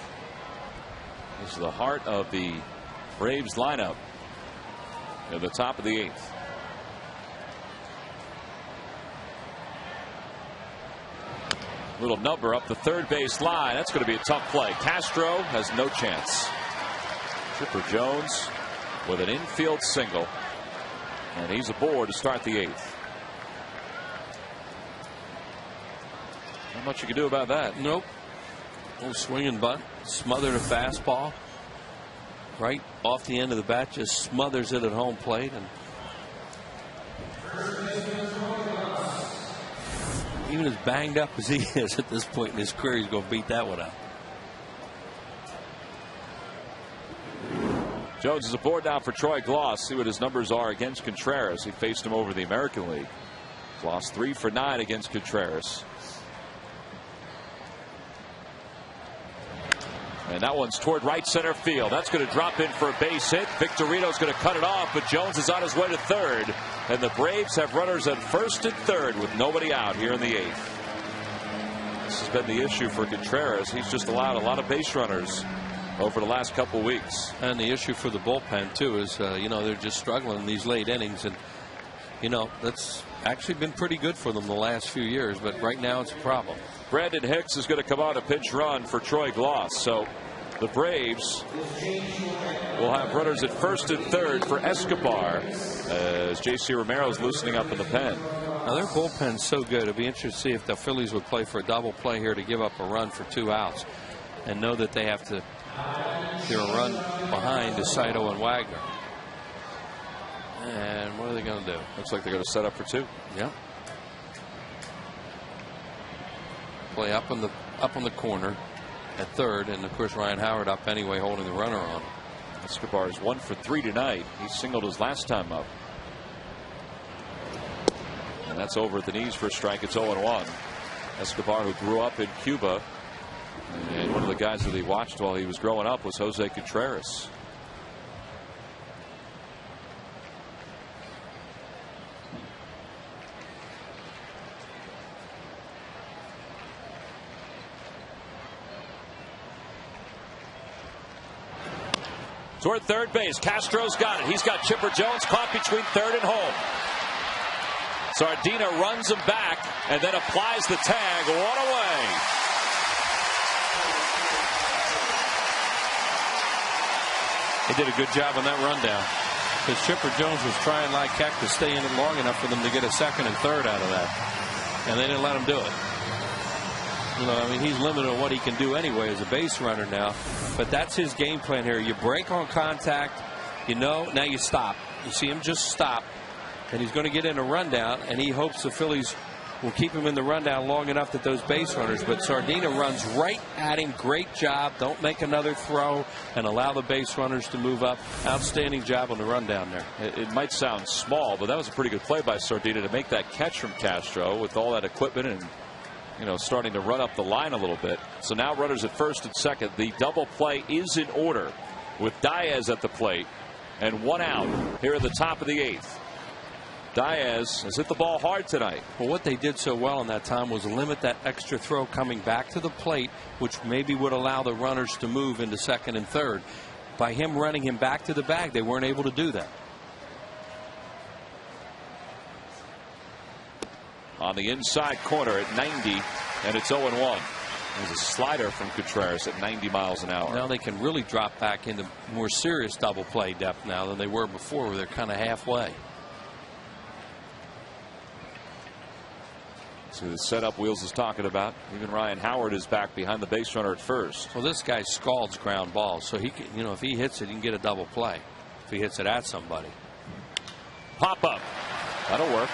This is the heart of the Braves lineup at the top of the 8th. Little number up the third base line. That's going to be a tough play. Castro has no chance. Chipper Jones with an infield single, and he's aboard to start the 8th. Not much you can do about that. Nope. Little swinging bunt, smothered a fastball right off the end of the bat, just smothers it at home plate. And even as banged up as he is at this point in his career, he's going to beat that one out. Jones is aboard now for Troy Gloss. See what his numbers are against Contreras. He faced him over the American League. Gloss 3 for 9 against Contreras. And that one's toward right center field. That's going to drop in for a base hit. Victorino's going to cut it off, but Jones is on his way to third. And the Braves have runners at first and third with nobody out here in the 8th. This has been the issue for Contreras. He's just allowed a lot of base runners over the last couple weeks. And the issue for the bullpen, too, is, they're just struggling in these late innings. And, that's actually been pretty good for them the last few years. But right now it's a problem. Brandon Hicks is going to come on a pinch run for Troy Gloss. So the Braves will have runners at first and third for Escobar as J.C. Romero's loosening up in the pen. Now their bullpen's so good. It'll be interesting to see if the Phillies would play for a double play here to give up a run for 2 outs and know that they have to do a run behind to Saito and Wagner. And what are they going to do? Looks like they're going to set up for 2. Yeah. Play up on the corner at third, and of course Ryan Howard up anyway, holding the runner on. Escobar is 1 for 3 tonight. He singled his last time up, and that's over at the knees for a strike. It's 0-1. Escobar, who grew up in Cuba, and one of the guys that he watched while he was growing up was Jose Contreras. Toward third base. Castro's got it. He's got Chipper Jones caught between third and home. Sardina runs him back and then applies the tag. One away. He did a good job on that rundown, because Chipper Jones was trying like heck to stay in it long enough for them to get a second and third out of that, and they didn't let him do it. He's limited on what he can do anyway as a base runner now. But that's his game plan here. You break on contact, now you stop. You see him just stop, and he's going to get in a rundown, and he hopes the Phillies will keep him in the rundown long enough that those base runners. But Sardina runs right at him. Great job. Don't make another throw and allow the base runners to move up. Outstanding job on the rundown there. It might sound small, but that was a pretty good play by Sardina to make that catch from Castro with all that equipment and starting to run up the line a little bit. So now runners at first and second. The double play is in order with Diaz at the plate and 1 out here at the top of the 8th. Diaz has hit the ball hard tonight. Well, what they did so well in that time was limit that extra throw coming back to the plate, which maybe would allow the runners to move into second and third. By him running him back to the bag, they weren't able to do that. On the inside corner at 90, and it's 0-1. There's a slider from Contreras at 90 miles an hour. Now they can really drop back into more serious double play depth now than they were before, where they're kind of halfway. So the setup Wheels is talking about. Even Ryan Howard is back behind the base runner at first. Well, this guy scalds ground balls, so he can, if he hits it, he can get a double play. If he hits it at somebody. Pop up. That'll work.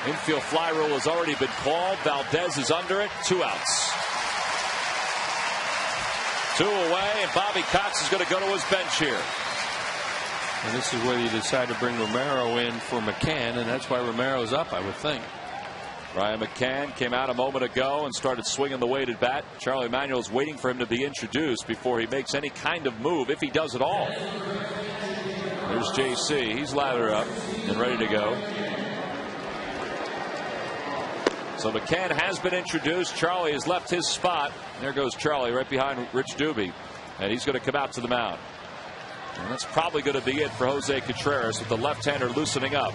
Infield fly rule has already been called. Valdez is under it. 2 outs. 2 away, and Bobby Cox is going to go to his bench here. And this is where you decide to bring Romero in for McCann, and that's why Romero's up, I would think. Ryan McCann came out a moment ago and started swinging the weighted bat. Charlie Manuel's waiting for him to be introduced before he makes any kind of move, if he does at all. There's JC. He's lathered up and ready to go. So McCann has been introduced. Charlie has left his spot. There goes Charlie right behind Rich Doobie. And he's going to come out to the mound. And that's probably going to be it for Jose Contreras, with the left-hander loosening up.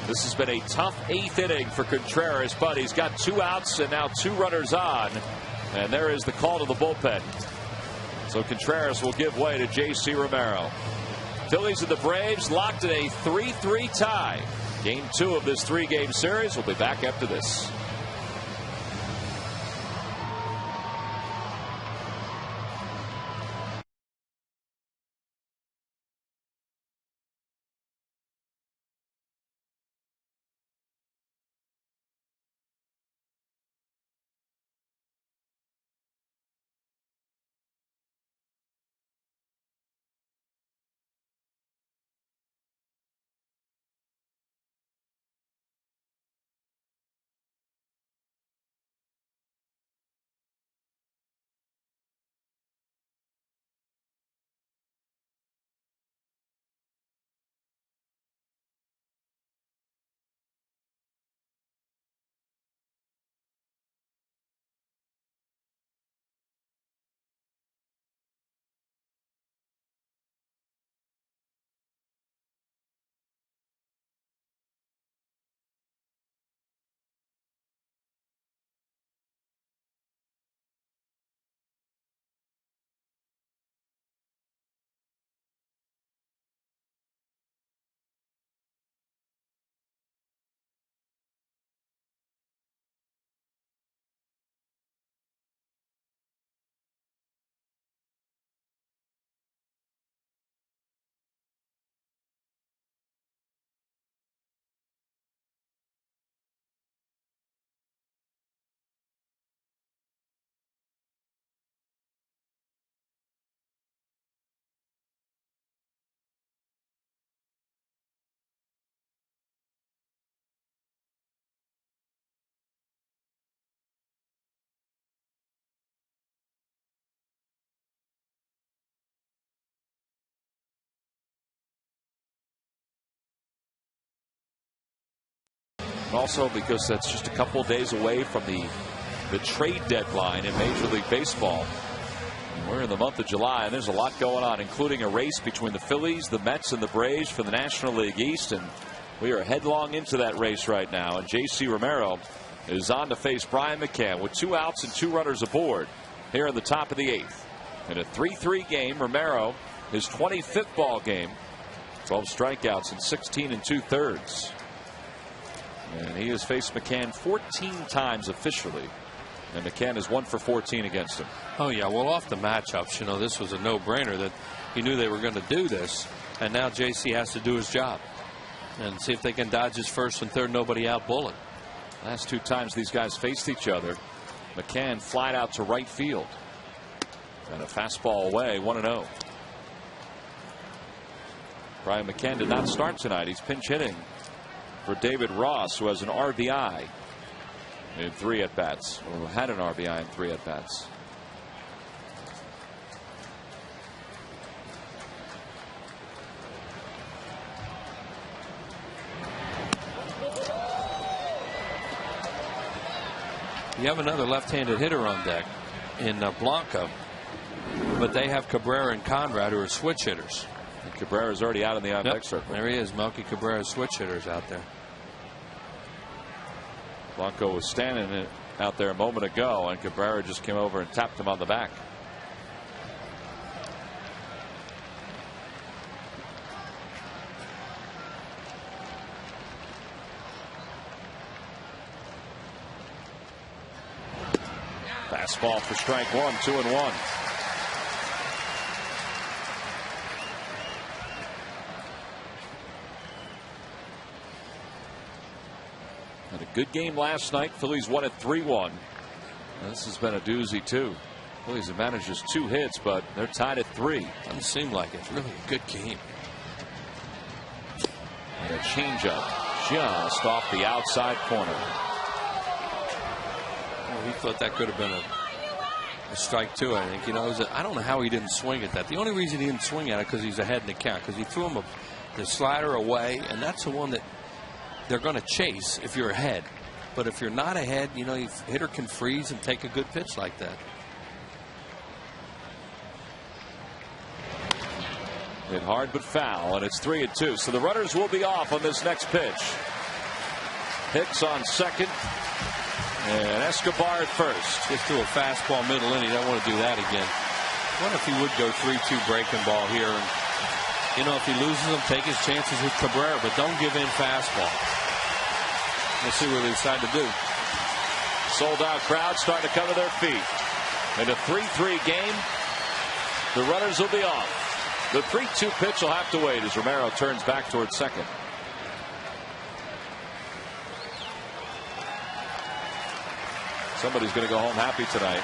This has been a tough 8th inning for Contreras, but he's got 2 outs and now 2 runners on. And there is the call to the bullpen. So Contreras will give way to J.C. Romero. Phillies and the Braves locked in a 3-3 tie. Game 2 of this 3-game series. We'll be back after this. Also, because that's just a couple of days away from the trade deadline in Major League Baseball. We're in the month of July, and there's a lot going on, including a race between the Phillies, the Mets, and the Braves for the National League East. And we are headlong into that race right now. And J.C. Romero is on to face Brian McCann with 2 outs and 2 runners aboard here in the top of the 8th. In a 3-3 game, Romero, his 25th ball game, 12 strikeouts in 16 2/3. And he has faced McCann 14 times officially. And McCann is 1 for 14 against him. Oh, yeah. Well, off the matchups, this was a no-brainer that he knew they were going to do this. And now JC has to do his job and see if they can dodge his first and third nobody out bullet. Last 2 times these guys faced each other, McCann flied out to right field. And a fastball away, 1-0. Brian McCann did not start tonight. He's pinch hitting for David Ross, who has an RBI in 3 at-bats, or had an RBI in 3 at-bats. You have another left-handed hitter on deck in Blanco, but they have Cabrera and Conrad, who are switch hitters. And Cabrera's already out in the on-deck circle. There he is. Melky Cabrera's switch hitters out there. Blanco was standing out there a moment ago, and Cabrera just came over and tapped him on the back. Fastball for strike 1, 2-1. Had a good game last night. Phillies won at 3-1. This has been a doozy too. Phillies have managed just 2 hits, but they're tied at 3. Doesn't seem like it. Really a good game. And a changeup. just off the outside corner. Well, he thought that could have been a strike too, I think. You know, I don't know how he didn't swing at that. The only reason he didn't swing at it because he's ahead in the count, because he threw him the slider away, and that's the one that they're going to chase if you're ahead. But if you're not ahead, you know, the hitter can freeze and take a good pitch like that. Hit hard but foul, and it's 3-2. So the runners will be off on this next pitch. Hicks on second, and Escobar at first. Just to a fastball middle inning. Don't want to do that again. I wonder if he would go 3-2 breaking ball here. And, you know, if he loses them, take his chances with Cabrera, but don't give in fastball. We'll see what they decide to do. Sold out crowd starting to come to their feet. In a 3-3 game, the runners will be off. The 3-2 pitch will have to wait as Romero turns back towards second. Somebody's going to go home happy tonight.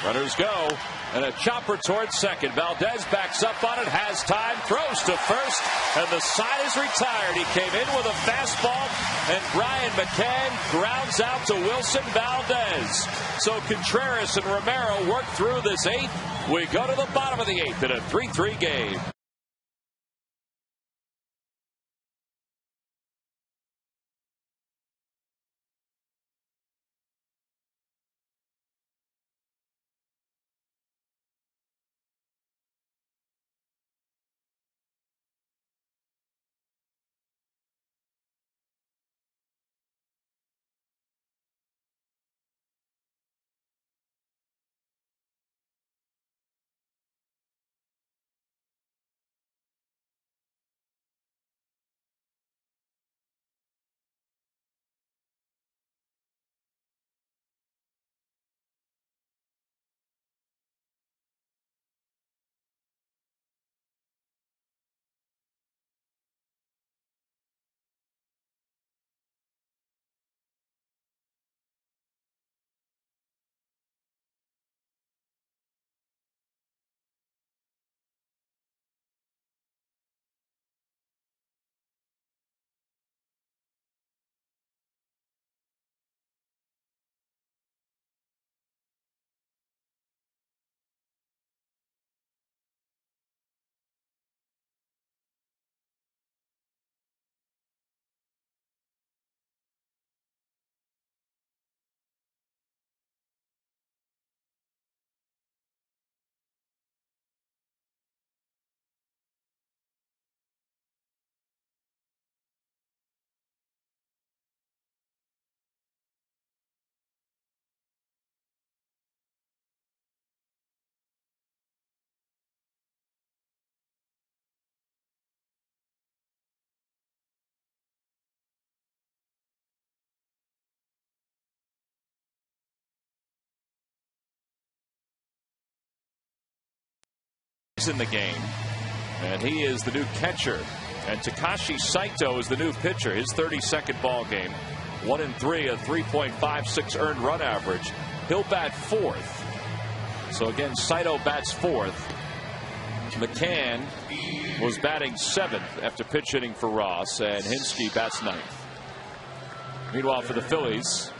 Runners go, and a chopper towards second. Valdez backs up on it, has time, throws to first, and the side is retired. He came in with a fastball, and Brian McCann grounds out to Wilson Valdez. So Contreras and Romero work through this eighth. We go to the bottom of the eighth in a 3-3 game. In the game, and he is the new catcher, and Takashi Saito is the new pitcher. His 32nd ball game, 1-3, a 3.56 earned run average. He'll bat fourth. So again, Saito bats fourth. McCann was batting seventh after pinch hitting for Ross, and Hinsky bats ninth. Meanwhile, for the Phillies,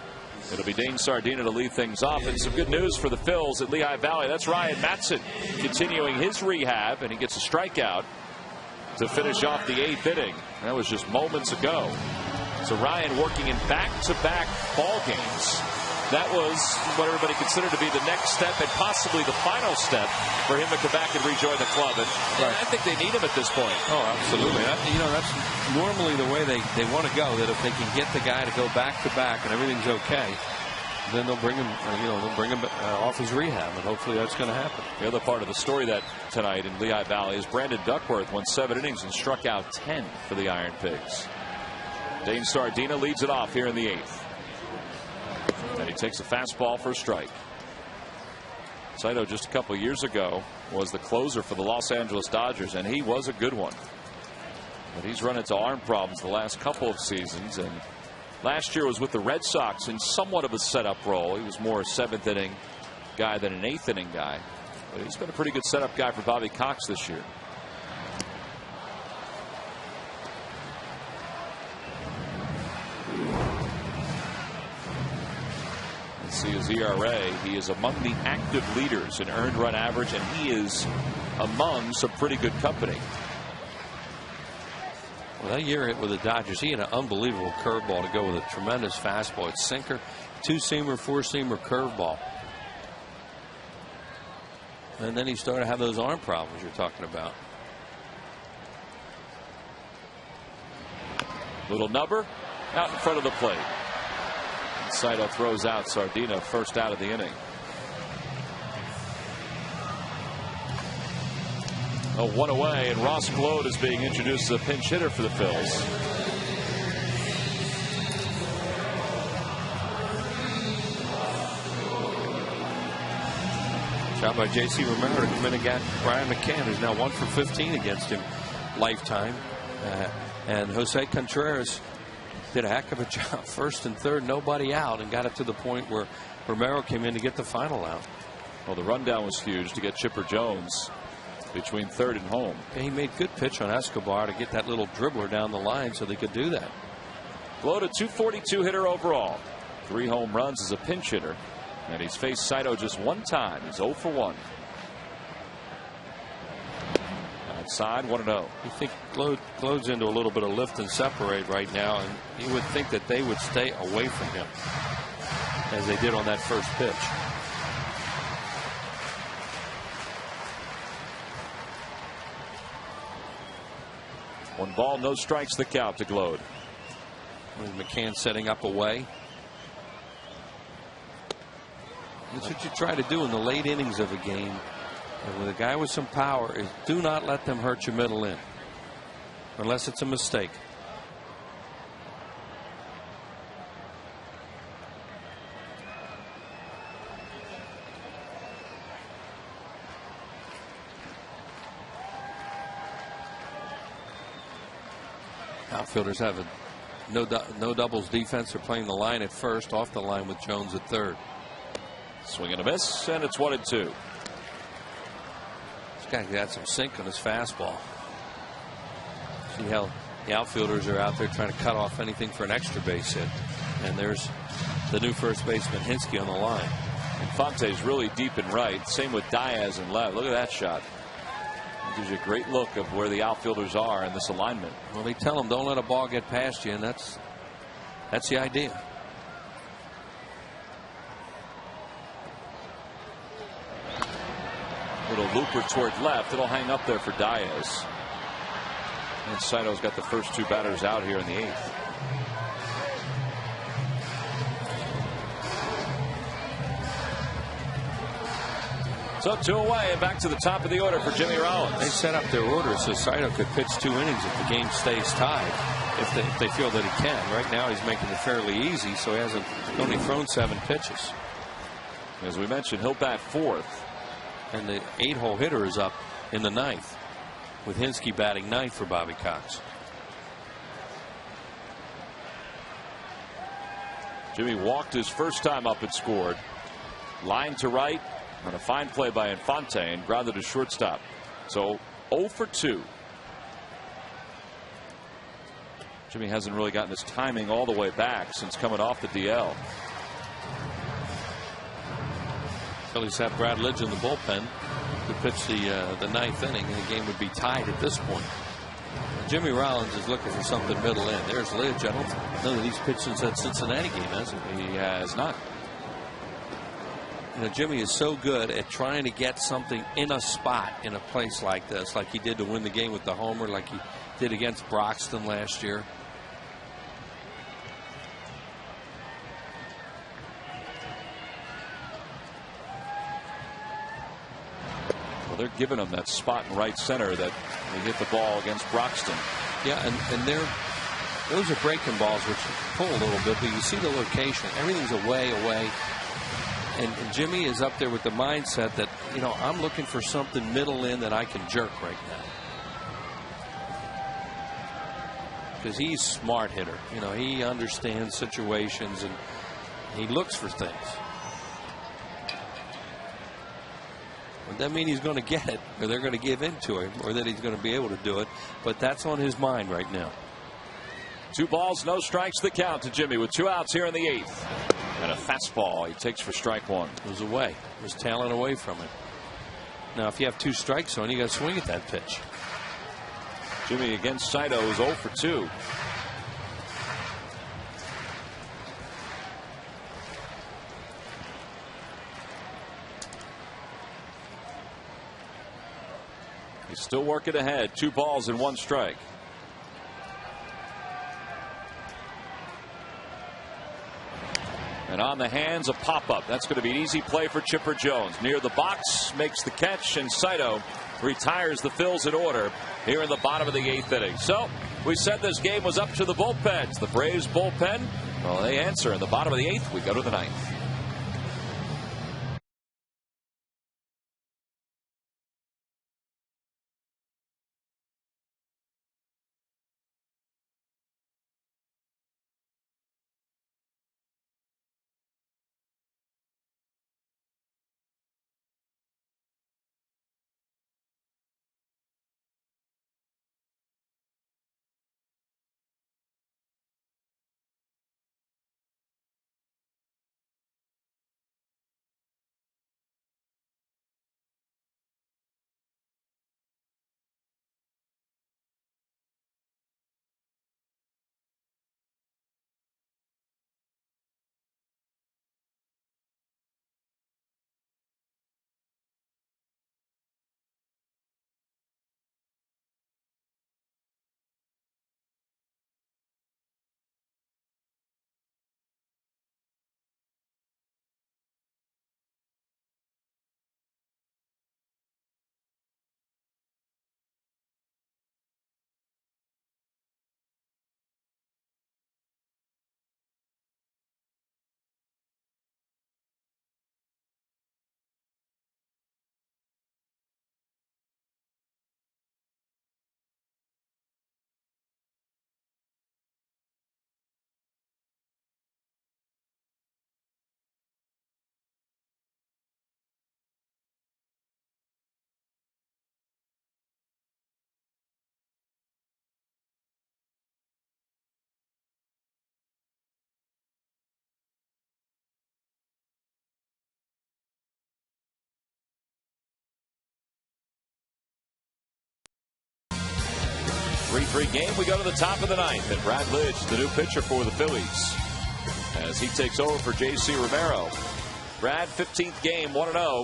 it'll be Dane Sardina to lead things off. And some good news for the Phils at Lehigh Valley. That's Ryan Matson continuing his rehab, and he gets a strikeout to finish off the eighth inning. That was just moments ago. So Ryan working in back-to-back ball games. That was what everybody considered to be the next step and possibly the final step for him to come back and rejoin the club. And I think they need him at this point. Oh, absolutely. You know, that's normally the way they want to go. That if they can get the guy to go back-to-back and everything's okay, then they'll bring him. They'll bring him off his rehab, and hopefully that's going to happen. The other part of the story that tonight in Lehigh Valley is Brandon Duckworth won 7 innings and struck out 10 for the Iron Pigs. Dane Sardina leads it off here in the eighth. And he takes a fastball for a strike. Saito just a couple years ago was the closer for the Los Angeles Dodgers, and he was a good one. But he's run into arm problems the last couple of seasons, and Last year was with the Red Sox in somewhat of a setup role. He was more a 7th inning guy than an 8th inning guy. But he's been a pretty good setup guy for Bobby Cox this year. See his ERA. He is among the active leaders in earned run average, and he is among some pretty good company. Well, that year with the Dodgers, he had an unbelievable curveball to go with a tremendous fastball. It's sinker, 2-seamer, 4-seamer curveball. And then he started to have those arm problems you're talking about. Little number out in front of the plate. Saito throws out Sardina, first out of the inning. A 1 away, and Ross Gload is being introduced as a pinch hitter for the Phils. Shot by J.C. Romero to come in against Brian McCann, who's now 1 for 15 against him lifetime. And Jose Contreras did a heck of a job, 1st and 3rd, nobody out, and got it to the point where Romero came in to get the final out. Well, the rundown was huge to get Chipper Jones between 3rd and home. And he made good pitch on Escobar to get that little dribbler down the line so they could do that. Gload, a .242 hitter overall, 3 home runs as a pinch hitter, and he's faced Saito just 1 time. He's 0 for 1. Outside, 1-0. You think Gload's into a little bit of lift and separate right now, and you would think that they would stay away from him as they did on that first pitch. One ball, no strikes, the count to Gload. McCann setting up away. That's what you try to do in the late innings of a game. And with a guy with some power, is do not let them hurt your middle in unless it's a mistake. Outfielders have a no doubles defense. They're playing the line at first, off the line with Jones at 3rd. Swing and a miss, and it's 1-2. Guy got some sink on his fastball. See how the outfielders are out there trying to cut off anything for an extra base hit. And there's the new first baseman Hinsky on the line. Infante's really deep and right. Same with Diaz and left. Look at that shot. It gives you a great look of where the outfielders are in this alignment. Well, they tell them don't let a ball get past you, and that's the idea. Little looper toward left. It'll hang up there for Diaz. And Saito's got the first 2 batters out here in the 8th. So 2 away and back to the top of the order for Jimmy Rollins. They set up their order so Saito could pitch 2 innings if the game stays tied. If they feel that he can. Right now he's making it fairly easy, so he hasn't only thrown 7 pitches. As we mentioned, he'll bat 4th. And the 8-hole hitter is up in the 9th, with Hinsky batting 9th for Bobby Cox. Jimmy walked his first time up and scored. Line to right on a fine play by Infante and grounded to shortstop. So 0 for 2. Jimmy hasn't really gotten his timing all the way back since coming off the DL. Phillies have Brad Lidge in the bullpen to pitch the 9th inning, and the game would be tied at this point. Jimmy Rollins is looking for something middle in. There's Lidge. I don't know that he's pitched since that Cincinnati game, has he? He has not. You know, Jimmy is so good at trying to get something in a spot in a place like this, like he did to win the game with the homer, like he did against Broxton last year. They're giving him that spot in right center that he hit the ball against Broxton. Yeah, and those are breaking balls which pull a little bit, but you see the location. Everything's away. And Jimmy is up there with the mindset that, you know, I'm looking for something middle in that I can jerk right now. because he's a smart hitter. You know, he understands situations and he looks for things. It doesn't mean he's going to get it, or they're going to give in to him, or that he's going to be able to do it. But that's on his mind right now. 2 balls, no strikes, the count to Jimmy with 2 outs here in the 8th. And a fastball he takes for strike 1. It was away. It was talent away from him. Now, if you have 2 strikes on, you got to swing at that pitch. Jimmy against Saito is 0 for 2. He's still working ahead. 2 balls and 1 strike. And on the hands, a pop-up. That's going to be an easy play for Chipper Jones. Near the box, makes the catch, and Saito retires the Phils in order here in the bottom of the 8th inning. So we said this game was up to the bullpens. The Braves bullpen, well, they answer in the bottom of the 8th. We go to the 9th. Three game. We go to the top of the 9th, and Brad Lidge, the new pitcher for the Phillies, as he takes over for J.C. Romero. Brad, 15th game, 1-0,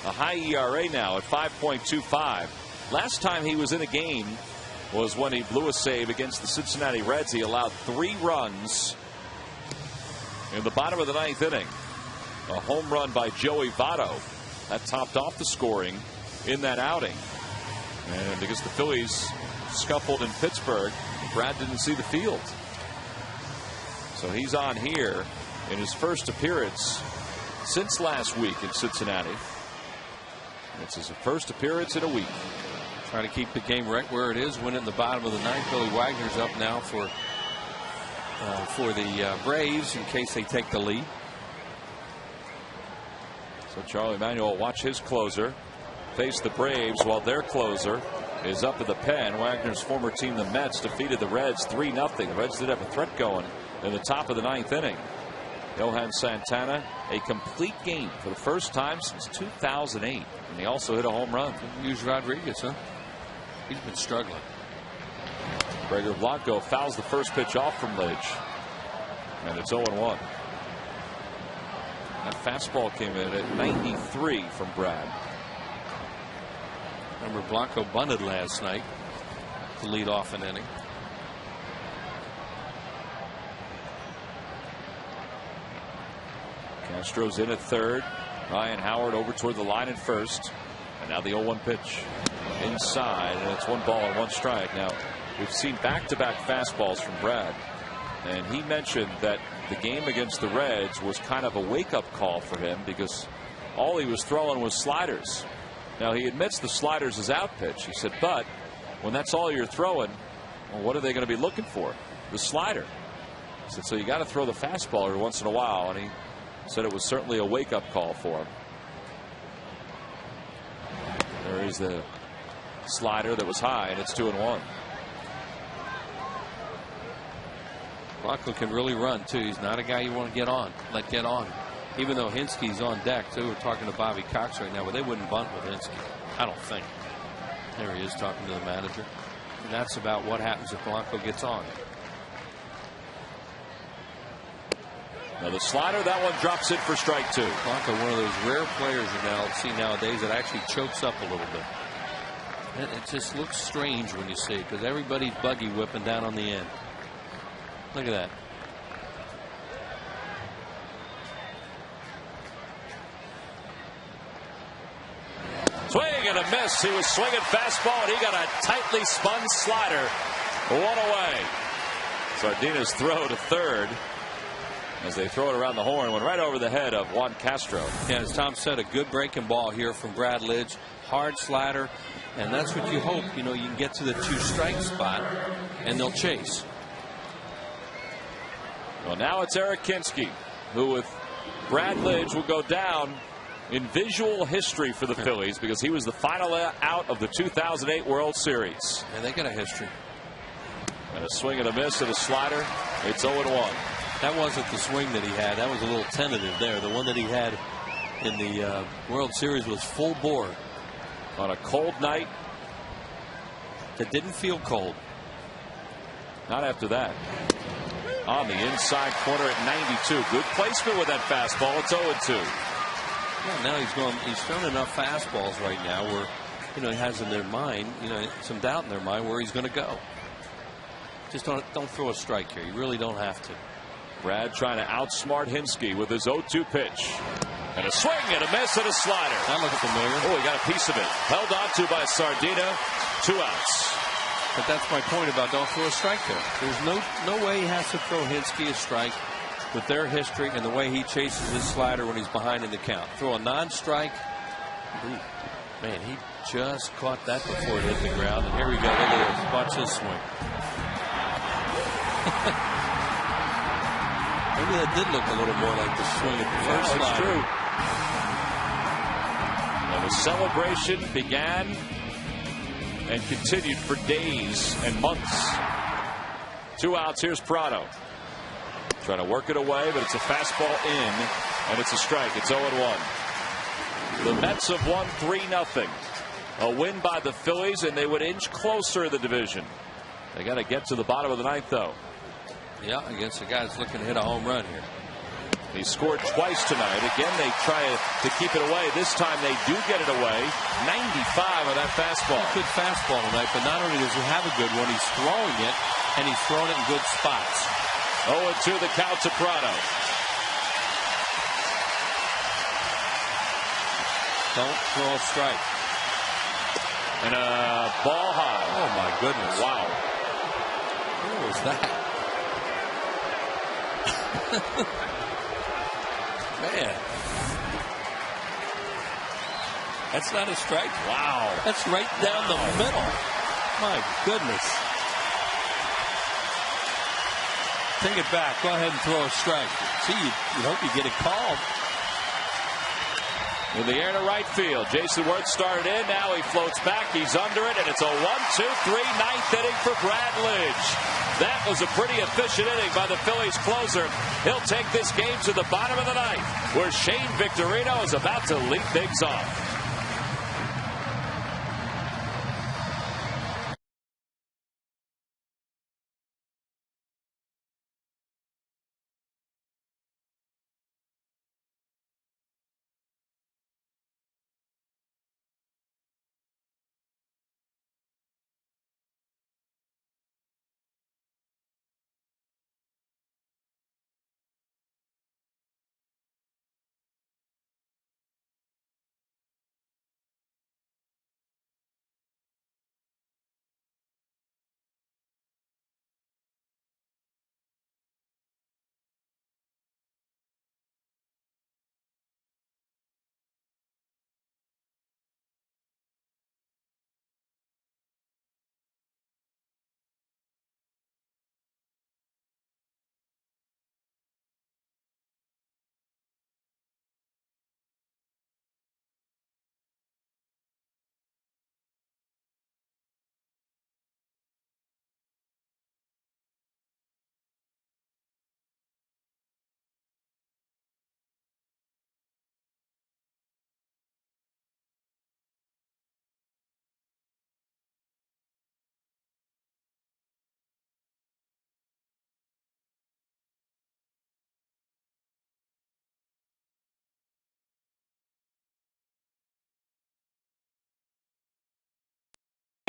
a high ERA now at 5.25. Last time he was in a game was when he blew a save against the Cincinnati Reds. He allowed 3 runs in the bottom of the 9th inning. A home run by Joey Votto that topped off the scoring in that outing. And because the Phillies scuffled in Pittsburgh, Brad didn't see the field. So he's on here in his first appearance since last week in Cincinnati. It's his first appearance in a week. Trying to keep the game right where it is. Win it in the bottom of the 9th. Billy Wagner's up now for the Braves in case they take the lead. So Charlie Manuel watch his closer face the Braves while their closer is up at the pen. Wagner's former team, the Mets, defeated the Reds 3-0. The Reds did have a threat going in the top of the 9th inning. Johan Santana, a complete game for the first time since 2008. And he also hit a home run. Use Rodriguez, huh? He's been struggling. Gregor Blanco fouls the first pitch off from Lidge. And it's 0-1. That fastball came in at 93 from Brad. Remember, Blanco bunted last night to lead off an inning. Castro's in at third. Ryan Howard over toward the line at first. And now the 0-1 pitch inside, and it's 1 ball and 1 strike. Now, we've seen back-to-back fastballs from Brad, and he mentioned that the game against the Reds was kind of a wake-up call for him because all he was throwing was sliders. Now, he admits the sliders is out pitch. He said, but when that's all you're throwing, Well, what are they going to be looking for? The slider. He said, so you got to throw the fastball every once in a while, and he said it was certainly a wake-up call for him. There is the slider that was high, and it's 2-1. Blanco can really run too. He's not a guy you want to let get on. Even though Hinsky's on deck too. We're talking to Bobby Cox right now, but they wouldn't bunt with Hinsky, I don't think. There he is talking to the manager. And that's about what happens if Blanco gets on. Now the slider, that one drops in for strike 2. Blanco, one of those rare players you now see nowadays that actually chokes up a little bit. It just looks strange when you see it because everybody's buggy whipping down on the end. Look at that. Swing and a miss. He was swinging fastball, and he got a tightly spun slider. One away. Sardina's throw to third as they throw it around the horn went right over the head of Juan Castro. Yeah, as Tom said, a good breaking ball here from Brad Lidge. Hard slider, and that's what you hope. You know, you can get to the 2-strike spot, and they'll chase. Well, now it's Eric Hinsky, who with Brad Lidge will go down in visual history for the Phillies because he was the final out of the 2008 World Series. And they got a history. And a swing and a miss and a slider. It's 0-1. That wasn't the swing that he had. That was a little tentative there. The one that he had in the World Series was full bore. On a cold night. That didn't feel cold. Not after that. On the inside corner at 92. Good placement with that fastball. It's 0-2. Well, now he's thrown enough fastballs right now where, you know, he has in their mind, you know, some doubt in their mind where he's going to go. Just don't throw a strike here. You really don't have to. Brad trying to outsmart Hinsky with his 0-2 pitch. And a swing and a miss and a slider. That looks familiar. Oh, he got a piece of it. Held on to by Sardina. 2 outs. But that's my point about don't throw a strike there. There's no way he has to throw Hinsky a strike with their history and the way he chases his slider when he's behind in the count. Throw a non-strike. Man, he just caught that before it hit the ground. And here we go. Look at this. Watch this swing. Maybe that did look a little more like the swing at the first slider. True. And the celebration began and continued for days and months. 2 outs. Here's Prado. Trying to work it away, but it's a fastball in, and it's a strike. It's 0-1. The Mets have won 3-0. A win by the Phillies, and they would inch closer in the division. They got to get to the bottom of the ninth, though. Yeah, against a guy that's looking to hit a home run here. He scored twice tonight. Again, they try to keep it away. This time they do get it away. 95 of that fastball. Good fastball tonight, but not only does he have a good one, he's throwing it, and he's throwing it in good spots. 0-2 the count to Prado. Don't throw a strike. And a ball high. Oh, my goodness. Wow. What was that? Man. That's not a strike. Wow. That's right down the middle. My goodness. Take it back. Go ahead and throw a strike. See, you hope you get it called. In the air to right field. Jason Worth started in. Now he floats back. He's under it, and it's a 1-2-3 ninth inning for Brad Lidge. That was a pretty efficient inning by the Phillies closer. He'll take this game to the bottom of the ninth, where Shane Victorino is about to lead things off.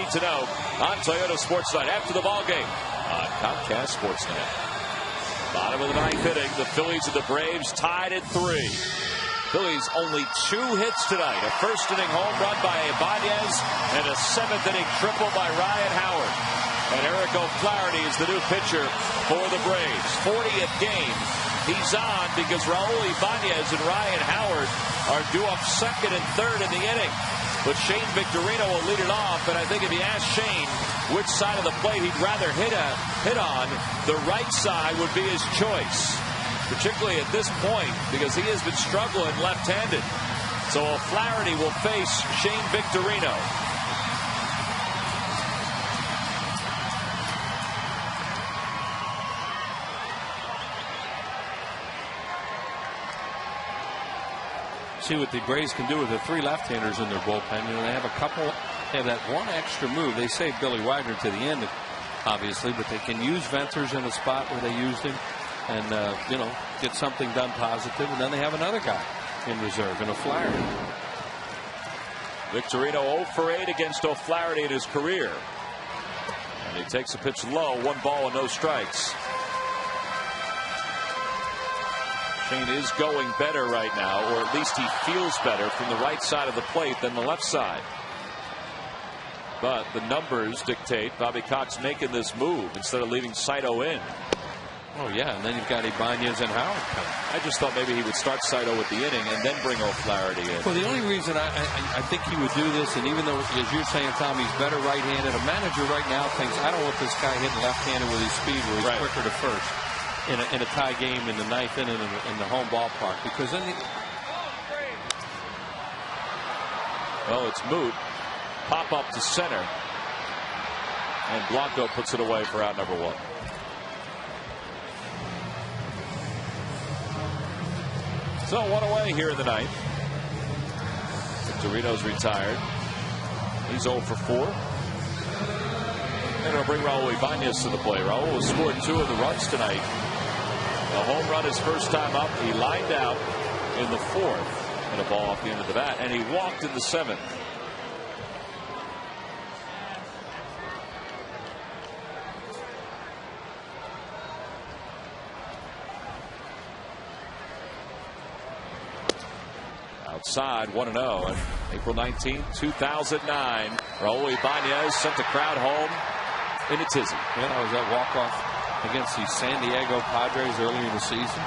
need to know on Toyota Sportsnet after the ball game on Comcast Sportsnet. Bottom of the ninth inning, the Phillies and the Braves tied at 3. Phillies only 2 hits tonight. A first inning home run by Ibanez and a 7th inning triple by Ryan Howard. And Eric O'Flaherty is the new pitcher for the Braves. 40th game. He's on because Raul Ibanez and Ryan Howard are due up second and third in the inning. But Shane Victorino will lead it off, and I think if you ask Shane which side of the plate he'd rather hit on, the right side would be his choice, particularly at this point because he has been struggling left-handed. So O'Flaherty will face Shane Victorino. See what the Braves can do with the 3 left-handers in their bullpen. You know, they have a couple. They have that one extra move. They saved Billy Wagner to the end, obviously, but they can use Venters in a spot where they used him, and you know, get something done positive. And then they have another guy in reserve in O'Flaherty. Victorino 0 for 8 against O'Flaherty in his career, and he takes a pitch low, 1 ball and no strikes. Shane is going better right now, or at least he feels better from the right side of the plate than the left side. But the numbers dictate Bobby Cox making this move instead of leaving Saito in. Oh, yeah, and then you've got Ibanez and Howard coming. I just thought maybe he would start Saito with the inning and then bring O'Flaherty in. Well, the only reason I think he would do this, and even though, as you're saying, Tom, he's better right-handed, a manager right now thinks, I don't want this guy hitting left-handed with his speed where he's quicker to first. In a tie game in the 9th inning in the home ballpark, because then well, it's moot. Pop up to center, and Blanco puts it away for out number 1. So 1 away here in the 9th. Victorino's retired. He's 0 for 4. And it'll bring Raul Ibanez to the plate. Raul has scored 2 of the runs tonight. A home run his first time up. He lined out in the 4th and a ball off the end of the bat, and he walked in the 7th. Outside 1-0, and April 19, 2009. Raul Ibanez sent the crowd home in a tizzy. Yeah, that was that walk-off against the San Diego Padres early in the season.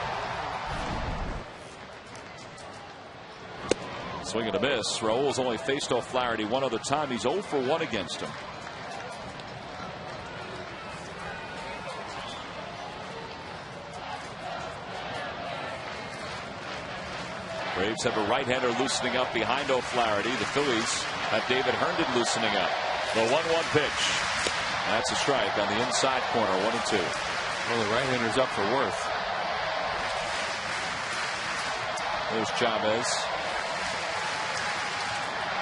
Swing and a miss. Raul's only faced O'Flaherty 1 other time. He's 0 for 1 against him. Braves have a right-hander loosening up behind O'Flaherty. The Phillies have David Herndon loosening up. The 1-1 pitch. That's a strike on the inside corner, 1-2. Well, the right-hander's up for Worth. There's Chavez.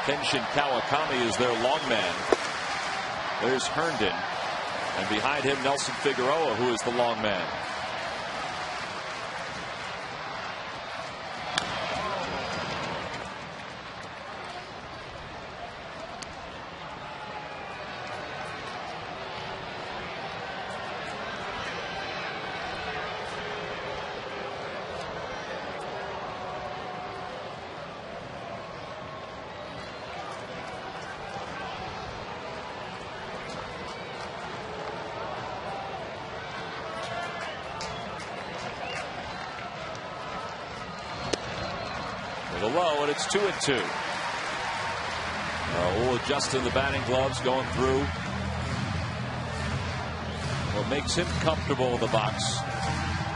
Kenshin Kawakami is their long man. There's Herndon. And behind him, Nelson Figueroa, who is the long man. Low, and it's 2-2. Raul adjusting the batting gloves, going through. What makes him comfortable in the box.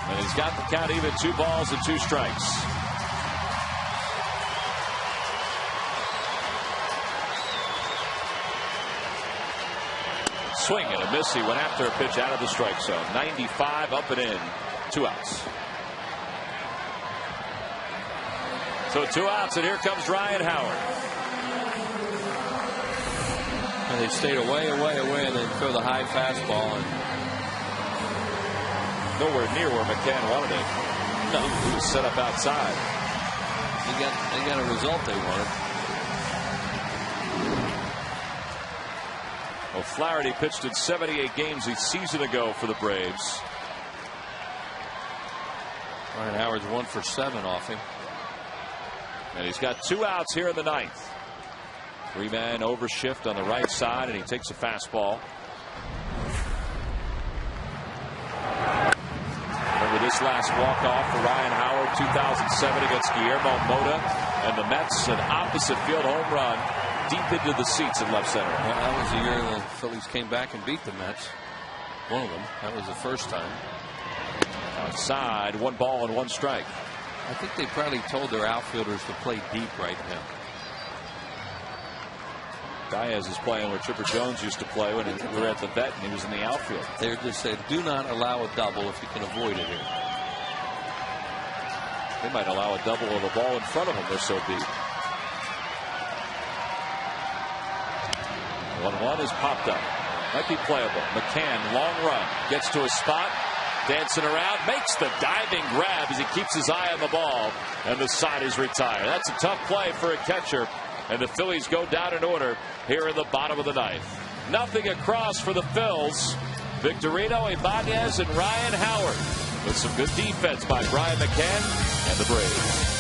And he's got the count even, 2 balls and 2 strikes. Swing and a miss. He went after a pitch out of the strike zone. 95 up and in. 2 outs. So 2 outs, and here comes Ryan Howard. And they stayed away, and then throw the high fastball. And nowhere near where McCann wanted it. No, he was set up outside. They got a result they wanted. O'Flaherty pitched in 78 games a season ago for the Braves. Ryan Howard's 1 for 7 off him. And he's got 2 outs here in the 9th. 3-man overshift on the right side, and he takes a fastball. Remember this last walk-off for Ryan Howard, 2007 against Guillermo Mota and the Mets, an opposite field home run deep into the seats in left center. Well, that was the year the Phillies came back and beat the Mets. One of them. That was the first time. Outside, 1 ball and 1 strike. I think they probably told their outfielders to play deep right now. Diaz is playing where Chipper Jones used to play when we were at the vet and he was in the outfield. They just said, do not allow a double if you can avoid it here. They might allow a double with a ball in front of them. They're so deep. 1-1 is popped up. Might be playable. McCann, long run, gets to a spot, dancing around, makes the diving grab as he keeps his eye on the ball, and the side is retired. That's a tough play for a catcher, and the Phillies go down in order here in the bottom of the 9th. Nothing across for the Phils. Victorino, Ibanez, and Ryan Howard with some good defense by Brian McCann and the Braves.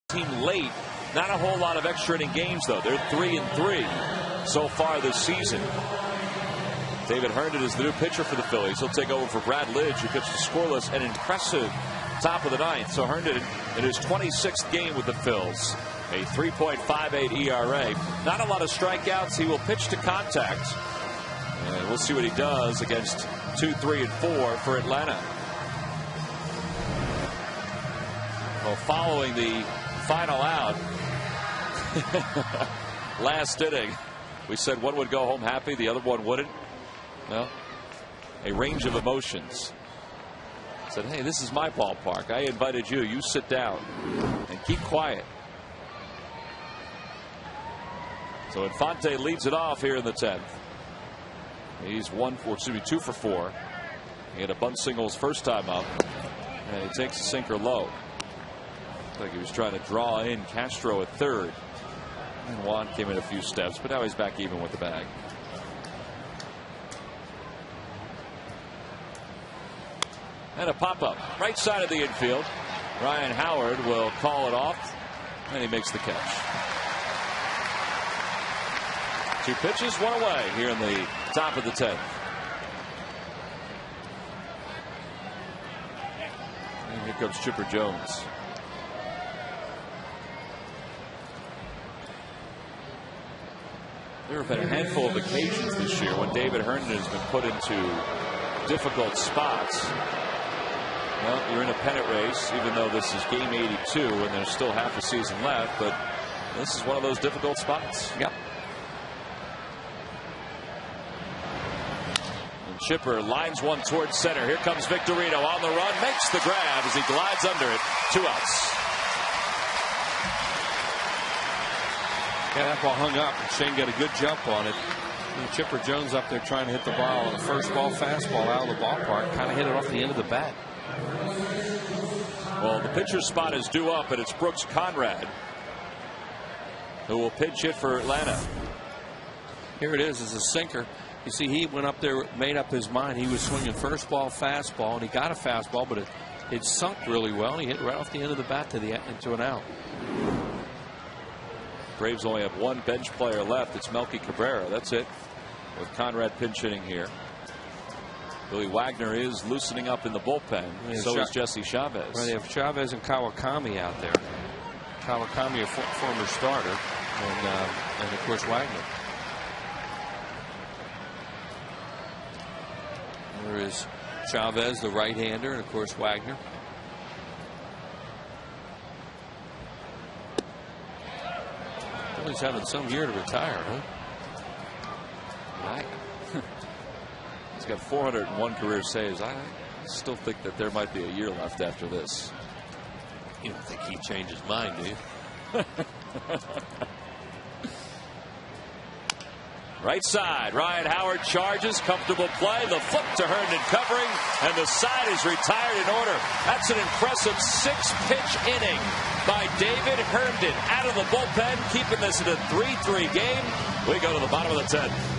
Team late, not a whole lot of extra inning games though. They're 3-3 so far this season. David Herndon is the new pitcher for the Phillies. He'll take over for Brad Lidge, who pitched a scoreless and impressive top of the 9th. So Herndon in his 26th game with the Phils, a 3.58 ERA. Not a lot of strikeouts. He will pitch to contact, and we'll see what he does against 2, 3, and 4 for Atlanta. Well, following the final out last inning, we said one would go home happy, the other one wouldn't. Well, a range of emotions. Said, hey, this is my ballpark. I invited you. You sit down and keep quiet. So Infante leads it off here in the 10th. He's 2 for 4. He had a bunt single his first time up, and he takes a sinker low. Like he was trying to draw in Castro at third. And Juan came in a few steps, but now he's back even with the bag. And a pop-up right side of the infield. Ryan Howard will call it off, and he makes the catch. 2 pitches, 1 away here in the top of the 10th. And here comes Chipper Jones. There have been a handful of occasions this year when David Herndon has been put into difficult spots. Well, you're in a pennant race, even though this is game 82 and there's still half a season left, but this is one of those difficult spots. Yep. And Chipper lines one towards center. Here comes Victorino on the run, makes the grab as he glides under it. 2 outs. Yeah, that ball hung up. Shane got a good jump on it. And Chipper Jones up there trying to hit the ball on a first ball fastball out of the ballpark. Kind of hit it off the end of the bat. Well, the pitcher's spot is due up, and it's Brooks Conrad who will pinch hit for Atlanta. Here it is. It's a sinker. You see, he went up there, made up his mind. He was swinging first ball fastball, and he got a fastball, but it sunk really well. And he hit right off the end of the bat into an out. Braves only have one bench player left. It's Melky Cabrera. That's it, with Conrad pinch hitting here. Billy Wagner is loosening up in the bullpen. So is Jesse Chavez. Well, they have Chavez and Kawakami out there. Kawakami, a former starter, and of course Wagner. There is Chavez, the right-hander, and of course Wagner. Billy's having some year to retire, huh? Right. He's got 401 career saves. I still think that there might be a year left after this. You don't think he'd change his mind, do you? Right side, Ryan Howard charges, comfortable play, the flip to Herndon covering, and the side is retired in order. That's an impressive 6-pitch inning by David Herndon out of the bullpen, keeping this in a 3-3 game. We go to the bottom of the 10th.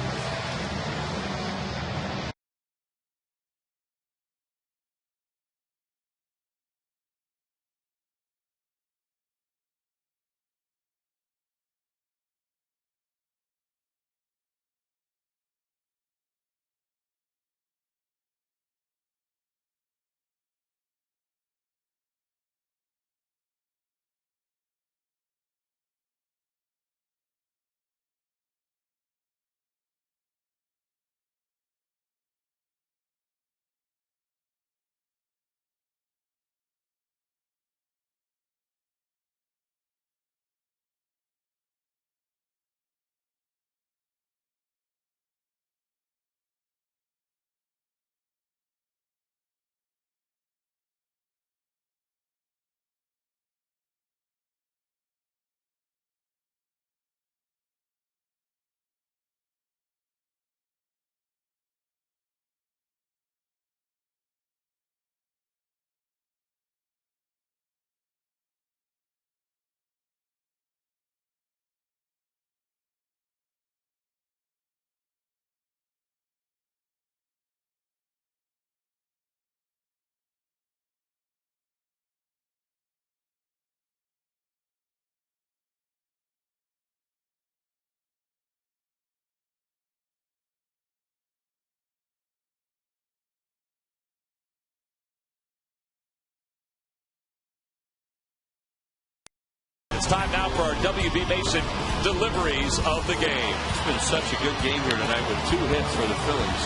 It's time now for our W.B. Mason deliveries of the game. It's been such a good game here tonight with 2 hits for the Phillies.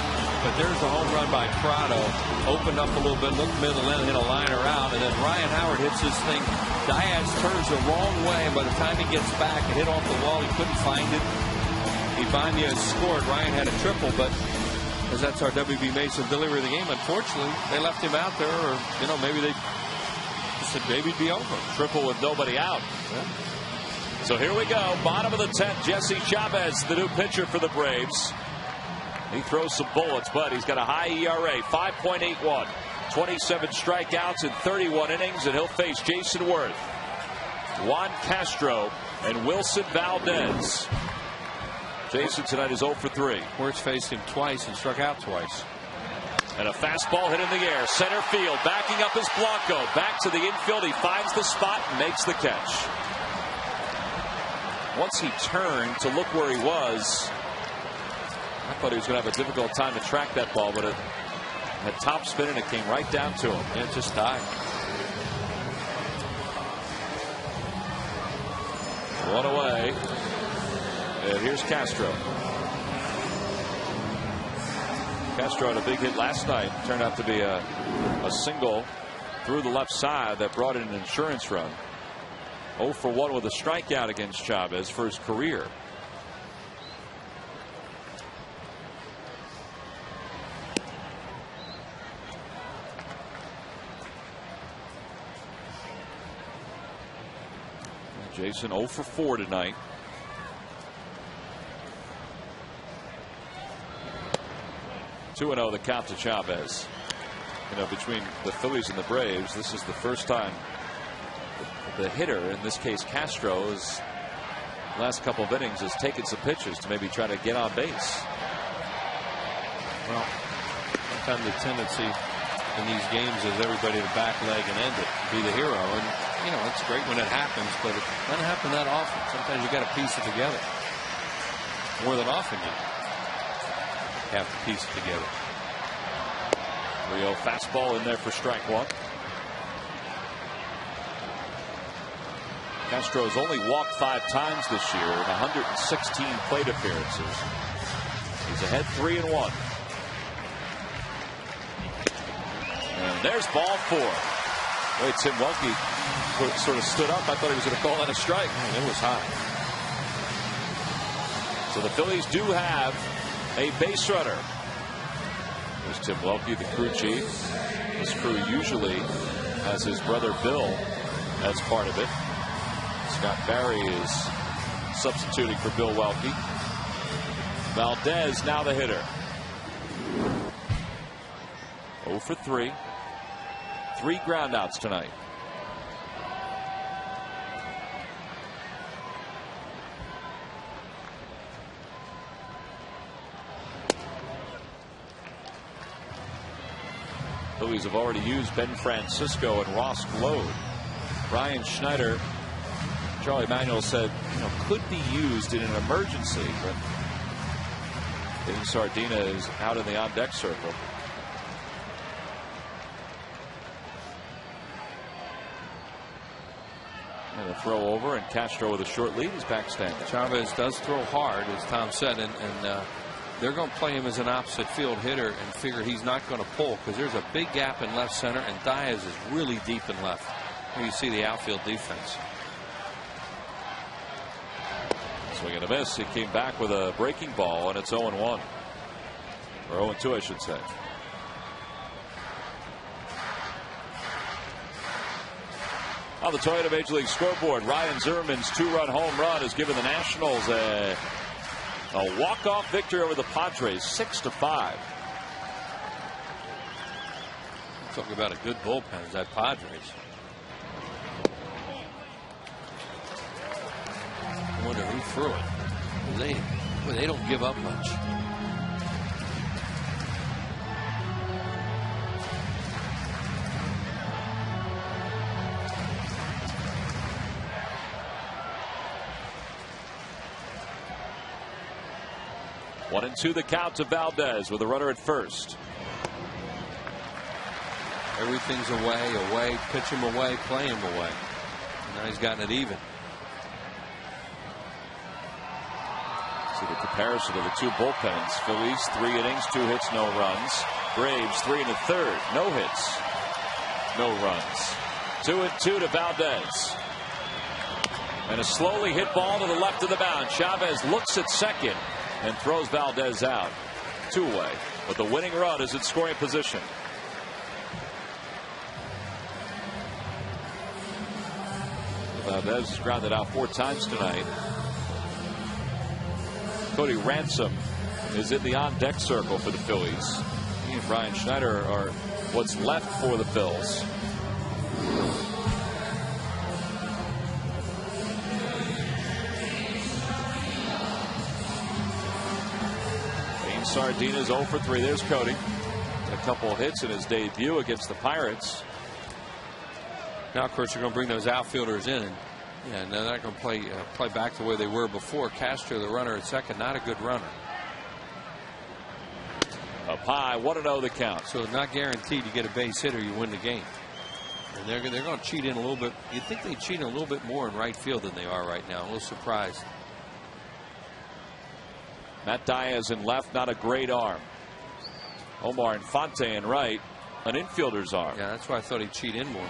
But there's a home run by Prado. Opened up a little bit, looked middle, and hit a liner out. And then Ryan Howard hits this thing. Diaz turns the wrong way. By the time he gets back, it hit off the wall. He couldn't find it. Ibanez scored. Ryan had a triple, but as that's our W.B. Mason delivery of the game, unfortunately, they left him out there. Or, maybe they said maybe it'd be over. Triple with nobody out. Yeah. So here we go. Bottom of the 10th. Jesse Chavez, the new pitcher for the Braves. He throws some bullets, but he's got a high ERA, 5.81. 27 strikeouts in 31 innings, and he'll face Jason Worth, Juan Castro, and Wilson Valdez. Jason tonight is 0 for 3. Worth faced him twice and struck out twice. And a fastball hit in the air. Center field. Backing up is Blanco. Back to the infield. He finds the spot and makes the catch. Once he turned to look where he was, I thought he was going to have a difficult time to track that ball, but it had top spin and it came right down to him. And it just died. One away. And here's Castro. Castro had a big hit last night. Turned out to be a single through the left side that brought in an insurance run. 0 for 1 with a strikeout against Chavez for his career. Jason 0 for 4 tonight. Two 2-0 the count to Chavez. You know, between the Phillies and the Braves, this is the first time the hitter, in this case Castro, is last couple of innings has taken some pitches to maybe try to get on base. Well, sometimes the tendency in these games is everybody to back leg and end it, be the hero, and you know it's great when it happens, but it doesn't happen that often. Sometimes you got to piece it together. More than often you have to piece it together. Rio fastball in there for strike one. Castro has only walked 5 times this year in 116 plate appearances. He's ahead 3-1. And there's ball 4. Wait, Tim Welke sort of stood up. I thought he was going to call that a strike. Man, it was high. So the Phillies do have a base runner. There's Tim Welke, the crew chief. This crew usually has his brother Bill as part of it. Scott Barry is substituting for Bill Welke. Valdez now the hitter. 0 for 3. 3 groundouts tonight. Phillies have already used Ben Francisco and Ross Glode. Brian Schneider, Charlie Manuel said, you know, could be used in an emergency, but Dane Sardina is out in the on-deck circle. And a throw over, and Castro with a short lead is back standing. Chavez does throw hard, as Tom said, and they're going to play him as an opposite field hitter and figure he's not going to pull because there's a big gap in left center, and Diaz is really deep in left. Here you see the outfield defense. Swing and a miss. He came back with a breaking ball, and it's 0-1. Or 0-2, I should say. On the Toyota Major League scoreboard, Ryan Zimmerman's 2-run home run has given the Nationals a walk-off victory over the Padres, 6-5. Talk about a good bullpen, is that Padres. I wonder who threw it. They don't give up much. One and 2 the count to Valdez with a runner at first. Everything's away, pitch him away, play him away. Now he's gotten it even. See the comparison of the two bullpens. Phillies 3 innings, 2 hits, no runs. Braves 3 1/3, no hits, no runs. 2-2 to Valdez. And a slowly hit ball to the left of the mound. Chavez looks at second and throws Valdez out. 2 away. But the winning run is in scoring position. Valdez has grounded out 4 times tonight. Cody Ransom is in the on-deck circle for the Phillies. He and Brian Schneider are what's left for the Phils. Sardina's 0 for 3. There's Cody. A couple of hits in his debut against the Pirates. Now, of course, you're going to bring those outfielders in. And they're not going to play back the way they were before. Castro, the runner at second, not a good runner. Up high, 1-0 the count. So it's not guaranteed you get a base hitter, you win the game. And they're going to cheat in a little bit. You'd think they cheat in a little bit more in right field than they are right now. A little surprised. Matt Diaz in left, not a great arm. Omar Infante in right, an infielder's arm. Yeah, that's why I thought he'd cheat in more.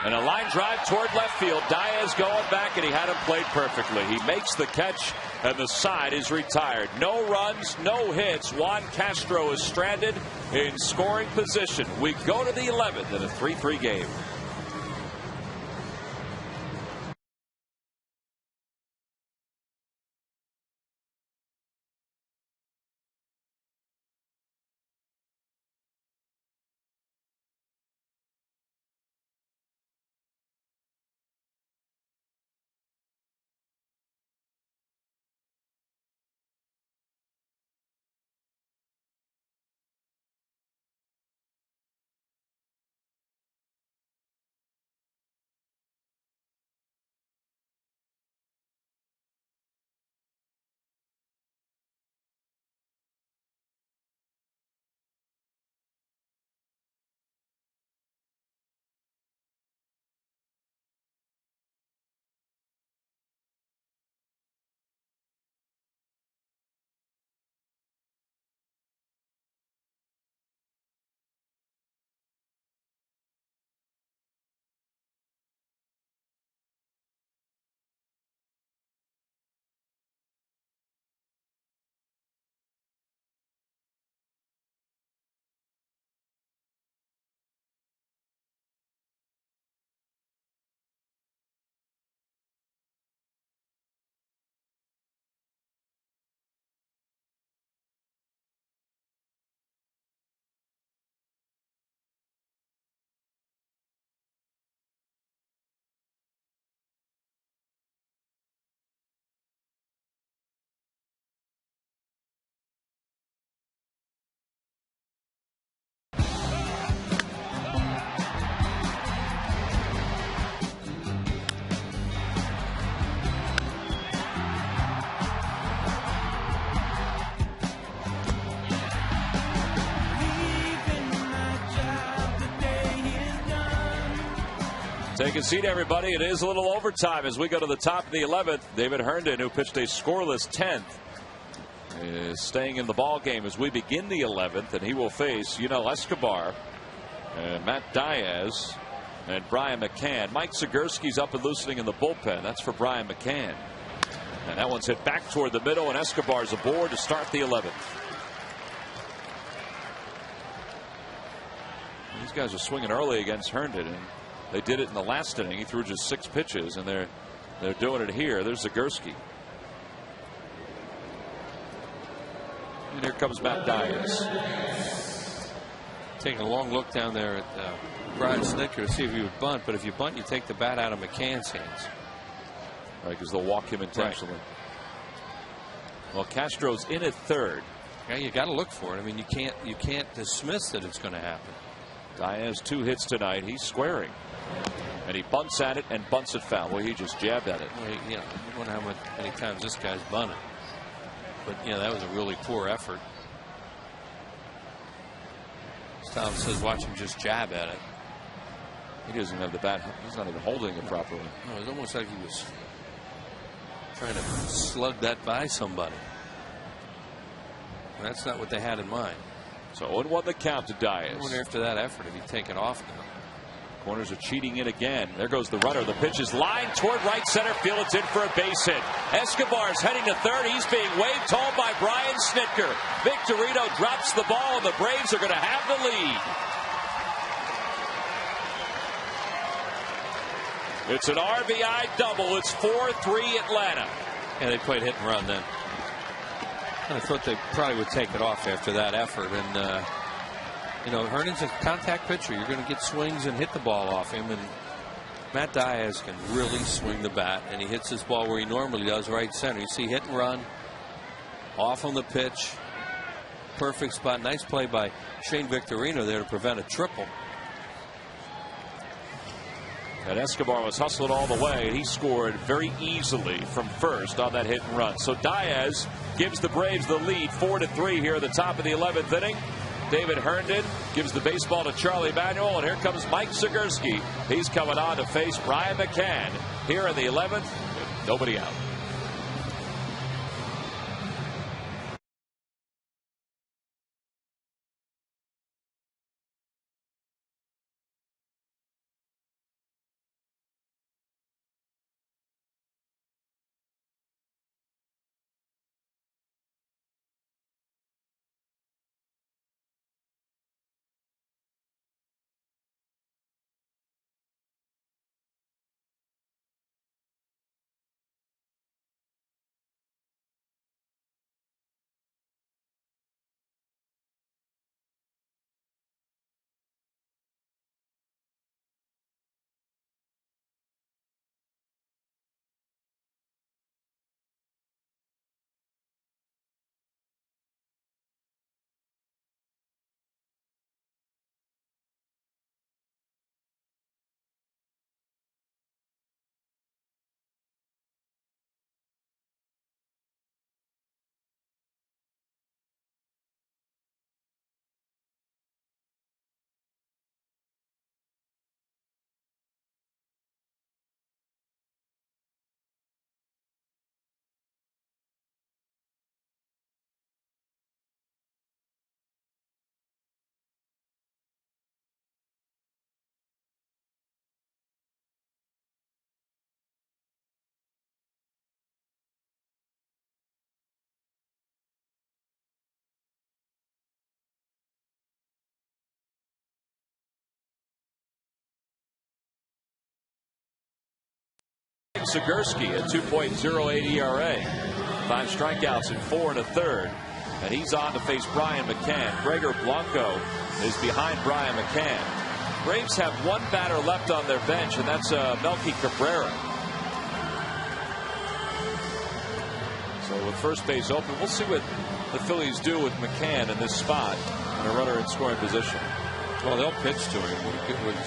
And a line drive toward left field. Diaz going back, and he had him played perfectly. He makes the catch, and the side is retired. No runs, no hits. Juan Castro is stranded in scoring position. We go to the 11th in a 3-3 game. Take a seat, everybody. It is a little overtime as we go to the top of the 11th. David Herndon, who pitched a scoreless 10th, is staying in the ball game as we begin the 11th, and he will face Escobar and Matt Diaz and Brian McCann. Mike Zagorski's up and loosening in the bullpen. That's for Brian McCann. And that one's hit back toward the middle, and Escobar's aboard to start the 11th. These guys are swinging early against Herndon, and they did it in the last inning. He threw just 6 pitches, and they're doing it here. There's Zagorski. And here comes Matt Diaz. Taking a long look down there at Brian Snitker to see if he would bunt, but if you bunt, you take the bat out of McCann's hands. Right, because they'll walk him intentionally. Right. Well, Castro's in at third. Yeah, you got to look for it. I mean, you can't dismiss that it's going to happen. Diaz 2 hits tonight. He's squaring, and he bunts at it and bunts it foul. Well, he just jabbed at it. Well, you wonder how many times this guy's bunted. But that was a really poor effort. As Tom says, watch him just jab at it. He doesn't have the bat. He's not even holding it properly. No, it's almost like he was trying to slug that by somebody. And that's not what they had in mind. So 0-1 the count to Diaz. I wonder after that effort if he'd take it off now. Corners are cheating in again. There goes the runner. The pitch is lined toward right center field. It's in for a base hit. Escobar's heading to third. He's being waved home by Brian Snitker. Victorino drops the ball, and the Braves are going to have the lead. It's an RBI double. It's 4-3 Atlanta. And they played hit and run then. I thought they probably would take it off after that effort. And Herndon's a contact pitcher. You're going to get swings and hit the ball off him. And Matt Diaz can really swing the bat, and he hits this ball where he normally does, right center. You see hit and run, off on the pitch, perfect spot. Nice play by Shane Victorino there to prevent a triple. And Escobar was hustling all the way, and he scored very easily from first on that hit and run. So Diaz gives the Braves the lead 4-3 here at the top of the 11th inning. David Herndon gives the baseball to Charlie Manuel, and here comes Mike Zagorski. He's coming on to face Brian McCann here in the 11th with nobody out. Zagorski at 2.08 ERA. 5 strikeouts and 4 1/3. And he's on to face Brian McCann. Gregor Blanco is behind Brian McCann. Braves have one batter left on their bench, and that's Melky Cabrera. So with first base open, we'll see what the Phillies do with McCann in this spot and a runner in scoring position. Well, they'll pitch to him with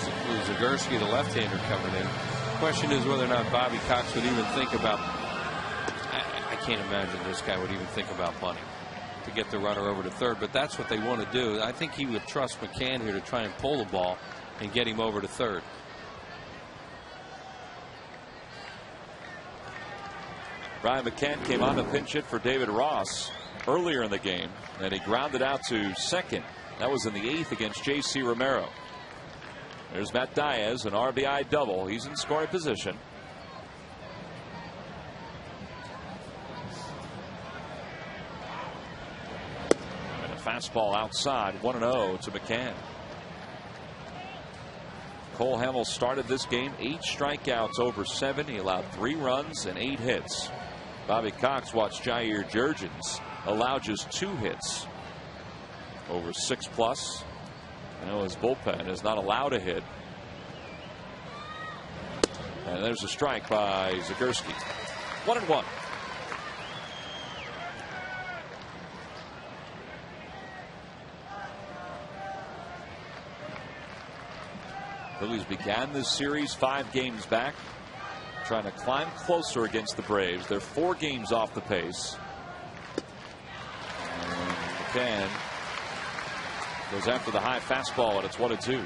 Zagorski, the left-hander, coming in. The question is whether or not Bobby Cox would even think about. I can't imagine this guy would even think about bunting to get the runner over to third, but that's what they want to do. I think he would trust McCann here to try and pull the ball and get him over to third. Ryan McCann came on to pinch hit for David Ross earlier in the game, and he grounded out to second. That was in the 8th against J.C. Romero. There's Matt Diaz, an RBI double. He's in scoring position. And a fastball outside, 1-0 to McCann. Cole Hamels started this game 8 strikeouts over 7. He allowed 3 runs and 8 hits. Bobby Cox watched Jair Jurgens allow just 2 hits over 6+. His bullpen is not allowed a hit. And there's a strike by Zagorski. 1-1. Phillies began this series 5 games back, trying to climb closer against the Braves. They're 4 games off the pace. And McCann goes after the high fastball, and it's 1-2.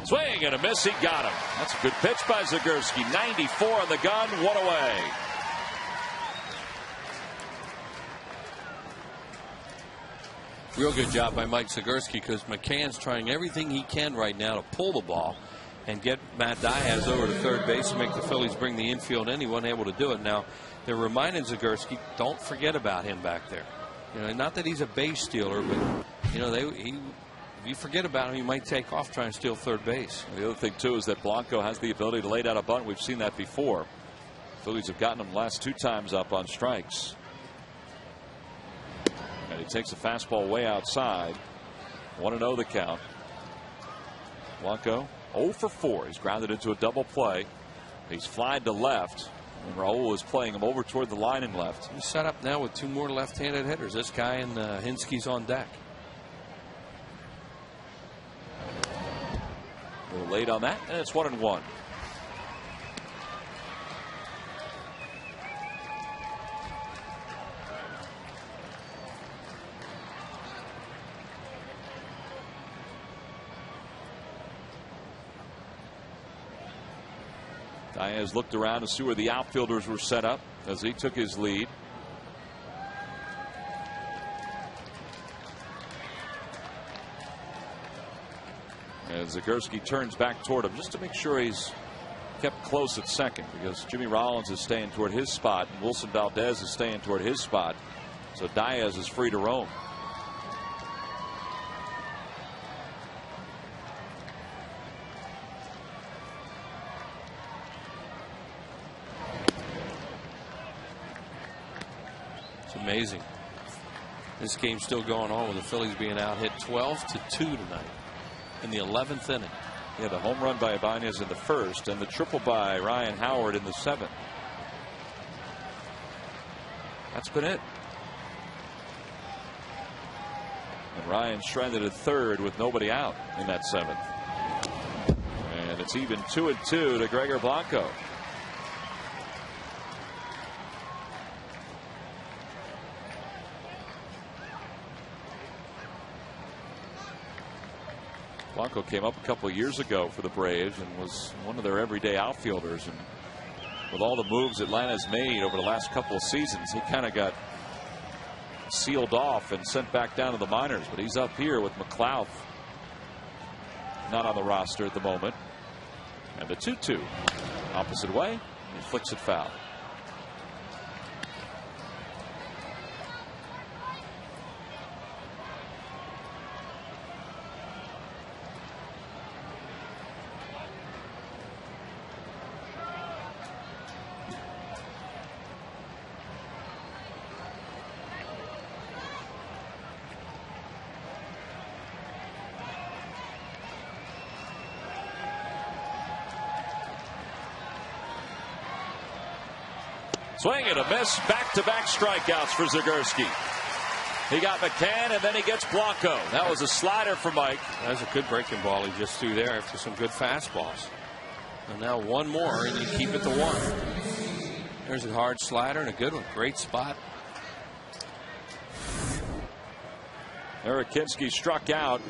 Swing and a miss. He got him. That's a good pitch by Zagorski. 94 on the gun. 1 away. Real good job by Mike Zagorski, because McCann's trying everything he can right now to pull the ball and get Matt Diaz over to third base and make the Phillies bring the infield. And he wasn't able to do it. Now they're reminding Zagorski, don't forget about him back there. Not that he's a base stealer, but if you forget about him, he might take off trying to steal third base. The other thing too is that Blanco has the ability to lay down a bunt. We've seen that before. Phillies have gotten him last 2 times up on strikes. And he takes a fastball way outside. 1-0 the count. Blanco 0 for 4. He's grounded into a double play. He's flied to left, and Raul is playing him over toward the line and left. He's set up now with 2 more left-handed hitters. This guy and Hinsky's on deck. A little late on that, and it's 1-1. Diaz looked around to see where the outfielders were set up as he took his lead. And Zagorski turns back toward him just to make sure he's kept close at second, because Jimmy Rollins is staying toward his spot and Wilson Valdez is staying toward his spot. So Diaz is free to roam. It's amazing. This game's still going on with the Phillies being out hit 12-2 tonight in the 11th inning. Yeah, the home run by Ibanez in the 1st and the triple by Ryan Howard in the 7th. That's been it. And Ryan stranded at 3rd with nobody out in that 7th. And it's even 2-2 to Gregor Blanco. Blanco came up a couple of years ago for the Braves and was one of their everyday outfielders. And with all the moves Atlanta's made over the last couple of seasons, he kind of got sealed off and sent back down to the minors. But he's up here with McLeod not on the roster at the moment. And the 2-2 opposite way. He flicks it foul. Swing and a miss. Back-to-back strikeouts for Zagorski. He got McCann and then he gets Blanco. That was a slider for Mike. That was a good breaking ball he just threw there after some good fastballs. And now one more, and you keep it to one. There's a hard slider and a good one. Great spot. Eric Kinski struck out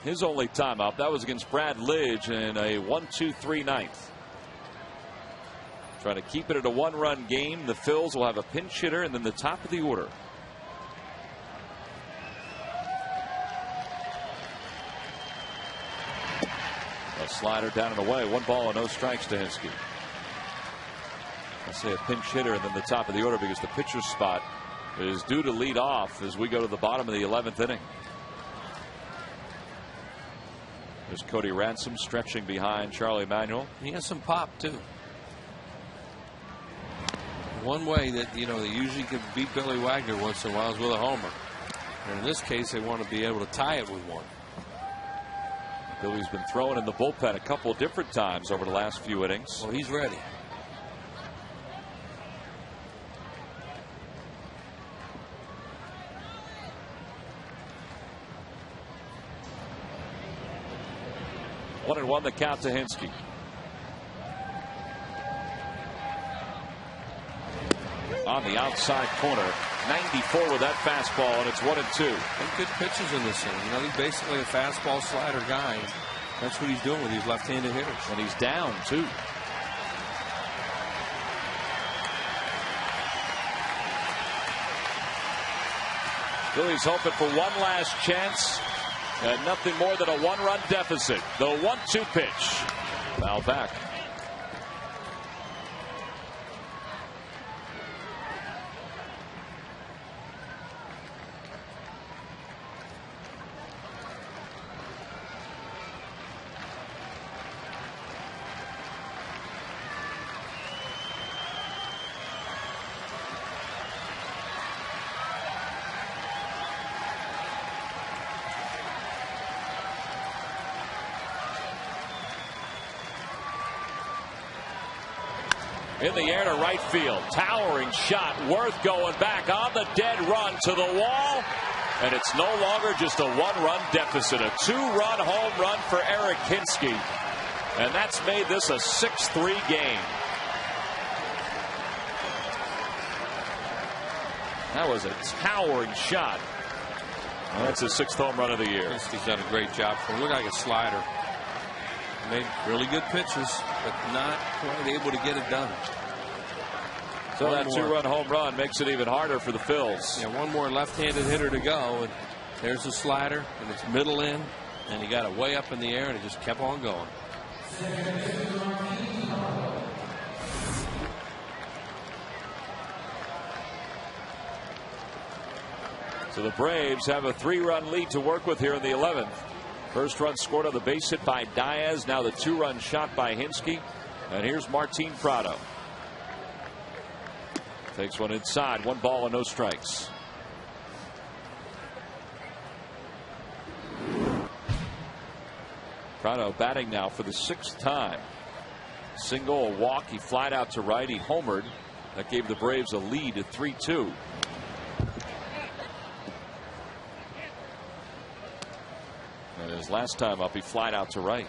his only time up. That was against Brad Lidge in a 1-2-3 ninth. Trying to keep it at a one-run game. The Phils will have a pinch hitter and then the top of the order. A slider down and away. 1 ball and no strikes to Hinske. I say a pinch hitter and then the top of the order because the pitcher's spot is due to lead off as we go to the bottom of the 11th inning. There's Cody Ransom stretching behind Charlie Manuel. He has some pop too. One way that they usually can beat Billy Wagner once in a while is with a homer. And in this case, they want to be able to tie it with one. Billy's been throwing in the bullpen a couple of different times over the last few innings. Well, he's ready. One and one the count to Hinske. On the outside corner, 94 with that fastball, and it's 1-2. And good pitches in this inning. He's basically a fastball slider guy. That's what he's doing with these left-handed hitters. And he's down too. Phillies hoping for one last chance. And nothing more than a one-run deficit. The 1-2 pitch. Foul back. In the air to right field. Towering shot. Worth going back on the dead run to the wall. And it's no longer just a one-run deficit. A two-run home run for Eric Kinski. And that's made this a 6-3 game. That was a towering shot. And that's his 6th home run of the year. Kinski's done a great job for him. Looked like a slider. Made really good pitches, but not quite able to get it done. So that two-run home run makes it even harder for the Phils. Yeah, one more left-handed hitter to go, and there's a slider, and it's middle in, and he got it way up in the air, and it just kept on going. So the Braves have a 3-run lead to work with here in the 11th. First run scored on the base hit by Diaz. Now the 2-run shot by Hinske. And here's Martin Prado. Takes one inside. 1 ball and no strikes. Prado batting now for the 6th time. Single, a walk. He flied out to right. He homered. That gave the Braves a lead at 3-2. And his last time up, he flied out to right.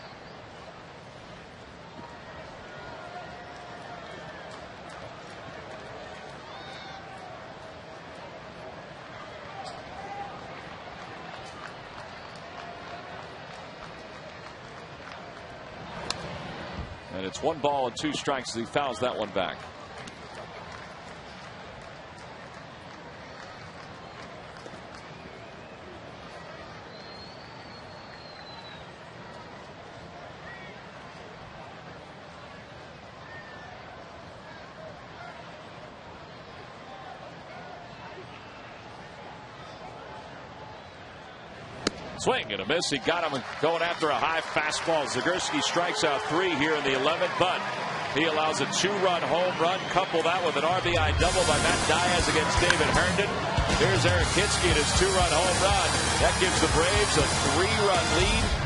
And it's 1 ball and 2 strikes as he fouls that one back. Swing and a miss. He got him going after a high fastball. Zagorski strikes out 3 here in the 11th, but he allows a 2-run home run. Couple that with an RBI double by Matt Diaz against David Herndon. Here's Eric Kinski and his 2-run home run. That gives the Braves a 3-run lead.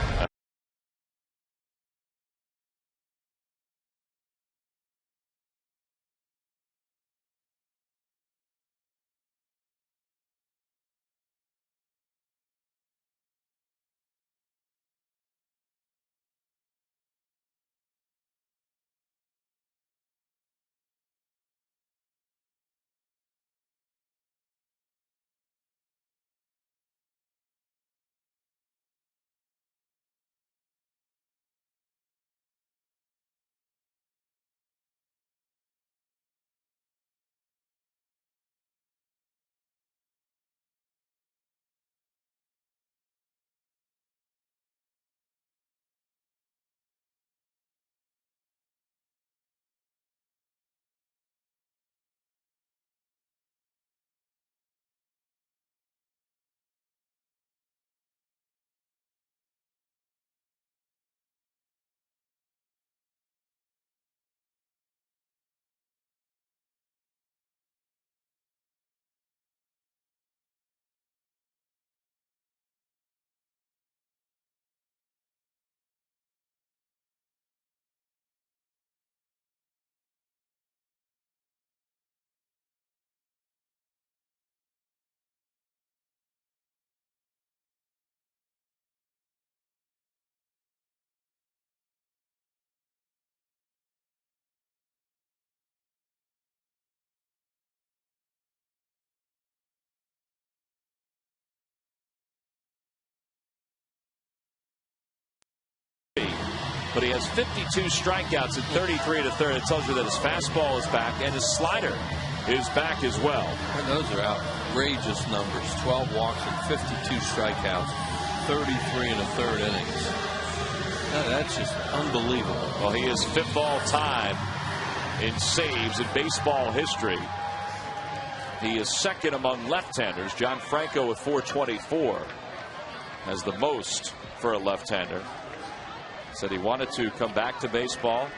but he has 52 strikeouts and 33 to third. It tells you that his fastball is back and his slider is back as well. And those are outrageous numbers. 12 walks and 52 strikeouts, 33 and a third innings. That's just unbelievable. Well, he is 5th all time in saves in baseball history. He is 2nd among left-handers. John Franco with 424 has the most for a left-hander. Said he wanted to come back to baseball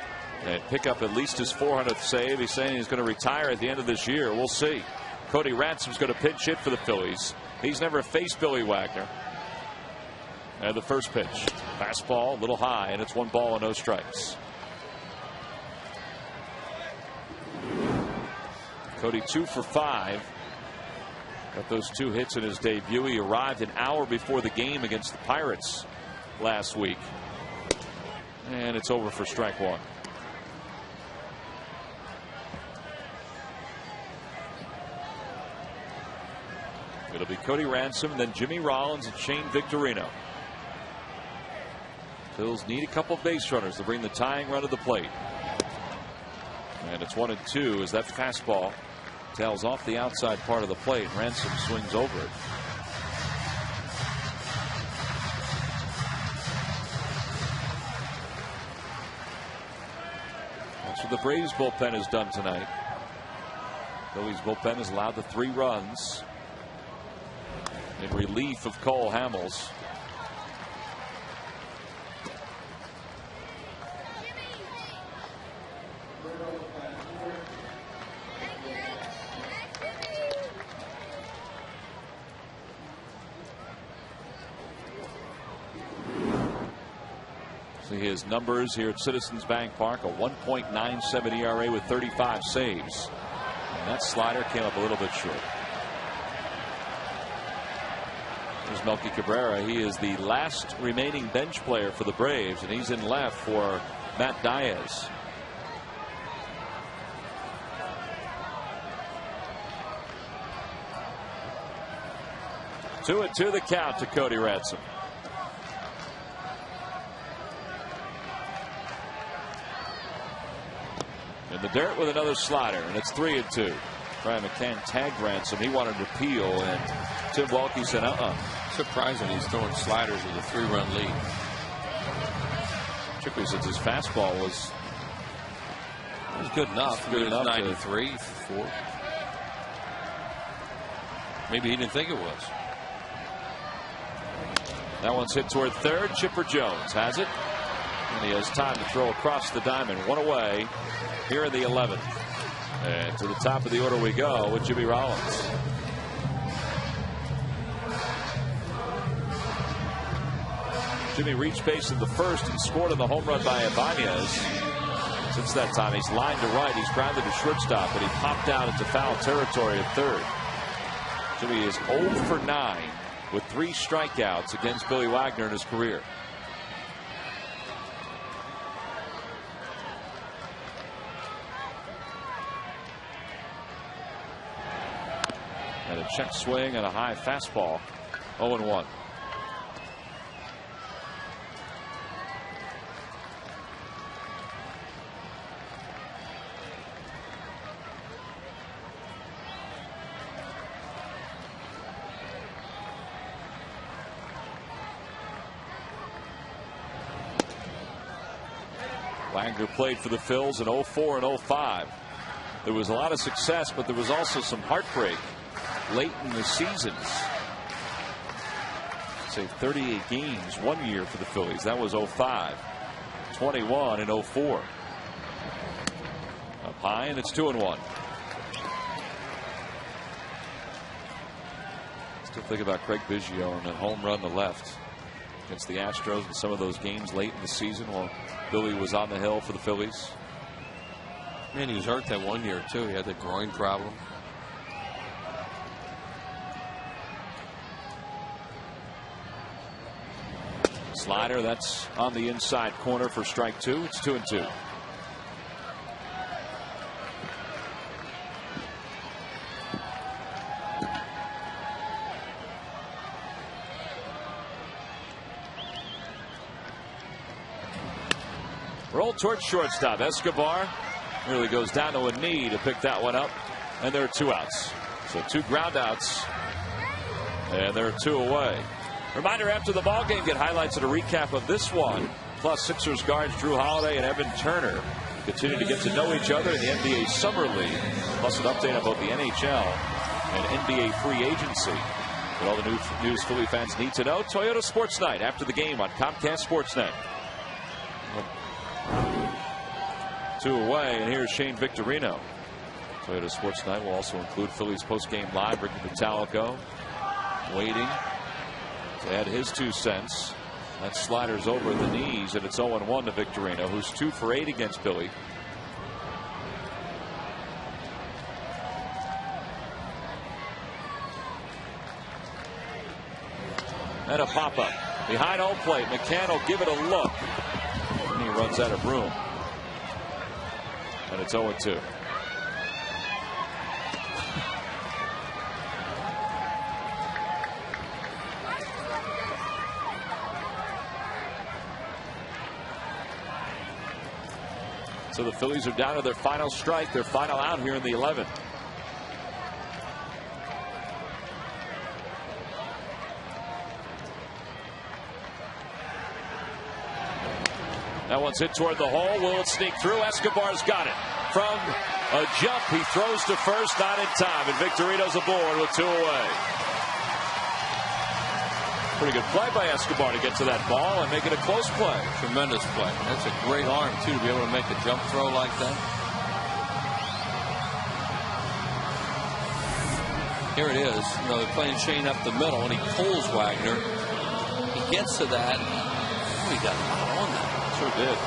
and pick up at least his 400th save. He's saying he's going to retire at the end of this year. We'll see. Cody Ransom's going to pinch hit for the Phillies. He's never faced Billy Wagner. And the first pitch, fastball, a little high, and it's 1 ball and no strikes. Cody 2 for 5. Got those 2 hits in his debut. He arrived an hour before the game against the Pirates last week. And it's over for strike 1. It'll be Cody Ransom, then Jimmy Rollins and Shane Victorino. Phils need a couple base runners to bring the tying run to the plate. And it's 1-2 as that fastball tails off the outside part of the plate. Ransom swings over it. That's what the Braves bullpen has done tonight. Phillies bullpen has allowed the 3 runs in relief of Cole Hamels. See his numbers here at Citizens Bank Park. A 1.97 ERA with 35 saves. And that slider came up a little bit short. There's Melky Cabrera. He is the last remaining bench player for the Braves, and he's in left for Matt Diaz. Two and 2 the count to Cody Ransom. In the dirt with another slider, and it's 3-2. Brian McCann tagged Ransom. He wanted to peel, and Tim Welke said, Surprising he's throwing sliders with a 3-run lead. Particularly since his fastball was good enough. Good enough. 93, 4. Maybe he didn't think it was. That one's hit toward third. Chipper Jones has it, and he has time to throw across the diamond. 1 away here in the 11th. And to the top of the order we go with Jimmy Rollins. Jimmy reached base in the first and scored on the home run by Ibanez. Since that time, he's lined to right. He's grounded to shortstop, but he popped out into foul territory at third. Jimmy is 0 for 9 with 3 strikeouts against Billy Wagner in his career. And a check swing and a high fastball. 0-1. Wagner played for the Phils in 04 and 05. There was a lot of success, but there was also some heartbreak late in the seasons. Say 38 games 1 year for the Phillies. That was 05. 21 and 04. Up high, and it's 2-1. Still think about Craig Biggio and that home run to left against the Astros in some of those games late in the season while Billy was on the hill for the Phillies. Man, he was hurt that 1 year too. He had the groin problem. Slider, that's on the inside corner for strike 2. It's 2-2. Roll towards shortstop. Escobar really goes down to a knee to pick that one up. And there are 2 outs. So 2 ground outs. And there are 2 away. Reminder after the ball game, get highlights and a recap of this one. Plus Sixers guards Drew Holiday and Evan Turner continue to get to know each other in the NBA Summer League. Plus an update about the NHL and NBA free agency. And all the news Philly fans need to know. Toyota Sports Night after the game on Comcast Sportsnet. 2 away, and here's Shane Victorino. Toyota Sports Night will also include Phillies post-game live. Ricky Metallico waiting to add his 2 cents. That slider's over the knees, and it's 0-1 to Victorino, who's 2 for 8 against Billy. And a pop-up behind home plate. McCann will give it a look, and he runs out of room. And it's 0-2. So the Phillies are down to their final strike, their final out here in the 11th. That one's hit toward the hole. Will it sneak through? Escobar's got it. From a jump, he throws to first, not in time, and Victorino's aboard with 2 away. Pretty good play by Escobar to get to that ball and make it a close play. Tremendous play. That's a great arm, too, to be able to make a jump throw like that. Here it is. You know, they're playing Shane up the middle, and he pulls Wagner. He gets to that. Oh, he got a lot on that. Sure did.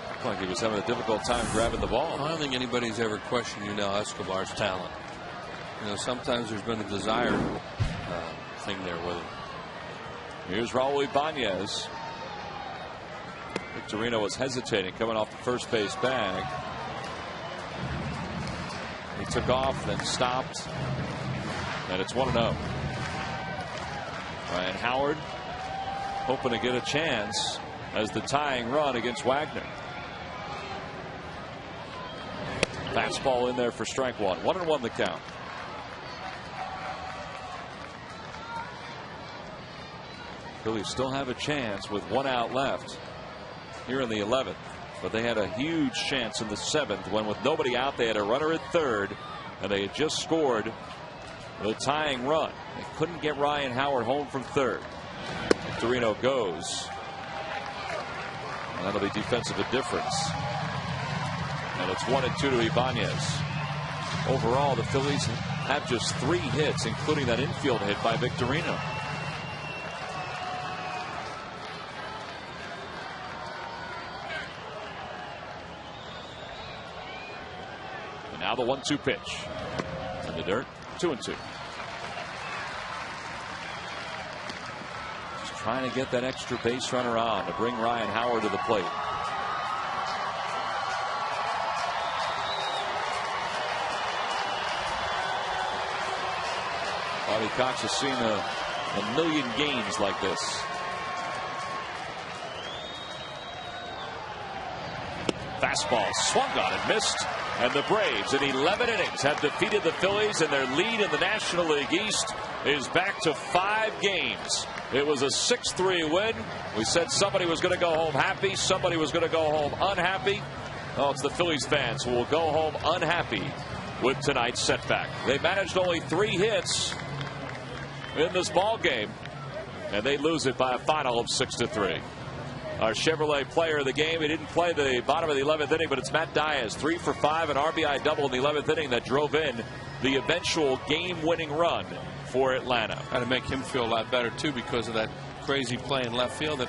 Looked like he was having a difficult time grabbing the ball. I don't think anybody's ever questioned Escobar's talent. You know, sometimes there's been a desire thing there with him. Here's Raul Ibanez. Victorino was hesitating coming off the first base bag. He took off, then stopped, and it's 1-0. Ryan Howard hoping to get a chance as the tying run against Wagner. Fastball in there for strike 1. 1-1 the count. Phillies still have a chance with 1 out left here in the 11th, but they had a huge chance in the 7th when, with nobody out, they had a runner at third, and they had just scored the tying run. They couldn't get Ryan Howard home from third. Victorino goes, and that'll be defensive indifference. And it's 1-2 to Ibanez. Overall, the Phillies have just 3 hits, including that infield hit by Victorino. And now the 1-2 pitch. In the dirt, 2-2. Just trying to get that extra base runner on to bring Ryan Howard to the plate. Bobby Cox has seen a million games like this. Fastball swung on and missed. And the Braves in 11 innings have defeated the Phillies, and their lead in the National League East is back to 5 games. It was a 6-3 win. We said somebody was going to go home happy, somebody was going to go home unhappy. Oh, it's the Phillies fans who will go home unhappy with tonight's setback. They managed only 3 hits in this ball game, and they lose it by a final of 6-3. Our Chevrolet player of the game, he didn't play the bottom of the 11th inning, but it's Matt Diaz, 3 for 5, an RBI double in the 11th inning that drove in the eventual game-winning run for Atlanta. Got to make him feel a lot better too, because of that crazy play in left field that